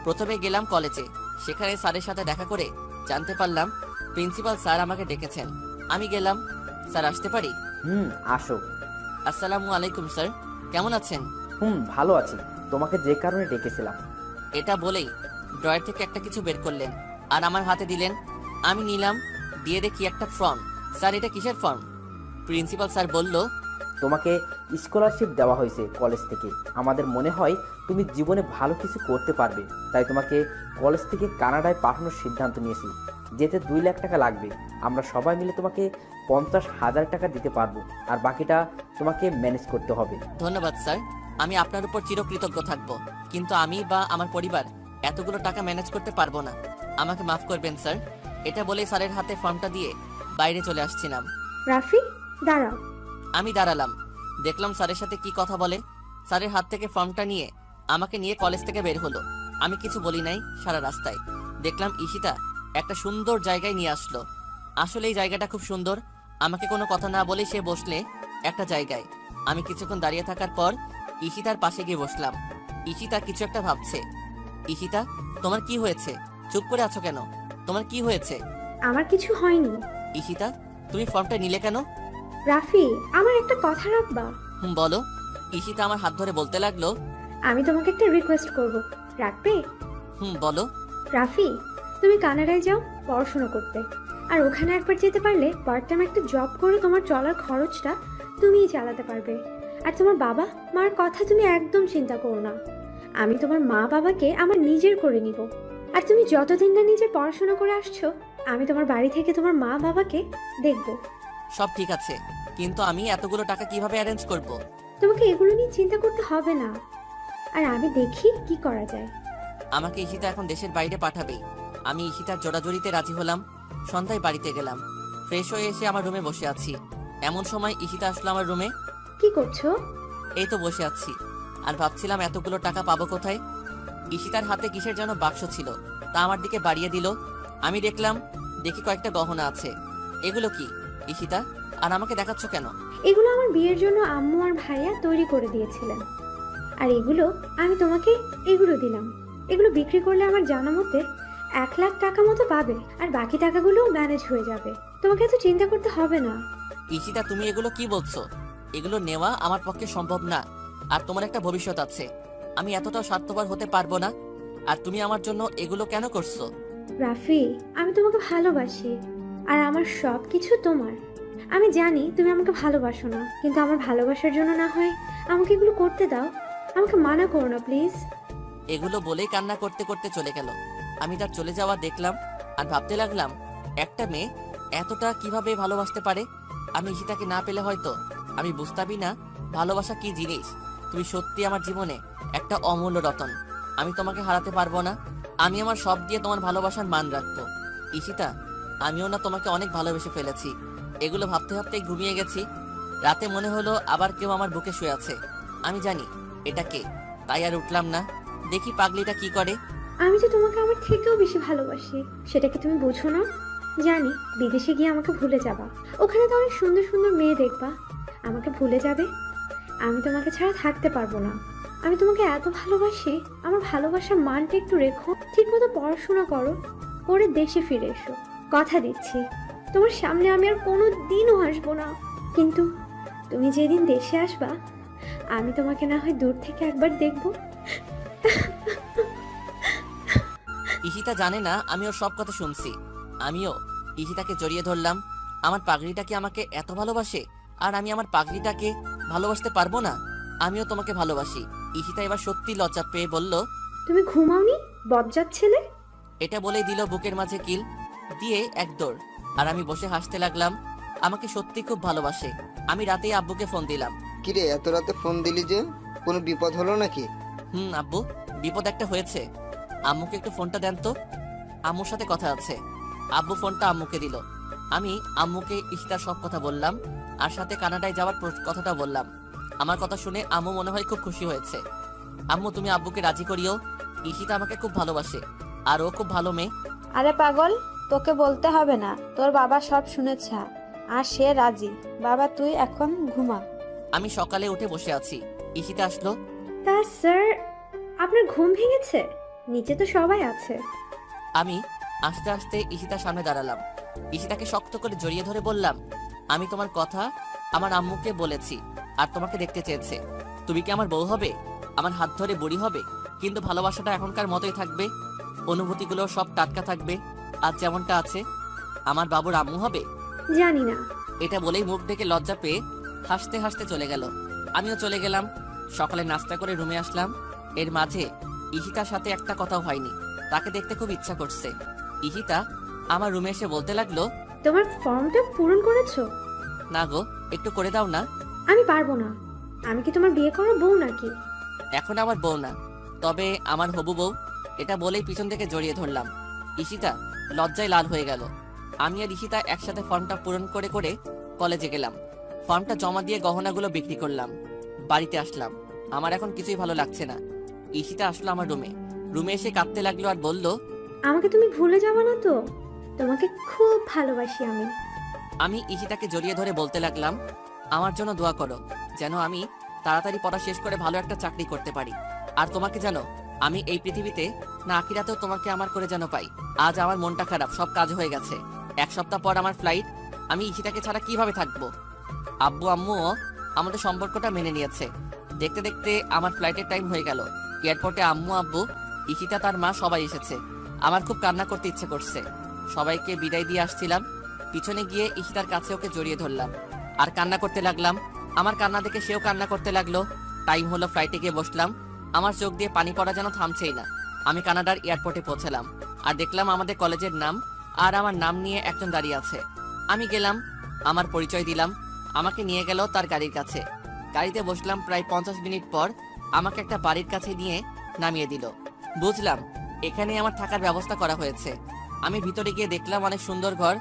প্রথমে গেলাম কলেজে। সেখানে স্যারের সাথে দেখা করে জানতে পারলাম প্রিন্সিপাল স্যার আমাকে ডেকেছেন। আমি গেলাম। স্যার, আসতে পারি? আসো। আসসালামু আলাইকুম স্যার, কেমন আছেন? ভালো আছি। তোমাকে যে কারণে ডেকেছিলাম। এটা বলেই ড্রয়ার থেকে একটা কিছু বের করলেন আর আমার হাতে দিলেন। আমি নিলাম, দিয়ে দেখি একটা ফর্ম। স্যার, এটা কিসের ফর্ম? প্রিন্সিপাল স্যার বলল, তোমাকে স্কলারশিপ দেওয়া হয়েছে কলেজ থেকে। আমাদের মনে হয় তুমি জীবনে ভালো কিছু করতে পারবে, তাই তোমাকে কলেজ থেকে কানাডায় পাঠানোর সিদ্ধান্ত নিয়েছি। যেতে 2 লাখ টাকা লাগবে। আমরা সবাই মিলে তোমাকে 50,000 টাকা দিতে পারবো, আর বাকিটা তোমাকে ম্যানেজ করতে হবে। ধন্যবাদ স্যার, আমি আপনার উপর চিরকৃতজ্ঞ থাকব। কিন্তু আমি বা আমার পরিবার এতগুলো টাকা ম্যানেজ করতে পারবো না। আমাকে মাফ করবেন স্যার। এটা বলে স্যারের হাতে ফর্মটা দিয়ে বাইরে চলে আসছিলাম। রাফি, দাঁড়াও। আমি দাঁড়ালাম, দেখলাম স্যারের সাথে কি কথা বলে। স্যারের হাত থেকে ফর্মটা নিয়ে আমাকে নিয়ে কলেজ থেকে বের হলো। আমি কিছু বলি নাই। সারা রাস্তায় দেখলাম ঈশিতা একটা সুন্দর জায়গায় নিয়ে আসলো। আসলে এই জায়গাটা খুব সুন্দর। আমাকে কোনো কথা না বলে সে বসলে একটা জায়গায়। আমি কিছুক্ষণ দাঁড়িয়ে থাকার পর ঈশিতার পাশে গিয়ে বসলাম। ঈশিতা কিছু একটা ভাবছে। ঈশিতা, তোমার কি হয়েছে? চুপ করে আছো কেন? তোমার কি হয়েছে? আমার কিছু হয়নি। ঈশিতা, তুমি ফর্মটা নিলে কেন? রাফি, আমার একটা কথা রাখবা? বলো। ঈশিতা আমার হাত ধরে বলতে লাগলো, আমি তোমাকে একটা রিকোয়েস্ট করব, রাখবে? বলো। রাফি, তুমি কানাডায় যাও পড়াশোনা করতে, আর ওখানে একবার যেতে পারলে পার্ট টাইম একটা জব করে তোমার চলার খরচটা তুমিই চালাতে পারবে। আর তোমার বাবা মার কথা তুমি একদম চিন্তা করো না। আমি তোমার মা বাবাকে আমার নিজের করে নিব। আর তুমি যতদিন না নিজের পড়াশোনা করে আসছো, আমি তোমার বাড়ি থেকে তোমার মা বাবাকে দেখব। সব ঠিক আছে, কিন্তু আমি এতগুলো টাকা কিভাবে অ্যারেঞ্জ করব? তোমাকে এগুলো নিয়ে চিন্তা করতে হবে না, আর আমি দেখি কি করা যায়। আমাকে ঈশিতা এখন দেশের বাইরে পাঠাবে। আমি ঈশিতার জোড়াজোড়িতে রাজি হলাম। সন্ধ্যায় বাড়িতে গেলাম। ফ্রেশ হয়ে এসে আমার রুমে বসে আছি। এমন সময় ঈশিতা আসলো আমার রুমে। কি করছো? এই তো বসে আছি, আর ভাবছিলাম এতগুলো টাকা পাবো কোথায়। ঈশিতার হাতে কিসের যেন বাক্স ছিল, তা আমার দিকে বাড়িয়ে দিল। আমি দেখি কয়েকটা গহনা আছে। এগুলো কি ঈশিতা, আর আমাকে দেখাচ্ছ কেন? এগুলো আমার বিয়ের জন্য আম্মু আর ভাইয়া তৈরি করে দিয়েছিলেন, আর এগুলো আমি তোমাকে এগুলো দিলাম। এগুলো বিক্রি করলে আমার জানা মতে 1 লাখ টাকা মতো পাবে, আর বাকি টাকাগুলো ম্যানেজ হয়ে যাবে। তোমাকে এত চিন্তা করতে হবে না। ঈশিতা, তুমি এগুলো কি বলছো? এগুলো নেওয়া আমার পক্ষে সম্ভব না। আর তোমার একটা ভবিষ্যৎ আছে। আমি এতটাও স্বার্থপর হতে পারবো না। আর তুমি আমার জন্য এগুলো কেন করছো? রাফি, আমি তোমাকে ভালোবাসি, আর আমার সব কিছু তোমার। আমি জানি তুমি আমাকে ভালোবাসো না, কিন্তু আমার ভালোবাসার জন্য না হয় আমাকে এগুলো করতে দাও। আমাকে মানা করো না প্লিজ। এগুলো বলেই কান্না করতে করতে চলে গেল। আমি তার চলে যাওয়া দেখলাম আর ভাবতে লাগলাম, একটা মেয়ে এতটা কিভাবে ভালোবাসতে পারে। আমি ঈশিতাকে না পেলে হয়তো আমি বুঝতামই না ভালোবাসা কি জিনিস। তুমি সত্যি আমার জীবনে একটা অমূল্য রতন। আমি তোমাকে হারাতে পারবো না। আমি আমার সব দিয়ে তোমার ভালোবাসার মান রাখবো। ঈশিতা, আমিও না তোমাকে অনেক ভালোবেসে ফেলেছি। এগুলো ভাবতে ভাবতেই ঘুমিয়ে গেছি। রাতে মনে হলো আবার কেউ আমার বুকে শুয়ে আছে। আমি জানি এটা কে, তাই আর উঠলাম না। দেখি পাগলিটা কি করে। আমি যে তোমাকে আমার থেকেও বেশি ভালোবাসি, সেটা কি তুমি বুঝো না? জানি বিদেশে গিয়ে আমাকে ভুলে যাবা, ওখানে তো অনেক সুন্দর সুন্দর মেয়ে দেখবা, আমাকে ভুলে যাবে। আমি তোমাকে ছাড়া থাকতে পারবো না। আমি তোমাকে এত ভালোবাসি, আমার ভালোবাসার মানটা একটু রেখো। ঠিকমতো পড়াশোনা করো, করে দেশে ফিরে এসো। কথা দিচ্ছি, তোমার সামনে আমি আর কোনো দিনও আসবো না। কিন্তু তুমি যেদিন দেশে আসবা, আমি তোমাকে না হয় দূর থেকে একবার দেখবো। ঈশিতা জানে না আমি ওর সব কথা শুনছি। আমিও ঈশিতাকে জড়িয়ে ধরলাম। আমার পাগড়িটা কি আমাকে এত ভালোবাসে, আর আমি আমার পাগড়িটাকে ভালোবাসতে পারবো না? আমিও তোমাকে ভালোবাসি। ঈশিতা এবার সত্যি লজ্জা পেয়ে বলল, তুমি ঘুমাওনি বজ্জাত ছেলে? এটা বলেই দিল বুকের মাঝে কিল দিয়ে এক দৌড়। আর আমি বসে হাসতে লাগলাম। আমাকে সত্যি খুব ভালোবাসে। আমি রাতেই আব্বুকে ফোন দিলাম। কিরে, এত রাতে ফোন দিলি যে? কোনো বিপদ হলো নাকি? আব্বু, বিপদ একটা হয়েছে। আম্মুকে একটু ফোনটা দেন তো, আম্মুর সাথে কথা আছে। আব্বু ফোনটা আম্মুকে দিল। আমি আম্মুকে ঈশিতার সব কথা বললাম, আর সাথে কানাডায় যাওয়ার কথাটা বললাম। আমার কথা শুনে আম্মু মনে হয় খুব খুশি হয়েছে। আম্মু, তুমি আব্বুকে রাজি করিও, ঈশিতা আমাকে খুব ভালোবাসে আর ও খুব ভালো মেয়ে। আরে পাগল, তোকে বলতে হবে না, তোর বাবা সব শুনেছে আর সে রাজি। বাবা তুই এখন ঘুমা। আমি সকালে উঠে বসে আছি, ঈশিতা আসলো। তা স্যার, আপনার ঘুম ভেঙেছে? নিচে তো সবাই আছে। আমি আস্তে আস্তে ঈশিতার সামনে দাঁড়ালাম। ঈশিতাকে শক্ত করে জড়িয়ে ধরে বললাম, আমি তোমার কথা আমার আম্মুকে বলেছি আর তোমাকে দেখতে চেয়েছে। তুমি কি আমার বউ হবে? আমার হাত ধরে বুড়ি হবে, কিন্তু ভালোবাসাটা এখনকার মতোই থাকবে, অনুভূতিগুলো সব টাটকা থাকবে। আজ যেমনটা আছে। আমার বাবুর আম্মু হবে। জানি না। এটা বলেই মুখ ঢেকে লজ্জা পেয়ে হাসতে হাসতে চলে গেল। আমিও চলে গেলাম। সকালে নাস্তা করে রুমে আসলাম। এর মাঝে ঈশিতার সাথে একটা কথাও হয়নি। তাকে দেখতে খুব ইচ্ছা করছে। ঈশিতা আমার রুমে এসে বলতে লাগলো, তোমার ফর্মটা পূরণ করেছো? না গো, একটু করে দাও না। আমি পারবো না। আমি কি তোমার বিয়ে করার বউ নাকি? এখন আমার বউ না, তবে আমার হবু বউ। এটা বলেই পিছন থেকে জড়িয়ে ধরলাম। ঈশিতা লজ্জায় লাল হয়ে গেল। আমি আর ঈশিতা একসাথে ফর্মটা পূরণ করে করে কলেজে গেলাম। ফর্মটা জমা দিয়ে গহনাগুলো বিক্রি করলাম। বাড়িতে আসলাম। আমার এখন কিছুই ভালো লাগছে না। ঈশিতা আসলো আমার রুমে এসে কাঁদতে লাগলো আর বলল, আমাকে তুমি ভুলে যাবে না তো? তোমাকে খুব ভালোবাসি আমি। আমি ঈশিতাকে জড়িয়ে ধরে বলতে লাগলাম, আমার জন্য দোয়া করো, যেন আমি তাড়াতাড়ি পড়া শেষ করে ভালো একটা চাকরি করতে পারি। আর তোমাকে জানো, আমি এই পৃথিবীতে না আখিরাতেও তোমাকে আমার করে যেন পাই। আজ আমার মনটা খারাপ, সব কাজ হয়ে গেছে। 1 সপ্তাহ পর আমার ফ্লাইট। আমি ঈশিতাকে ছাড়া কিভাবে থাকবো? আব্বু আম্মুও আমাদের সম্পর্কটা মেনে নিয়েছে। দেখতে দেখতে আমার ফ্লাইটের টাইম হয়ে গেল। এয়ারপোর্টে আম্মু, আব্বু, ঈশিতা, তার মা সবাই এসেছে। আমার খুব কান্না করতে ইচ্ছে করছে। সবাইকে বিদায় দিয়ে আসছিলাম, পিছনে গিয়ে ঈশিতার কাছে ওকে জড়িয়ে ধরলাম আর কান্না করতে লাগলাম। আমার কান্না দেখে সেও কান্না করতে লাগলো। টাইম হলো, ফ্লাইটে গিয়ে বসলাম। আমার চোখ দিয়ে পানি পড়া যেন থামছেই না। আমি কানাডার এয়ারপোর্টে পৌঁছালাম আর দেখলাম আমাদের কলেজের নাম আর আমার নাম নিয়ে একজন দাঁড়িয়ে আছে। আমি গেলাম, আমার পরিচয় দিলাম। আমাকে নিয়ে গেল তার গাড়ির কাছে। গাড়িতে বসলাম। প্রায় 50 মিনিট পর আমাকে একটা বাড়ির কাছে নিয়ে নামিয়ে দিল। বুঝলাম এখানে আমার থাকার ব্যবস্থা করা হয়েছে। আমি ভিতরে গিয়ে দেখলাম অনেক সুন্দর ঘর।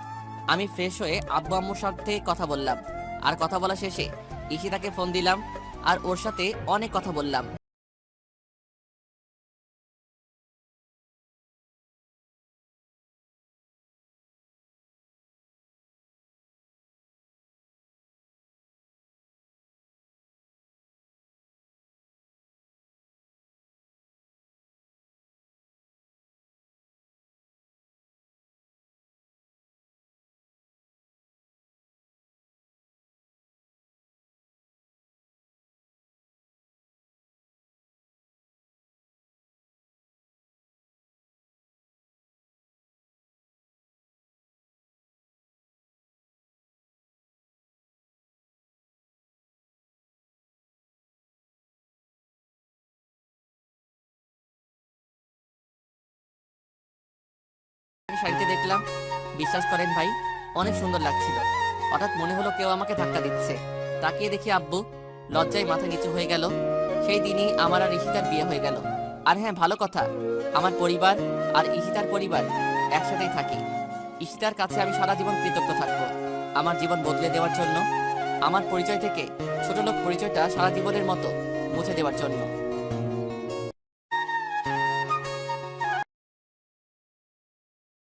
আমি ফ্রেশ হয়ে আব্বু আম্মুর সাথে কথা বললাম। আর কথা বলা শেষে ঈশিতাকে ফোন দিলাম আর ওর সাথে অনেক কথা বললাম। শাড়িতে দেখলাম, বিশ্বাস করেন ভাই, অনেক সুন্দর লাগছিল। হঠাৎ মনে হলো কেউ আমাকে ধাক্কা দিচ্ছে। তাকিয়ে দেখি আব্বু। লজ্জায় মাথা নিচু হয়ে গেল। সেই দিনই আমার আর ঈশিতার বিয়ে হয়ে গেল। আর হ্যাঁ, ভালো কথা, আমার পরিবার আর ঈশিতার পরিবার একসাথেই থাকি। ঈশিতার কাছে আমি সারা জীবন কৃতজ্ঞ থাকবো আমার জীবন বদলে দেওয়ার জন্য, আমার পরিচয় থেকে ছোট লোক পরিচয়টা সারা জীবনের মতো মুছে দেওয়ার জন্য।